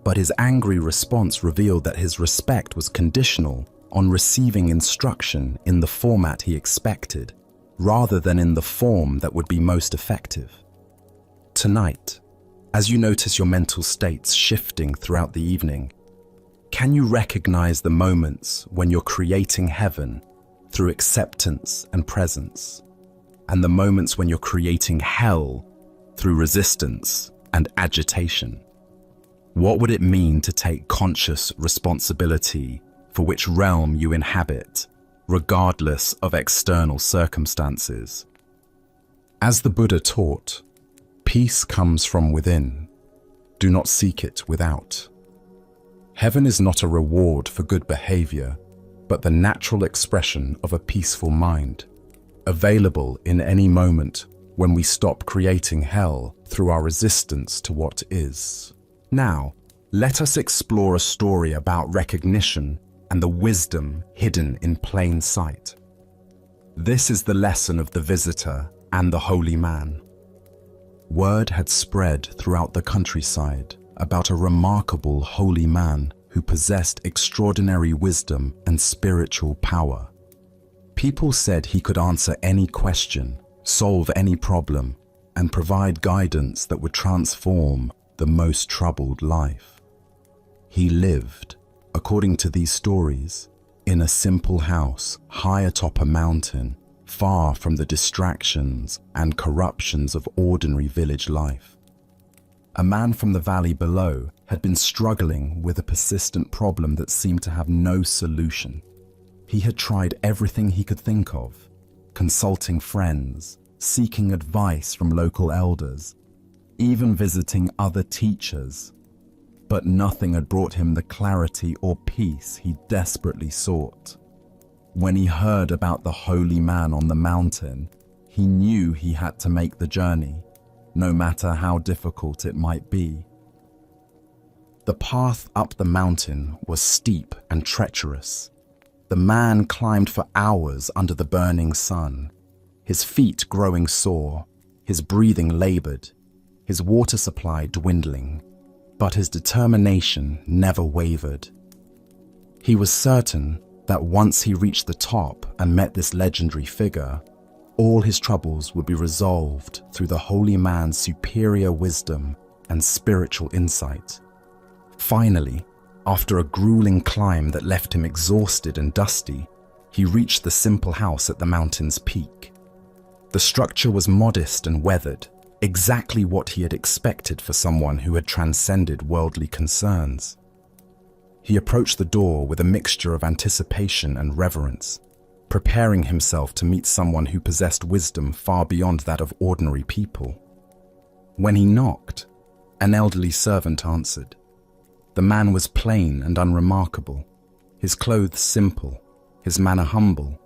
but his angry response revealed that his respect was conditional on receiving instruction in the format he expected, rather than in the form that would be most effective. Tonight, as you notice your mental states shifting throughout the evening, can you recognize the moments when you're creating heaven through acceptance and presence, and the moments when you're creating hell through resistance and agitation? What would it mean to take conscious responsibility for which realm you inhabit, regardless of external circumstances? As the Buddha taught, peace comes from within. Do not seek it without. Heaven is not a reward for good behavior, but the natural expression of a peaceful mind, available in any moment when we stop creating hell through our resistance to what is. Now, let us explore a story about recognition and the wisdom hidden in plain sight. This is the lesson of the visitor and the holy man. Word had spread throughout the countryside about a remarkable holy man who possessed extraordinary wisdom and spiritual power. People said he could answer any question, solve any problem, and provide guidance that would transform the most troubled life. He lived, according to these stories, in a simple house high atop a mountain, far from the distractions and corruptions of ordinary village life. A man from the valley below had been struggling with a persistent problem that seemed to have no solution. He had tried everything he could think of, consulting friends, seeking advice from local elders, even visiting other teachers, but nothing had brought him the clarity or peace he desperately sought. When he heard about the holy man on the mountain, he knew he had to make the journey, no matter how difficult it might be. The path up the mountain was steep and treacherous. The man climbed for hours under the burning sun, his feet growing sore, his breathing labored, his water supply dwindling, but his determination never wavered. He was certain that once he reached the top and met this legendary figure, all his troubles would be resolved through the holy man's superior wisdom and spiritual insight. Finally, after a grueling climb that left him exhausted and dusty, he reached the simple house at the mountain's peak. The structure was modest and weathered, exactly what he had expected for someone who had transcended worldly concerns. He approached the door with a mixture of anticipation and reverence, preparing himself to meet someone who possessed wisdom far beyond that of ordinary people. When he knocked, an elderly servant answered. The man was plain and unremarkable, his clothes simple, his manner humble,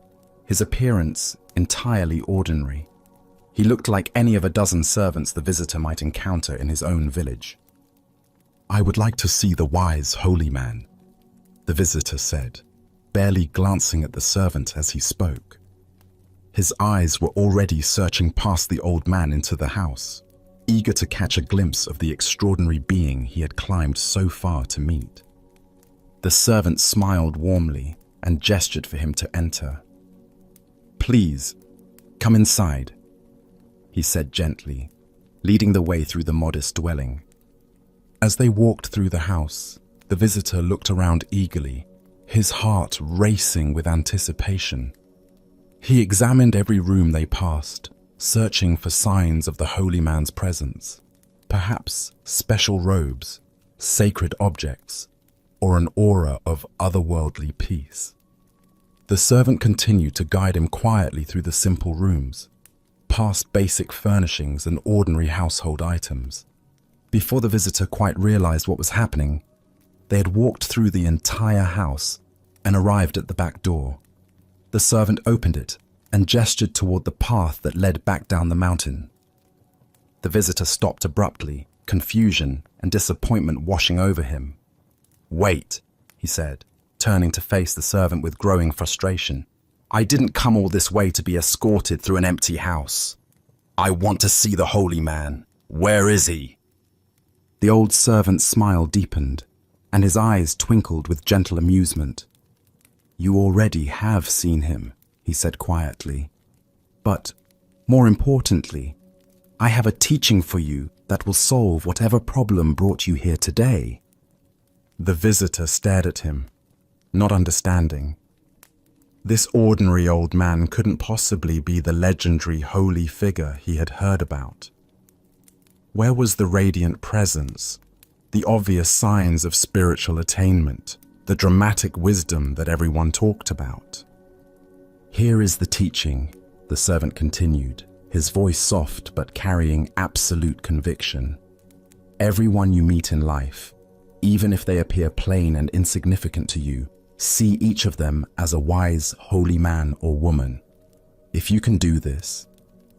his appearance entirely ordinary. He looked like any of a dozen servants the visitor might encounter in his own village. "I would like to see the wise holy man," the visitor said, barely glancing at the servant as he spoke. His eyes were already searching past the old man into the house, eager to catch a glimpse of the extraordinary being he had climbed so far to meet. The servant smiled warmly and gestured for him to enter. "Please, come inside," he said gently, leading the way through the modest dwelling. As they walked through the house, the visitor looked around eagerly, his heart racing with anticipation. He examined every room they passed, searching for signs of the holy man's presence, perhaps special robes, sacred objects, or an aura of otherworldly peace. The servant continued to guide him quietly through the simple rooms, past basic furnishings and ordinary household items. Before the visitor quite realized what was happening, they had walked through the entire house and arrived at the back door. The servant opened it and gestured toward the path that led back down the mountain. The visitor stopped abruptly, confusion and disappointment washing over him. "Wait," he said, turning to face the servant with growing frustration. "I didn't come all this way to be escorted through an empty house. I want to see the holy man. Where is he?" The old servant's smile deepened, and his eyes twinkled with gentle amusement. "You already have seen him," he said quietly. "But, more importantly, I have a teaching for you that will solve whatever problem brought you here today." The visitor stared at him, not understanding. This ordinary old man couldn't possibly be the legendary holy figure he had heard about. Where was the radiant presence, the obvious signs of spiritual attainment, the dramatic wisdom that everyone talked about? "Here is the teaching," the servant continued, his voice soft but carrying absolute conviction. "Everyone you meet in life, even if they appear plain and insignificant to you, see each of them as a wise, holy man or woman. If you can do this,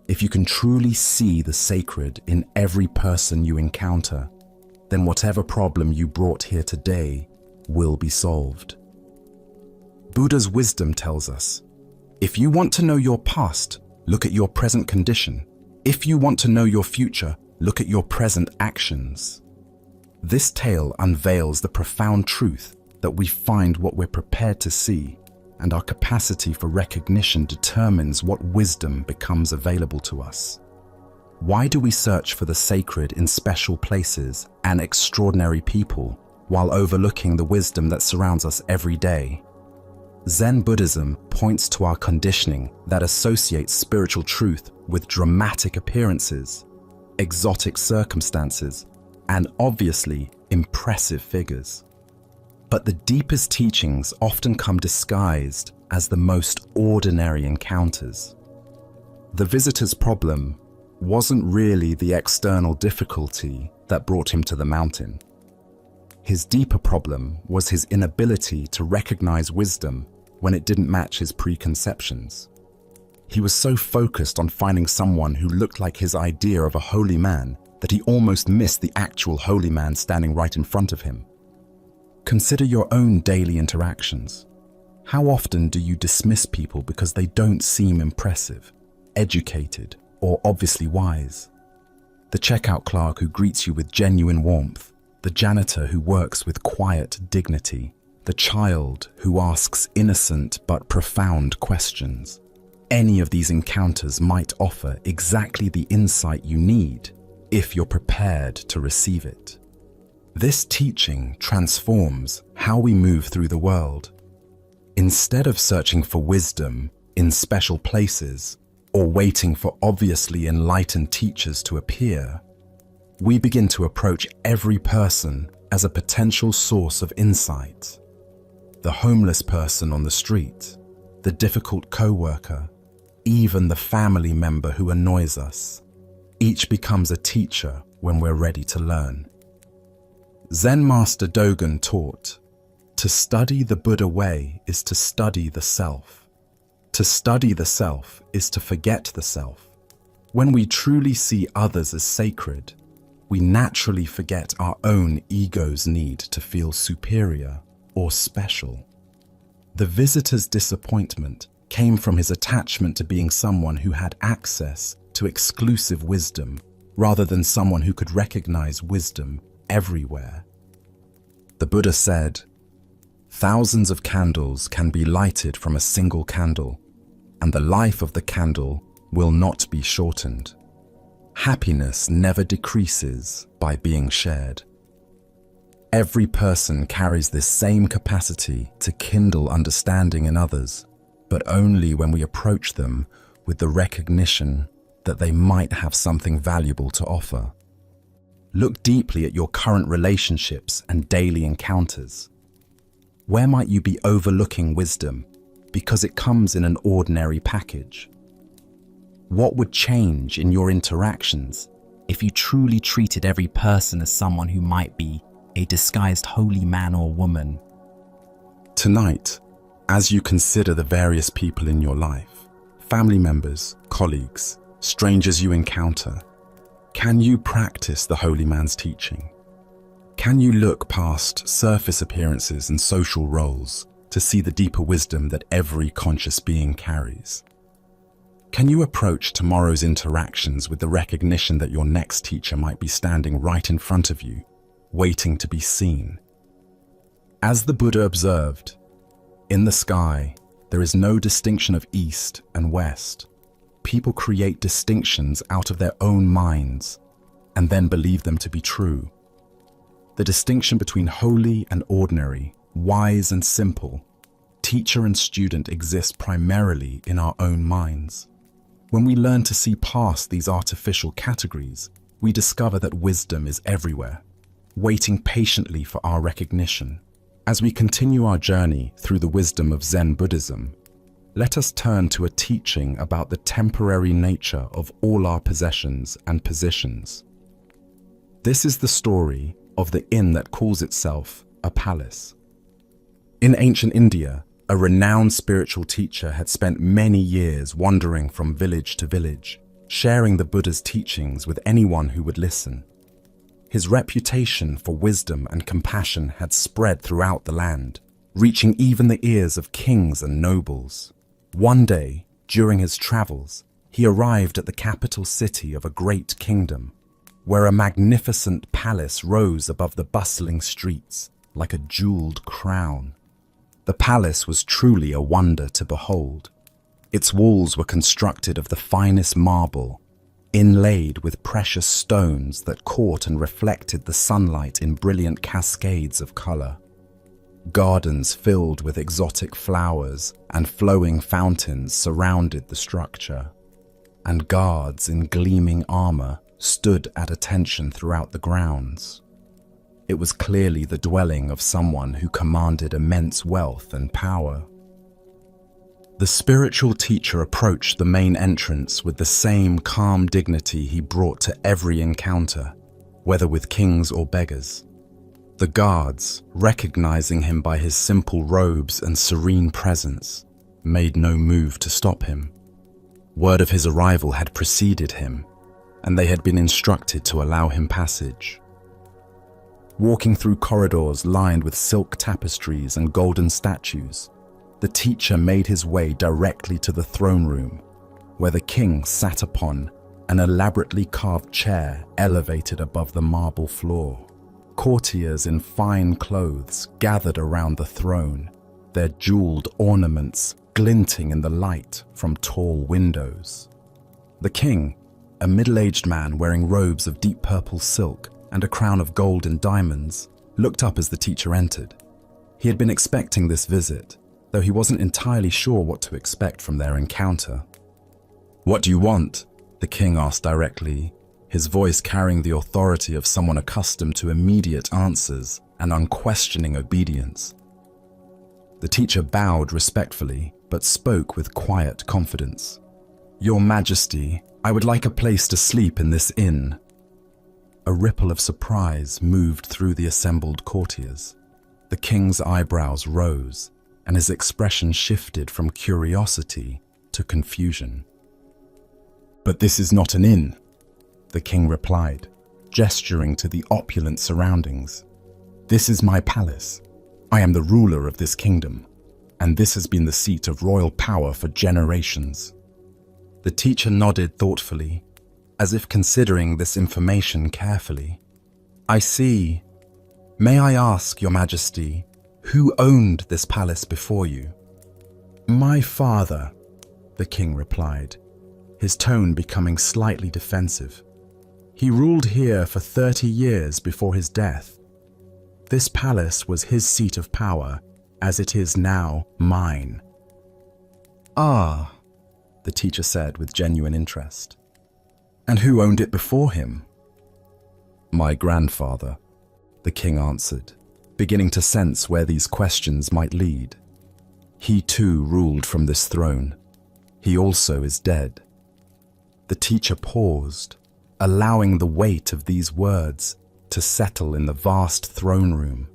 if you can truly see the sacred in every person you encounter, then whatever problem you brought here today will be solved." Buddha's wisdom tells us, if you want to know your past, look at your present condition. If you want to know your future, look at your present actions. This tale unveils the profound truth that we find what we're prepared to see, and our capacity for recognition determines what wisdom becomes available to us. Why do we search for the sacred in special places and extraordinary people while overlooking the wisdom that surrounds us every day? Zen Buddhism points to our conditioning that associates spiritual truth with dramatic appearances, exotic circumstances, and obviously impressive figures. But the deepest teachings often come disguised as the most ordinary encounters. The visitor's problem wasn't really the external difficulty that brought him to the mountain. His deeper problem was his inability to recognize wisdom when it didn't match his preconceptions. He was so focused on finding someone who looked like his idea of a holy man that he almost missed the actual holy man standing right in front of him. Consider your own daily interactions. How often do you dismiss people because they don't seem impressive, educated, or obviously wise? The checkout clerk who greets you with genuine warmth, the janitor who works with quiet dignity, the child who asks innocent but profound questions. Any of these encounters might offer exactly the insight you need if you're prepared to receive it. This teaching transforms how we move through the world. Instead of searching for wisdom in special places or waiting for obviously enlightened teachers to appear, we begin to approach every person as a potential source of insight. The homeless person on the street, the difficult co-worker, even the family member who annoys us. Each becomes a teacher when we're ready to learn. Zen Master Dogen taught, to study the Buddha way is to study the self. To study the self is to forget the self. When we truly see others as sacred, we naturally forget our own ego's need to feel superior or special. The visitor's disappointment came from his attachment to being someone who had access to exclusive wisdom rather than someone who could recognize wisdom everywhere. The Buddha said, "Thousands of candles can be lighted from a single candle, and the life of the candle will not be shortened. Happiness never decreases by being shared." Every person carries this same capacity to kindle understanding in others, but only when we approach them with the recognition that they might have something valuable to offer. Look deeply at your current relationships and daily encounters. Where might you be overlooking wisdom because it comes in an ordinary package? What would change in your interactions if you truly treated every person as someone who might be a disguised holy man or woman? Tonight, as you consider the various people in your life, family members, colleagues, strangers you encounter, can you practice the holy man's teaching? Can you look past surface appearances and social roles to see the deeper wisdom that every conscious being carries? Can you approach tomorrow's interactions with the recognition that your next teacher might be standing right in front of you, waiting to be seen? As the Buddha observed, in the sky, there is no distinction of east and west. People create distinctions out of their own minds and then believe them to be true. The distinction between holy and ordinary, wise and simple, teacher and student exists primarily in our own minds. When we learn to see past these artificial categories, we discover that wisdom is everywhere, waiting patiently for our recognition. As we continue our journey through the wisdom of Zen Buddhism, let us turn to a teaching about the temporary nature of all our possessions and positions. This is the story of the inn that calls itself a palace. In ancient India, a renowned spiritual teacher had spent many years wandering from village to village, sharing the Buddha's teachings with anyone who would listen. His reputation for wisdom and compassion had spread throughout the land, reaching even the ears of kings and nobles. One day, during his travels, he arrived at the capital city of a great kingdom, where a magnificent palace rose above the bustling streets, like a jeweled crown. The palace was truly a wonder to behold. Its walls were constructed of the finest marble, inlaid with precious stones that caught and reflected the sunlight in brilliant cascades of color. Gardens filled with exotic flowers and flowing fountains surrounded the structure, and guards in gleaming armor stood at attention throughout the grounds. It was clearly the dwelling of someone who commanded immense wealth and power. The spiritual teacher approached the main entrance with the same calm dignity he brought to every encounter, whether with kings or beggars. The guards, recognizing him by his simple robes and serene presence, made no move to stop him. Word of his arrival had preceded him, and they had been instructed to allow him passage. Walking through corridors lined with silk tapestries and golden statues, the teacher made his way directly to the throne room, where the king sat upon an elaborately carved chair elevated above the marble floor. Courtiers in fine clothes gathered around the throne, their jeweled ornaments glinting in the light from tall windows. The king, a middle-aged man wearing robes of deep purple silk and a crown of gold and diamonds, looked up as the teacher entered. He had been expecting this visit, though he wasn't entirely sure what to expect from their encounter. "What do you want?" the king asked directly, his voice carrying the authority of someone accustomed to immediate answers and unquestioning obedience. The teacher bowed respectfully, but spoke with quiet confidence. "Your Majesty, I would like a place to sleep in this inn." A ripple of surprise moved through the assembled courtiers. The king's eyebrows rose, and his expression shifted from curiosity to confusion. "But this is not an inn," the king replied, gesturing to the opulent surroundings. "This is my palace. I am the ruler of this kingdom, and this has been the seat of royal power for generations." The teacher nodded thoughtfully, as if considering this information carefully. "I see. May I ask, Your Majesty, who owned this palace before you?" "My father," the king replied, his tone becoming slightly defensive. "He ruled here for 30 years before his death. This palace was his seat of power, as it is now mine." "Ah," the teacher said with genuine interest. "And who owned it before him?" "My grandfather," the king answered, beginning to sense where these questions might lead. "He too ruled from this throne. He also is dead." The teacher paused, allowing the weight of these words to settle in the vast throne room.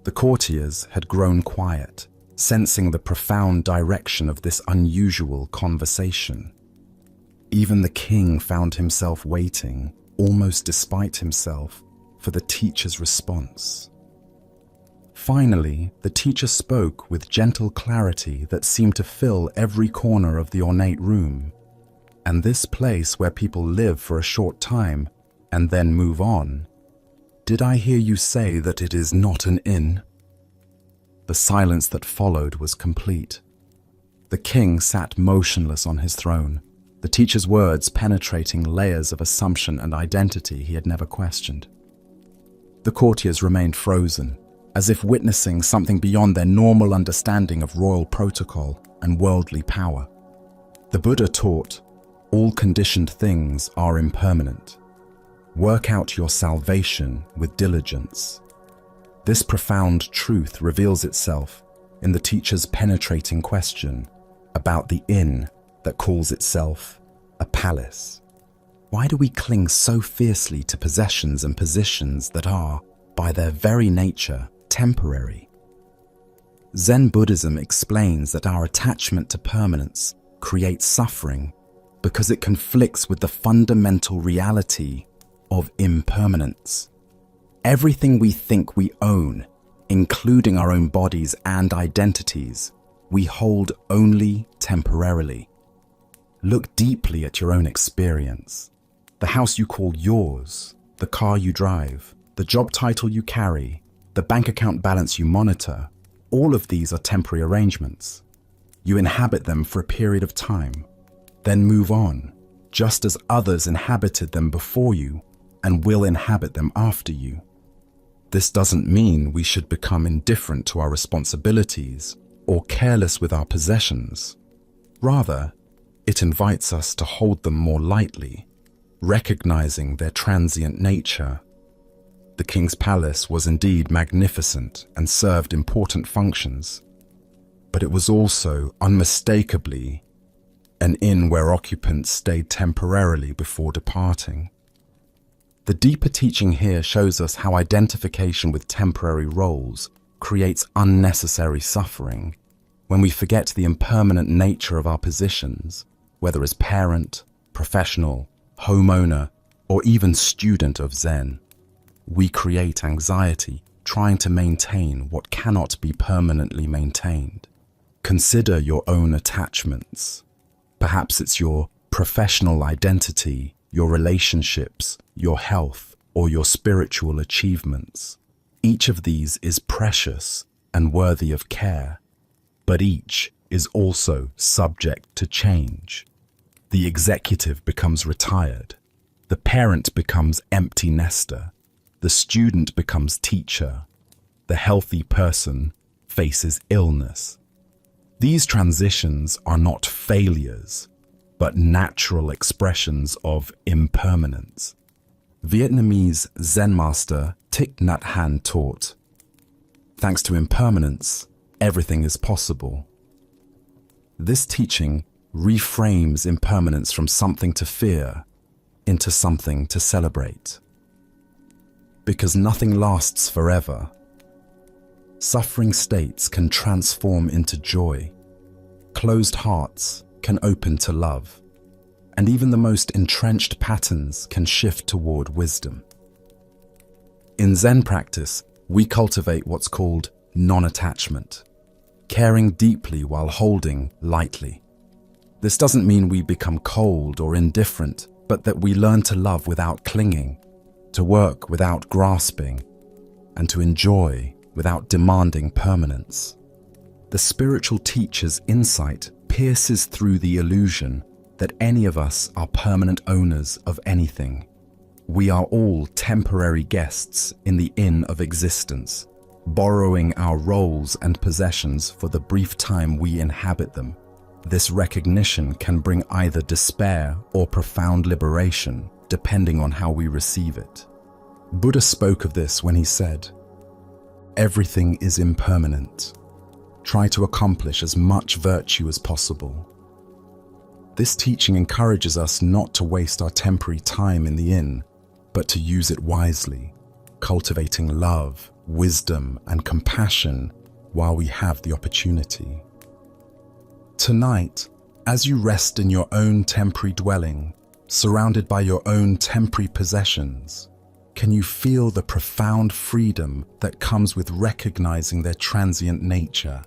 The courtiers had grown quiet, sensing the profound direction of this unusual conversation. Even the king found himself waiting, almost despite himself, for the teacher's response. Finally, the teacher spoke with gentle clarity that seemed to fill every corner of the ornate room. "And this place where people live for a short time and then move on, did I hear you say that it is not an inn?" The silence that followed was complete. The king sat motionless on his throne, the teacher's words penetrating layers of assumption and identity he had never questioned. The courtiers remained frozen, as if witnessing something beyond their normal understanding of royal protocol and worldly power. The Buddha taught, "All conditioned things are impermanent. Work out your salvation with diligence." This profound truth reveals itself in the teacher's penetrating question about the inn that calls itself a palace. Why do we cling so fiercely to possessions and positions that are, by their very nature, temporary? Zen Buddhism explains that our attachment to permanence creates suffering because it conflicts with the fundamental reality of impermanence. Everything we think we own, including our own bodies and identities, we hold only temporarily. Look deeply at your own experience. The house you call yours, the car you drive, the job title you carry, the bank account balance you monitor, all of these are temporary arrangements. You inhabit them for a period of time, then move on, just as others inhabited them before you and will inhabit them after you. This doesn't mean we should become indifferent to our responsibilities or careless with our possessions. Rather, it invites us to hold them more lightly, recognizing their transient nature. The king's palace was indeed magnificent and served important functions, but it was also unmistakably an inn where occupants stayed temporarily before departing. The deeper teaching here shows us how identification with temporary roles creates unnecessary suffering when we forget the impermanent nature of our positions, whether as parent, professional, homeowner, or even student of Zen. We create anxiety trying to maintain what cannot be permanently maintained. Consider your own attachments. Perhaps it's your professional identity, your relationships, your health, or your spiritual achievements. Each of these is precious and worthy of care, but each is also subject to change. The executive becomes retired, the parent becomes empty nester, the student becomes teacher, the healthy person faces illness. These transitions are not failures, but natural expressions of impermanence. Vietnamese Zen master Thich Nhat Hanh taught, "Thanks to impermanence, everything is possible." This teaching reframes impermanence from something to fear into something to celebrate. Because nothing lasts forever. Suffering states can transform into joy. Closed hearts can open to love. And even the most entrenched patterns can shift toward wisdom. In Zen practice, we cultivate what's called non-attachment, caring deeply while holding lightly. This doesn't mean we become cold or indifferent, but that we learn to love without clinging, to work without grasping, and to enjoy without demanding permanence. The spiritual teacher's insight pierces through the illusion that any of us are permanent owners of anything. We are all temporary guests in the inn of existence, borrowing our roles and possessions for the brief time we inhabit them. This recognition can bring either despair or profound liberation, depending on how we receive it. Buddha spoke of this when he said, "Everything is impermanent. Try to accomplish as much virtue as possible." This teaching encourages us not to waste our temporary time in the inn, but to use it wisely, cultivating love, wisdom, and compassion while we have the opportunity. Tonight, as you rest in your own temporary dwelling, surrounded by your own temporary possessions, can you feel the profound freedom that comes with recognizing their transient nature?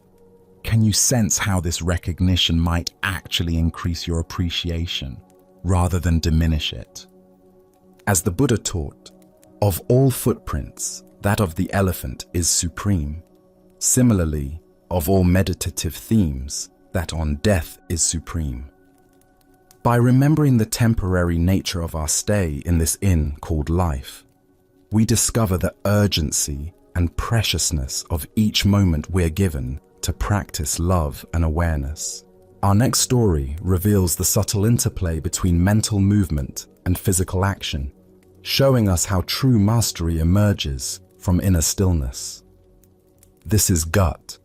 Can you sense how this recognition might actually increase your appreciation rather than diminish it? As the Buddha taught, of all footprints, that of the elephant is supreme. Similarly, of all meditative themes, that on death is supreme. By remembering the temporary nature of our stay in this inn called life, we discover the urgency and preciousness of each moment we're given to practice love and awareness. Our next story reveals the subtle interplay between mental movement and physical action, showing us how true mastery emerges from inner stillness. This is Gut.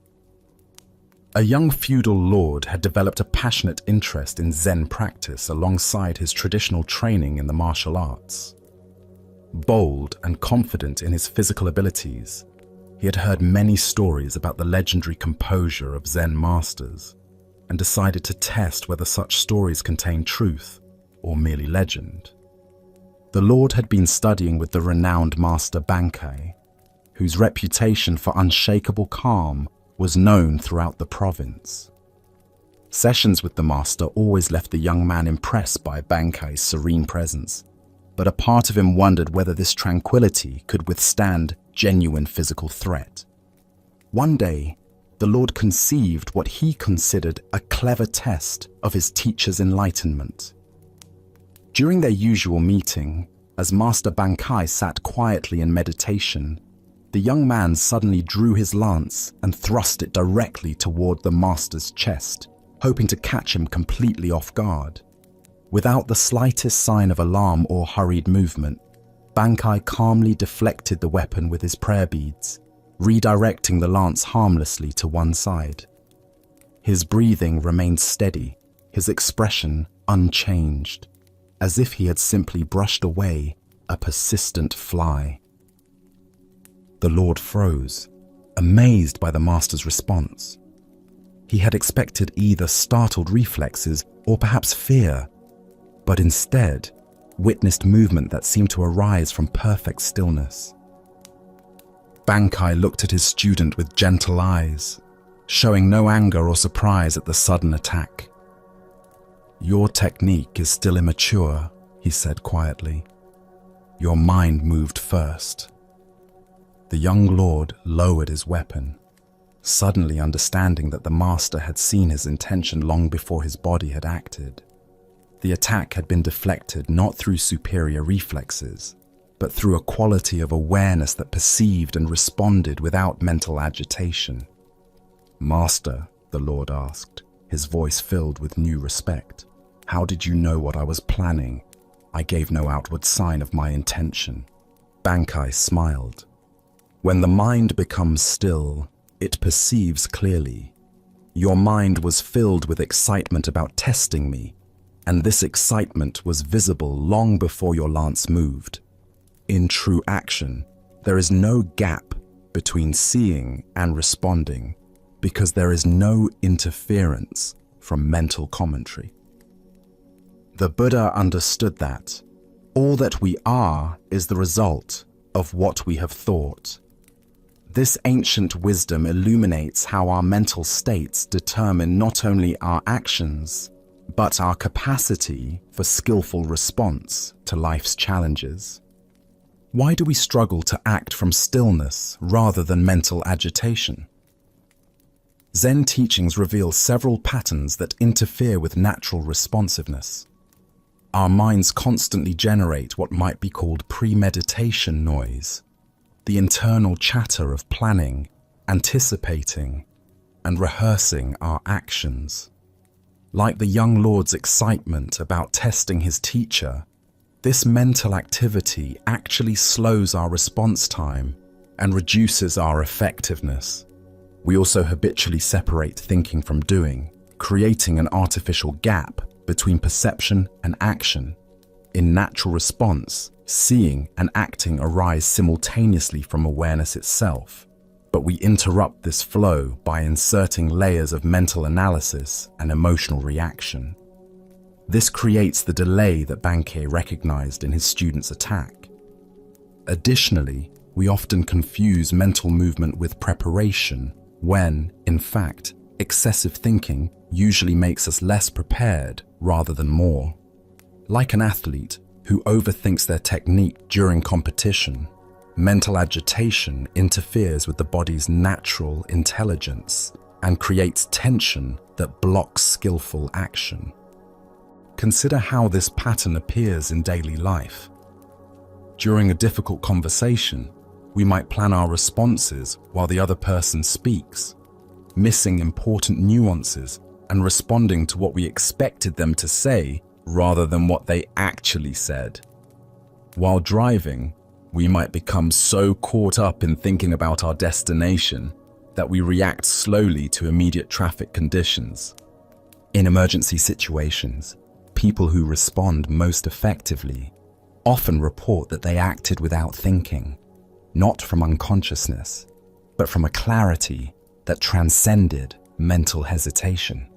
A young feudal lord had developed a passionate interest in Zen practice alongside his traditional training in the martial arts. Bold and confident in his physical abilities, he had heard many stories about the legendary composure of Zen masters and decided to test whether such stories contained truth or merely legend. The lord had been studying with the renowned master Bankai, whose reputation for unshakable calm was known throughout the province. Sessions with the master always left the young man impressed by Bankai's serene presence, but a part of him wondered whether this tranquility could withstand genuine physical threat. One day, the Lord conceived what he considered a clever test of his teacher's enlightenment. During their usual meeting, as Master Bankai sat quietly in meditation, the young man suddenly drew his lance and thrust it directly toward the master's chest, hoping to catch him completely off guard. Without the slightest sign of alarm or hurried movement, Bankai calmly deflected the weapon with his prayer beads, redirecting the lance harmlessly to one side. His breathing remained steady, his expression unchanged, as if he had simply brushed away a persistent fly. The Lord froze, amazed by the master's response. He had expected either startled reflexes or perhaps fear, but instead witnessed movement that seemed to arise from perfect stillness. Bankai looked at his student with gentle eyes, showing no anger or surprise at the sudden attack. "Your technique is still immature," he said quietly. "Your mind moved first." The young lord lowered his weapon, suddenly understanding that the master had seen his intention long before his body had acted. The attack had been deflected not through superior reflexes, but through a quality of awareness that perceived and responded without mental agitation. "Master," the Lord asked, his voice filled with new respect, "how did you know what I was planning? I gave no outward sign of my intention." Bankai smiled. "When the mind becomes still, it perceives clearly. Your mind was filled with excitement about testing me, and this excitement was visible long before your lance moved. In true action, there is no gap between seeing and responding because there is no interference from mental commentary." The Buddha understood that all that we are is the result of what we have thought. This ancient wisdom illuminates how our mental states determine not only our actions, but our capacity for skillful response to life's challenges. Why do we struggle to act from stillness rather than mental agitation? Zen teachings reveal several patterns that interfere with natural responsiveness. Our minds constantly generate what might be called premeditation noise, the internal chatter of planning, anticipating, and rehearsing our actions. Like the young lord's excitement about testing his teacher, this mental activity actually slows our response time and reduces our effectiveness. We also habitually separate thinking from doing, creating an artificial gap between perception and action. In natural response, seeing and acting arise simultaneously from awareness itself, but we interrupt this flow by inserting layers of mental analysis and emotional reaction. This creates the delay that Bankai recognized in his student's attack. Additionally, we often confuse mental movement with preparation when, in fact, excessive thinking usually makes us less prepared rather than more. Like an athlete who overthinks their technique during competition, mental agitation interferes with the body's natural intelligence and creates tension that blocks skillful action. Consider how this pattern appears in daily life. During a difficult conversation, we might plan our responses while the other person speaks, missing important nuances and responding to what we expected them to say rather than what they actually said. While driving, we might become so caught up in thinking about our destination that we react slowly to immediate traffic conditions. In emergency situations, people who respond most effectively often report that they acted without thinking, not from unconsciousness, but from a clarity that transcended mental hesitation.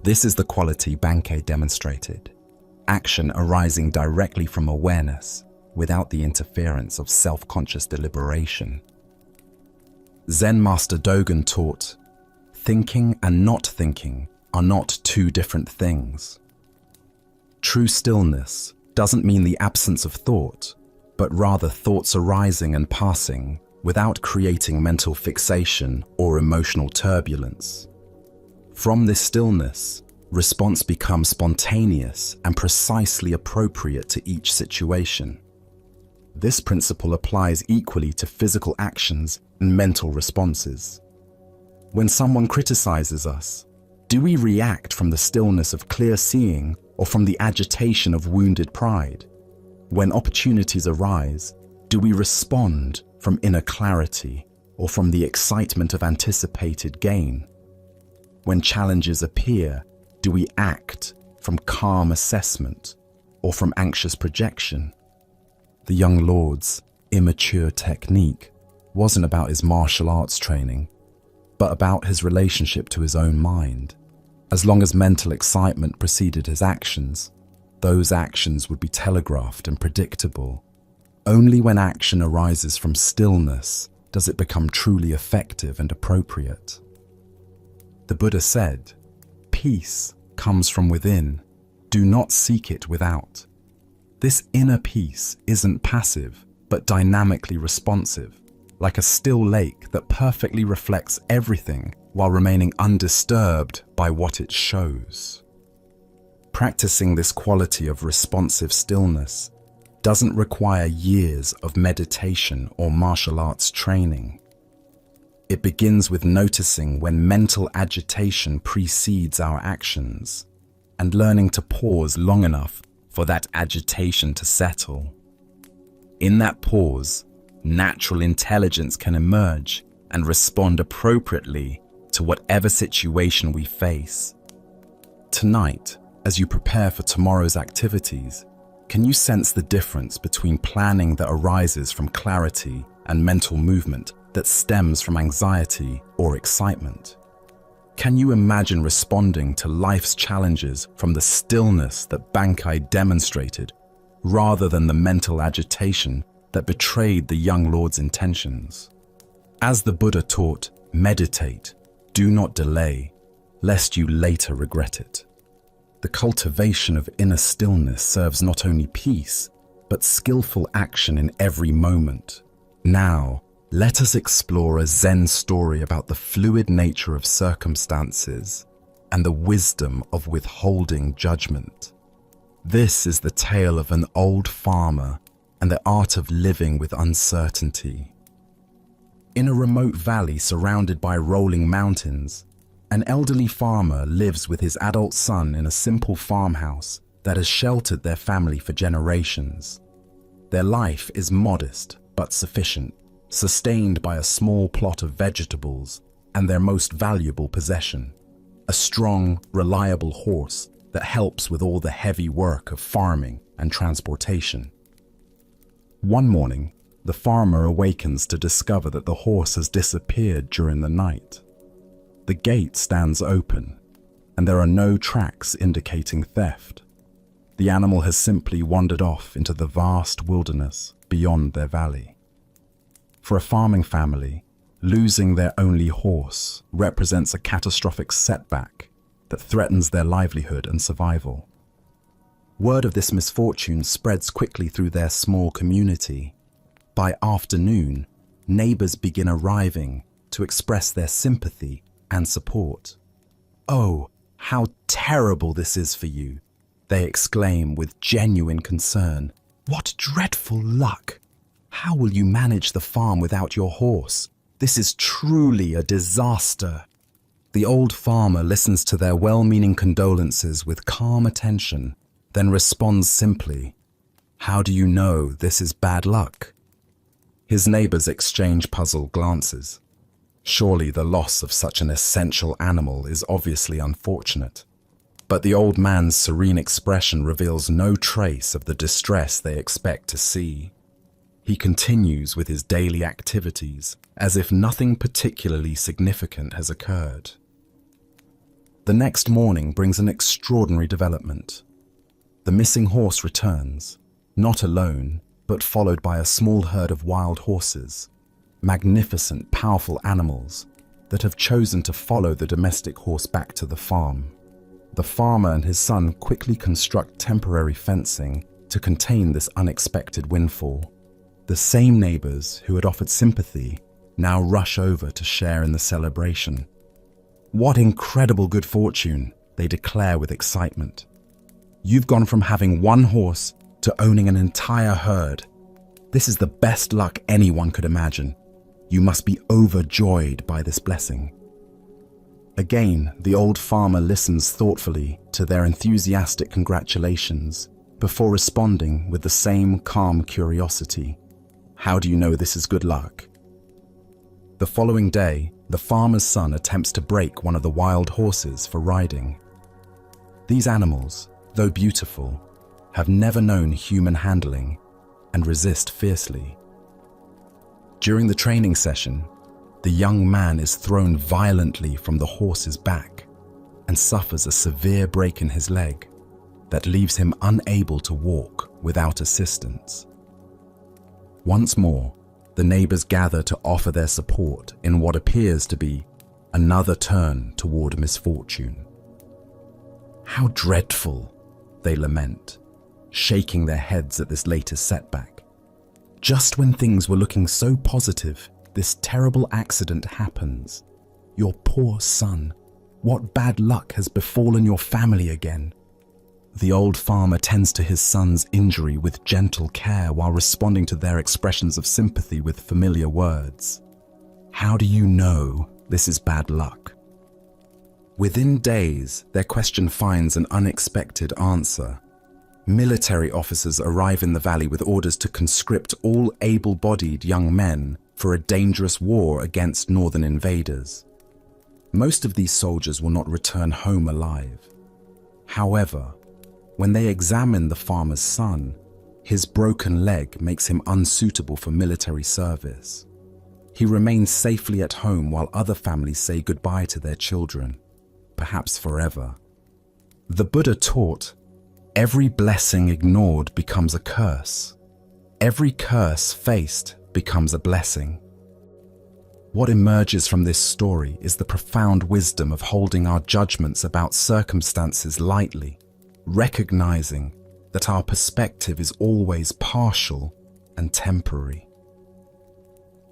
This is the quality Bankai demonstrated, action arising directly from awareness without the interference of self-conscious deliberation. Zen Master Dogen taught, thinking and not thinking are not two different things. True stillness doesn't mean the absence of thought, but rather thoughts arising and passing without creating mental fixation or emotional turbulence. From this stillness, response becomes spontaneous and precisely appropriate to each situation. This principle applies equally to physical actions and mental responses. When someone criticizes us, do we react from the stillness of clear seeing or from the agitation of wounded pride? When opportunities arise, do we respond from inner clarity or from the excitement of anticipated gain? When challenges appear, do we act from calm assessment or from anxious projection? The young lord's immature technique wasn't about his martial arts training, but about his relationship to his own mind. As long as mental excitement preceded his actions, those actions would be telegraphed and predictable. Only when action arises from stillness does it become truly effective and appropriate. The Buddha said, "Peace comes from within. Do not seek it without." This inner peace isn't passive, but dynamically responsive, like a still lake that perfectly reflects everything while remaining undisturbed by what it shows. Practicing this quality of responsive stillness doesn't require years of meditation or martial arts training. It begins with noticing when mental agitation precedes our actions and learning to pause long enough for that agitation to settle. In that pause, natural intelligence can emerge and respond appropriately to whatever situation we face. Tonight, as you prepare for tomorrow's activities, can you sense the difference between planning that arises from clarity and mental movement that stems from anxiety or excitement? Can you imagine responding to life's challenges from the stillness that Bankai demonstrated, rather than the mental agitation that betrayed the young lord's intentions? As the Buddha taught, meditate, do not delay, lest you later regret it. The cultivation of inner stillness serves not only peace, but skillful action in every moment. Now, let us explore a Zen story about the fluid nature of circumstances and the wisdom of withholding judgment. This is the tale of an old farmer and the art of living with uncertainty. In a remote valley surrounded by rolling mountains, an elderly farmer lives with his adult son in a simple farmhouse that has sheltered their family for generations. Their life is modest but sufficient, sustained by a small plot of vegetables and their most valuable possession, a strong, reliable horse that helps with all the heavy work of farming and transportation. One morning, the farmer awakens to discover that the horse has disappeared during the night. The gate stands open, and there are no tracks indicating theft. The animal has simply wandered off into the vast wilderness beyond their valley. For a farming family, losing their only horse represents a catastrophic setback that threatens their livelihood and survival. Word of this misfortune spreads quickly through their small community. By afternoon, neighbors begin arriving to express their sympathy and support. "Oh, how terrible this is for you," they exclaim with genuine concern. "What dreadful luck! How will you manage the farm without your horse? This is truly a disaster." The old farmer listens to their well-meaning condolences with calm attention, then responds simply, "How do you know this is bad luck?" His neighbors exchange puzzled glances. Surely the loss of such an essential animal is obviously unfortunate. But the old man's serene expression reveals no trace of the distress they expect to see. He continues with his daily activities as if nothing particularly significant has occurred. The next morning brings an extraordinary development. The missing horse returns, not alone, but followed by a small herd of wild horses, magnificent, powerful animals that have chosen to follow the domestic horse back to the farm. The farmer and his son quickly construct temporary fencing to contain this unexpected windfall. The same neighbors who had offered sympathy now rush over to share in the celebration. "What incredible good fortune," they declare with excitement. "You've gone from having one horse to owning an entire herd. This is the best luck anyone could imagine. You must be overjoyed by this blessing." Again, the old farmer listens thoughtfully to their enthusiastic congratulations before responding with the same calm curiosity. "How do you know this is good luck?" The following day, the farmer's son attempts to break one of the wild horses for riding. These animals, though beautiful, have never known human handling and resist fiercely. During the training session, the young man is thrown violently from the horse's back and suffers a severe break in his leg that leaves him unable to walk without assistance. Once more, the neighbors gather to offer their support in what appears to be another turn toward misfortune. "How dreadful," they lament, shaking their heads at this latest setback. "Just when things were looking so positive, this terrible accident happens. Your poor son. What bad luck has befallen your family again?" The old farmer tends to his son's injury with gentle care while responding to their expressions of sympathy with familiar words. "How do you know this is bad luck?" Within days, their question finds an unexpected answer. Military officers arrive in the valley with orders to conscript all able-bodied young men for a dangerous war against northern invaders. Most of these soldiers will not return home alive. However, when they examine the farmer's son, his broken leg makes him unsuitable for military service. He remains safely at home while other families say goodbye to their children, perhaps forever. The Buddha taught, every blessing ignored becomes a curse. Every curse faced becomes a blessing. What emerges from this story is the profound wisdom of holding our judgments about circumstances lightly, recognizing that our perspective is always partial and temporary.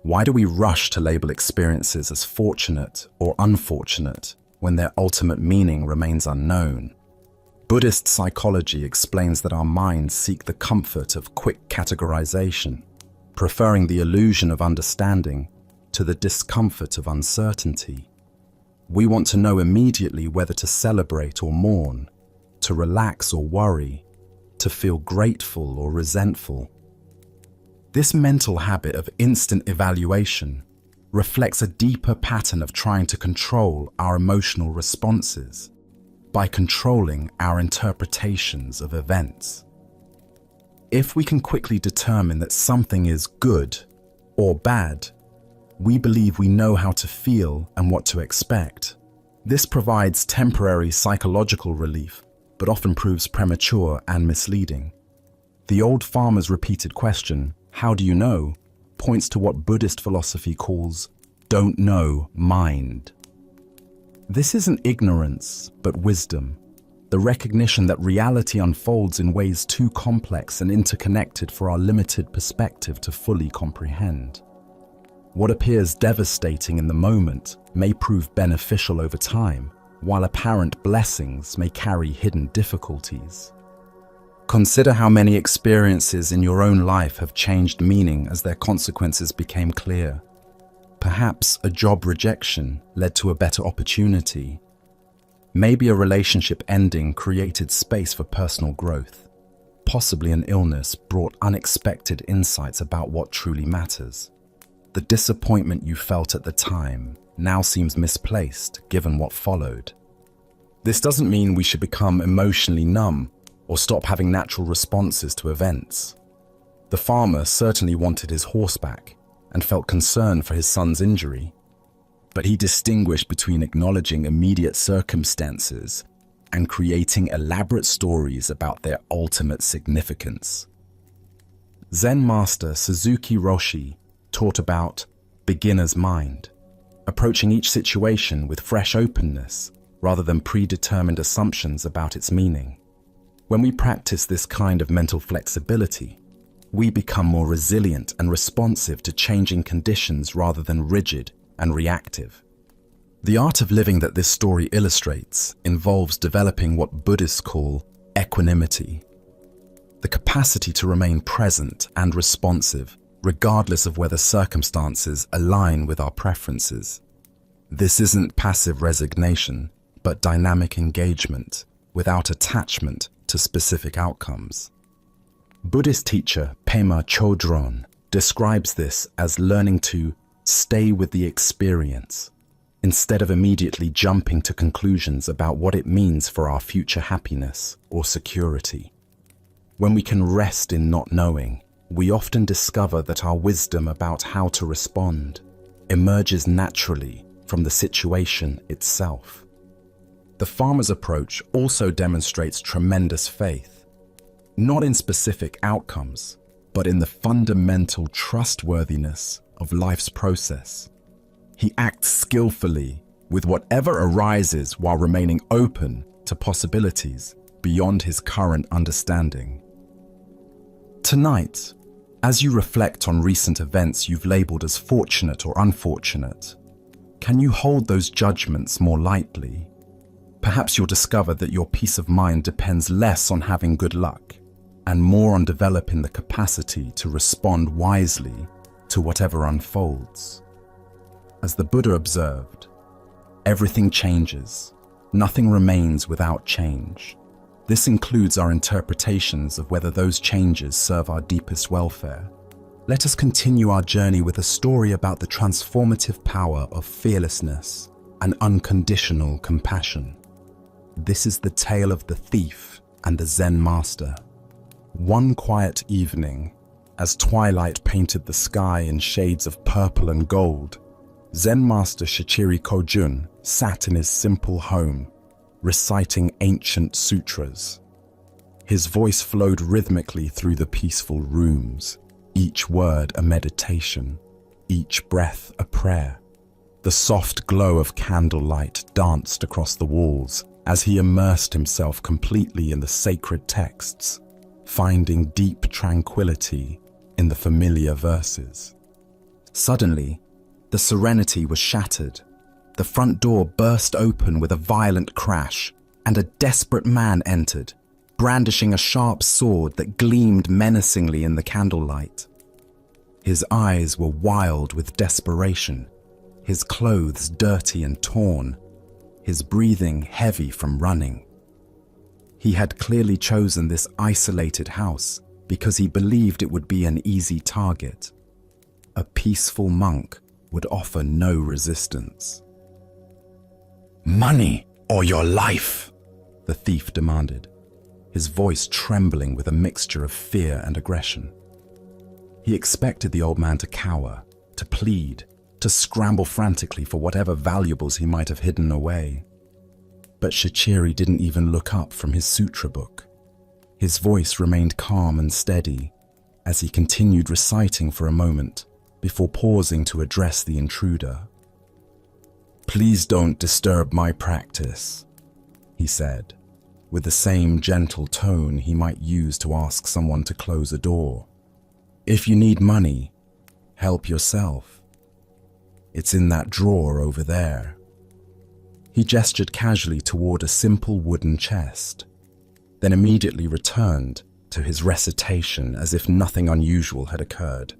Why do we rush to label experiences as fortunate or unfortunate when their ultimate meaning remains unknown? Buddhist psychology explains that our minds seek the comfort of quick categorization, preferring the illusion of understanding to the discomfort of uncertainty. We want to know immediately whether to celebrate or mourn, to relax or worry, to feel grateful or resentful. This mental habit of instant evaluation reflects a deeper pattern of trying to control our emotional responses by controlling our interpretations of events. If we can quickly determine that something is good or bad, we believe we know how to feel and what to expect. This provides temporary psychological relief, but often proves premature and misleading. The old farmer's repeated question, "How do you know?" points to what Buddhist philosophy calls "don't know mind." This isn't ignorance, but wisdom, the recognition that reality unfolds in ways too complex and interconnected for our limited perspective to fully comprehend. What appears devastating in the moment may prove beneficial over time, while apparent blessings may carry hidden difficulties. Consider how many experiences in your own life have changed meaning as their consequences became clear. Perhaps a job rejection led to a better opportunity. Maybe a relationship ending created space for personal growth. Possibly an illness brought unexpected insights about what truly matters. The disappointment you felt at the time now seems misplaced given what followed. This doesn't mean we should become emotionally numb or stop having natural responses to events. The farmer certainly wanted his horse back and felt concern for his son's injury, but he distinguished between acknowledging immediate circumstances and creating elaborate stories about their ultimate significance. Zen master Suzuki Roshi taught about beginner's mind, approaching each situation with fresh openness rather than predetermined assumptions about its meaning. When we practice this kind of mental flexibility, we become more resilient and responsive to changing conditions rather than rigid and reactive. The art of living that this story illustrates involves developing what Buddhists call equanimity, the capacity to remain present and responsive regardless of whether circumstances align with our preferences. This isn't passive resignation, but dynamic engagement without attachment to specific outcomes. Buddhist teacher Pema Chodron describes this as learning to stay with the experience instead of immediately jumping to conclusions about what it means for our future happiness or security. When we can rest in not knowing, we often discover that our wisdom about how to respond emerges naturally from the situation itself. The farmer's approach also demonstrates tremendous faith, not in specific outcomes, but in the fundamental trustworthiness of life's process. He acts skillfully with whatever arises while remaining open to possibilities beyond his current understanding. Tonight, as you reflect on recent events you've labeled as fortunate or unfortunate, can you hold those judgments more lightly? Perhaps you'll discover that your peace of mind depends less on having good luck and more on developing the capacity to respond wisely to whatever unfolds. As the Buddha observed, everything changes. Nothing remains without change. This includes our interpretations of whether those changes serve our deepest welfare. Let us continue our journey with a story about the transformative power of fearlessness and unconditional compassion. This is the tale of the thief and the Zen master. One quiet evening, as twilight painted the sky in shades of purple and gold, Zen master Shichiri Kojun sat in his simple home, reciting ancient sutras. His voice flowed rhythmically through the peaceful rooms, each word a meditation, each breath a prayer. The soft glow of candlelight danced across the walls as he immersed himself completely in the sacred texts, finding deep tranquility in the familiar verses. Suddenly, the serenity was shattered. The front door burst open with a violent crash, and a desperate man entered, brandishing a sharp sword that gleamed menacingly in the candlelight. His eyes were wild with desperation, his clothes dirty and torn, his breathing heavy from running. He had clearly chosen this isolated house because he believed it would be an easy target. A peaceful monk would offer no resistance. "Money or your life?" the thief demanded, his voice trembling with a mixture of fear and aggression. He expected the old man to cower, to plead, to scramble frantically for whatever valuables he might have hidden away. But Shichiri didn't even look up from his sutra book. His voice remained calm and steady as he continued reciting for a moment before pausing to address the intruder. "Please don't disturb my practice," he said, with the same gentle tone he might use to ask someone to close a door. "If you need money, help yourself. It's in that drawer over there." He gestured casually toward a simple wooden chest, then immediately returned to his recitation as if nothing unusual had occurred.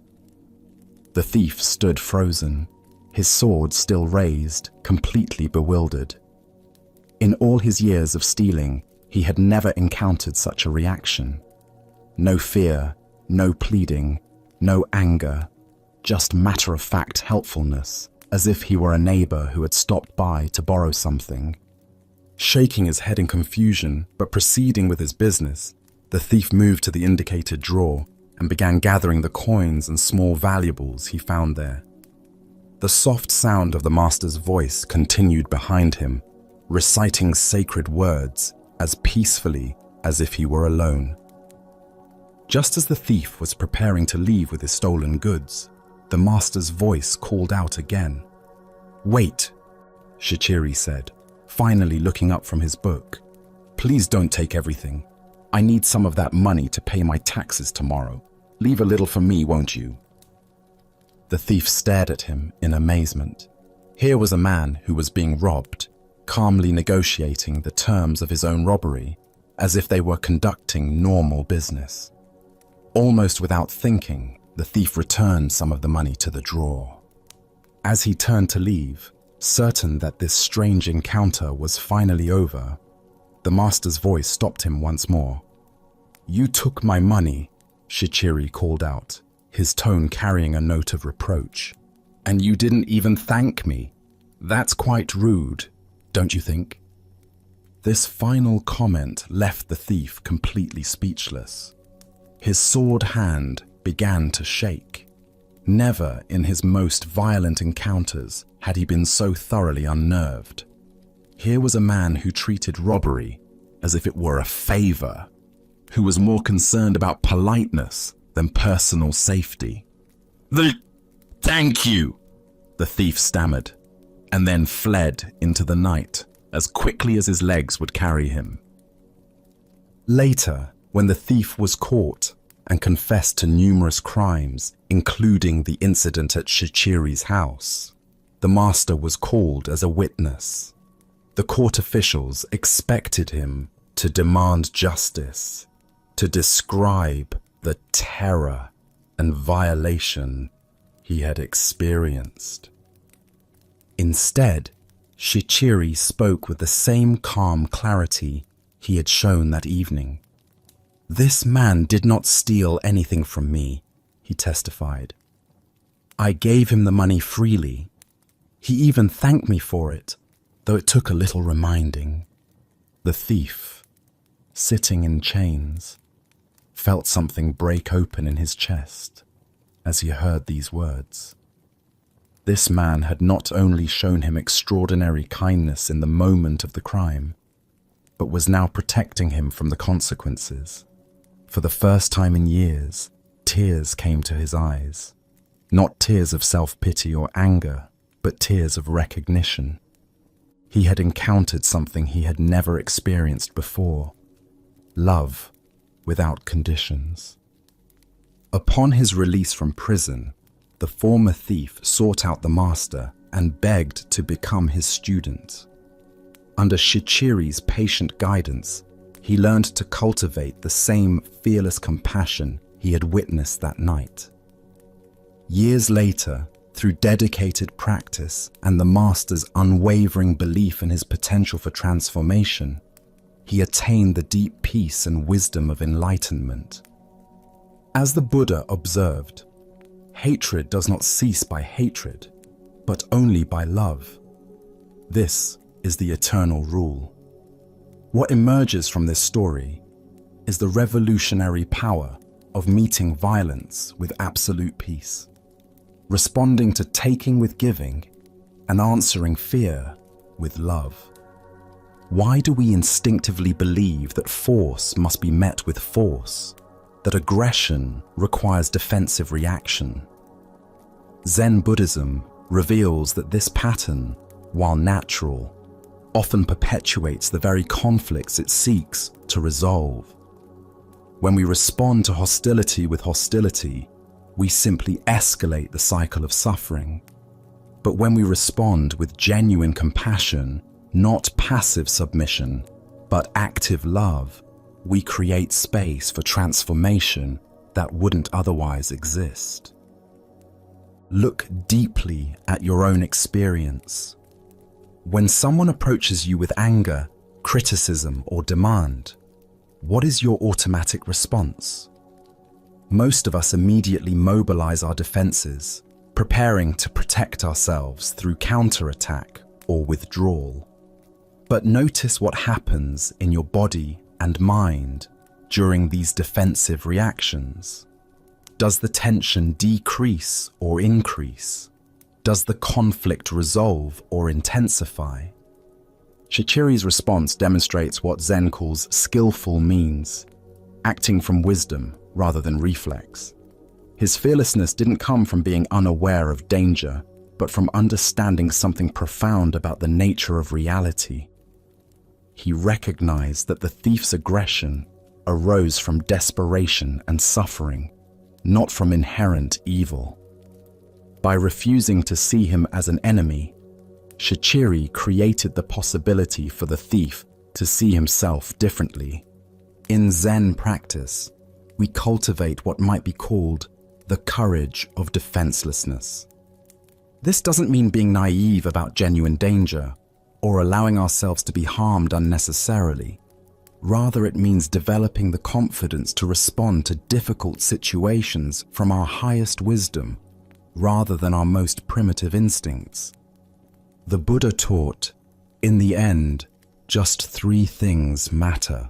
The thief stood frozen, his sword still raised, completely bewildered. In all his years of stealing, he had never encountered such a reaction. No fear, no pleading, no anger, just matter-of-fact helpfulness, as if he were a neighbor who had stopped by to borrow something. Shaking his head in confusion, but proceeding with his business, the thief moved to the indicated drawer and began gathering the coins and small valuables he found there. The soft sound of the master's voice continued behind him, reciting sacred words as peacefully as if he were alone. Just as the thief was preparing to leave with his stolen goods, the master's voice called out again. "Wait," Shichiri said, finally looking up from his book. "Please don't take everything. I need some of that money to pay my taxes tomorrow. Leave a little for me, won't you?" The thief stared at him in amazement. Here was a man who was being robbed, calmly negotiating the terms of his own robbery, as if they were conducting normal business. Almost without thinking, the thief returned some of the money to the drawer. As he turned to leave, certain that this strange encounter was finally over, the master's voice stopped him once more. "You took my money," Shichiri called out, his tone carrying a note of reproach. "And you didn't even thank me. That's quite rude, don't you think?" This final comment left the thief completely speechless. His sword hand began to shake. Never in his most violent encounters had he been so thoroughly unnerved. Here was a man who treated robbery as if it were a favor, who was more concerned about politeness than personal safety. Thank you," the thief stammered, and then fled into the night as quickly as his legs would carry him. Later, when the thief was caught and confessed to numerous crimes, including the incident at Shichiri's house, the master was called as a witness. The court officials expected him to demand justice, to describe the terror and violation he had experienced. Instead, Shichiri spoke with the same calm clarity he had shown that evening. "This man did not steal anything from me," he testified. "I gave him the money freely. He even thanked me for it, though it took a little reminding." The thief, sitting in chains, felt something break open in his chest as he heard these words. This man had not only shown him extraordinary kindness in the moment of the crime, but was now protecting him from the consequences. For the first time in years, tears came to his eyes. Not tears of self-pity or anger, but tears of recognition. He had encountered something he had never experienced before: love without conditions. Upon his release from prison, the former thief sought out the master and begged to become his student. Under Shichiri's patient guidance, he learned to cultivate the same fearless compassion he had witnessed that night. Years later, through dedicated practice and the master's unwavering belief in his potential for transformation, he attained the deep peace and wisdom of enlightenment. As the Buddha observed, hatred does not cease by hatred, but only by love. This is the eternal rule. What emerges from this story is the revolutionary power of meeting violence with absolute peace, responding to taking with giving, and answering fear with love. Why do we instinctively believe that force must be met with force, that aggression requires defensive reaction? Zen Buddhism reveals that this pattern, while natural, often perpetuates the very conflicts it seeks to resolve. When we respond to hostility with hostility, we simply escalate the cycle of suffering. But when we respond with genuine compassion, not passive submission, but active love, we create space for transformation that wouldn't otherwise exist. Look deeply at your own experience. When someone approaches you with anger, criticism, or demand, what is your automatic response? Most of us immediately mobilize our defenses, preparing to protect ourselves through counterattack or withdrawal. But notice what happens in your body and mind during these defensive reactions. Does the tension decrease or increase? Does the conflict resolve or intensify? Shichiri's response demonstrates what Zen calls skillful means, acting from wisdom rather than reflex. His fearlessness didn't come from being unaware of danger, but from understanding something profound about the nature of reality. He recognized that the thief's aggression arose from desperation and suffering, not from inherent evil. By refusing to see him as an enemy, Shichiri created the possibility for the thief to see himself differently. In Zen practice, we cultivate what might be called the courage of defenselessness. This doesn't mean being naive about genuine danger or allowing ourselves to be harmed unnecessarily. Rather, it means developing the confidence to respond to difficult situations from our highest wisdom rather than our most primitive instincts. The Buddha taught, in the end, just three things matter: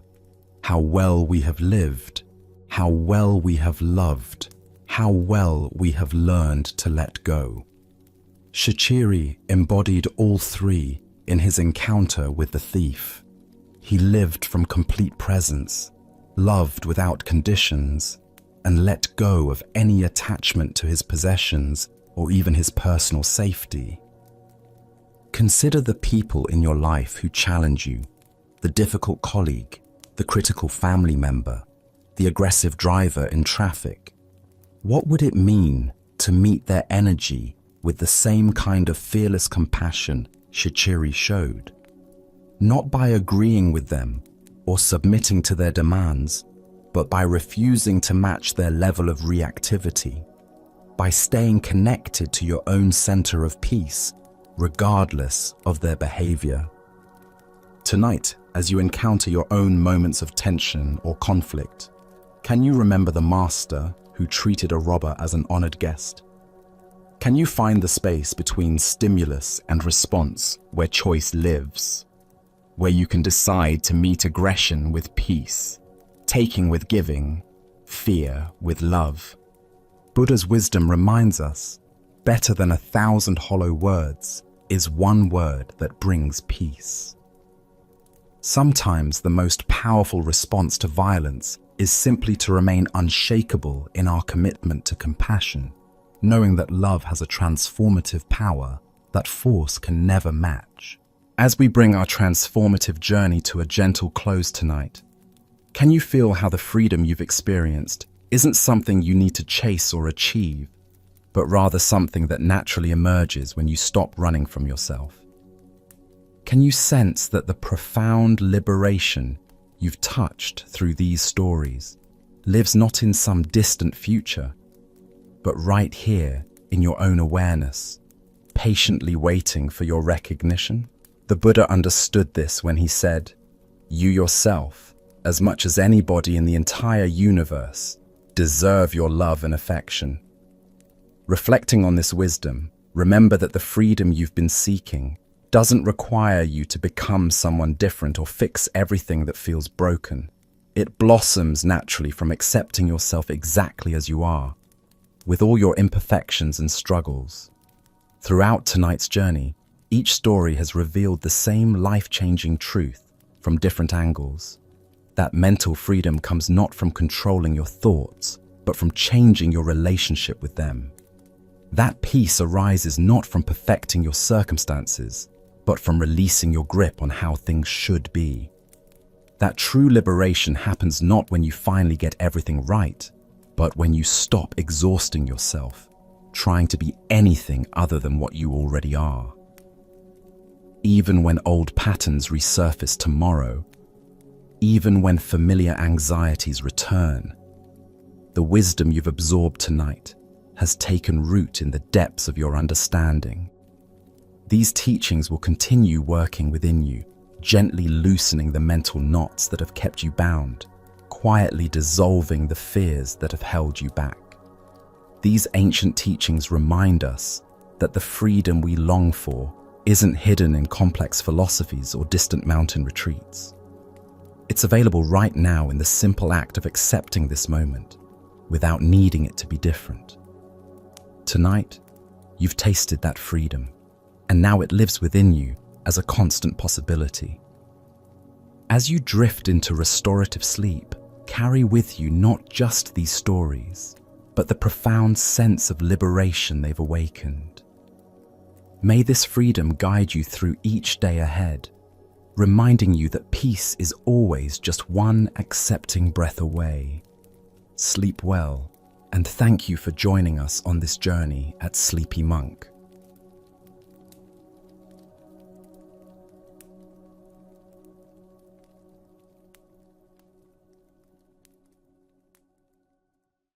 how well we have lived, how well we have loved, how well we have learned to let go. Shichiri embodied all three in his encounter with the thief. He lived from complete presence, loved without conditions, and let go of any attachment to his possessions or even his personal safety. Consider the people in your life who challenge you: the difficult colleague, the critical family member, the aggressive driver in traffic. What would it mean to meet their energy with the same kind of fearless compassion Shichiri showed? Not by agreeing with them or submitting to their demands, but by refusing to match their level of reactivity, by staying connected to your own center of peace, regardless of their behavior. Tonight, as you encounter your own moments of tension or conflict, can you remember the master who treated a robber as an honored guest? Can you find the space between stimulus and response where choice lives, where you can decide to meet aggression with peace, taking with giving, fear with love? Buddha's wisdom reminds us, better than 1,000 hollow words is one word that brings peace. Sometimes the most powerful response to violence is simply to remain unshakable in our commitment to compassion, knowing that love has a transformative power that force can never match. As we bring our transformative journey to a gentle close tonight, can you feel how the freedom you've experienced isn't something you need to chase or achieve, but rather something that naturally emerges when you stop running from yourself? Can you sense that the profound liberation you've touched through these stories lives not in some distant future, but right here in your own awareness, patiently waiting for your recognition? The Buddha understood this when he said, "You yourself, as much as anybody in the entire universe, deserve your love and affection." Reflecting on this wisdom, remember that the freedom you've been seeking doesn't require you to become someone different or fix everything that feels broken. It blossoms naturally from accepting yourself exactly as you are, with all your imperfections and struggles. Throughout tonight's journey, each story has revealed the same life-changing truth from different angles. That mental freedom comes not from controlling your thoughts, but from changing your relationship with them. That peace arises not from perfecting your circumstances, but from releasing your grip on how things should be. That true liberation happens not when you finally get everything right, but when you stop exhausting yourself, trying to be anything other than what you already are. Even when old patterns resurface tomorrow, even when familiar anxieties return, the wisdom you've absorbed tonight has taken root in the depths of your understanding. These teachings will continue working within you, gently loosening the mental knots that have kept you bound, quietly dissolving the fears that have held you back. These ancient teachings remind us that the freedom we long for isn't hidden in complex philosophies or distant mountain retreats. It's available right now in the simple act of accepting this moment, without needing it to be different. Tonight, you've tasted that freedom, and now it lives within you as a constant possibility. As you drift into restorative sleep, carry with you not just these stories, but the profound sense of liberation they've awakened. May this freedom guide you through each day ahead, reminding you that peace is always just one accepting breath away. Sleep well, and thank you for joining us on this journey at Sleepy Monk.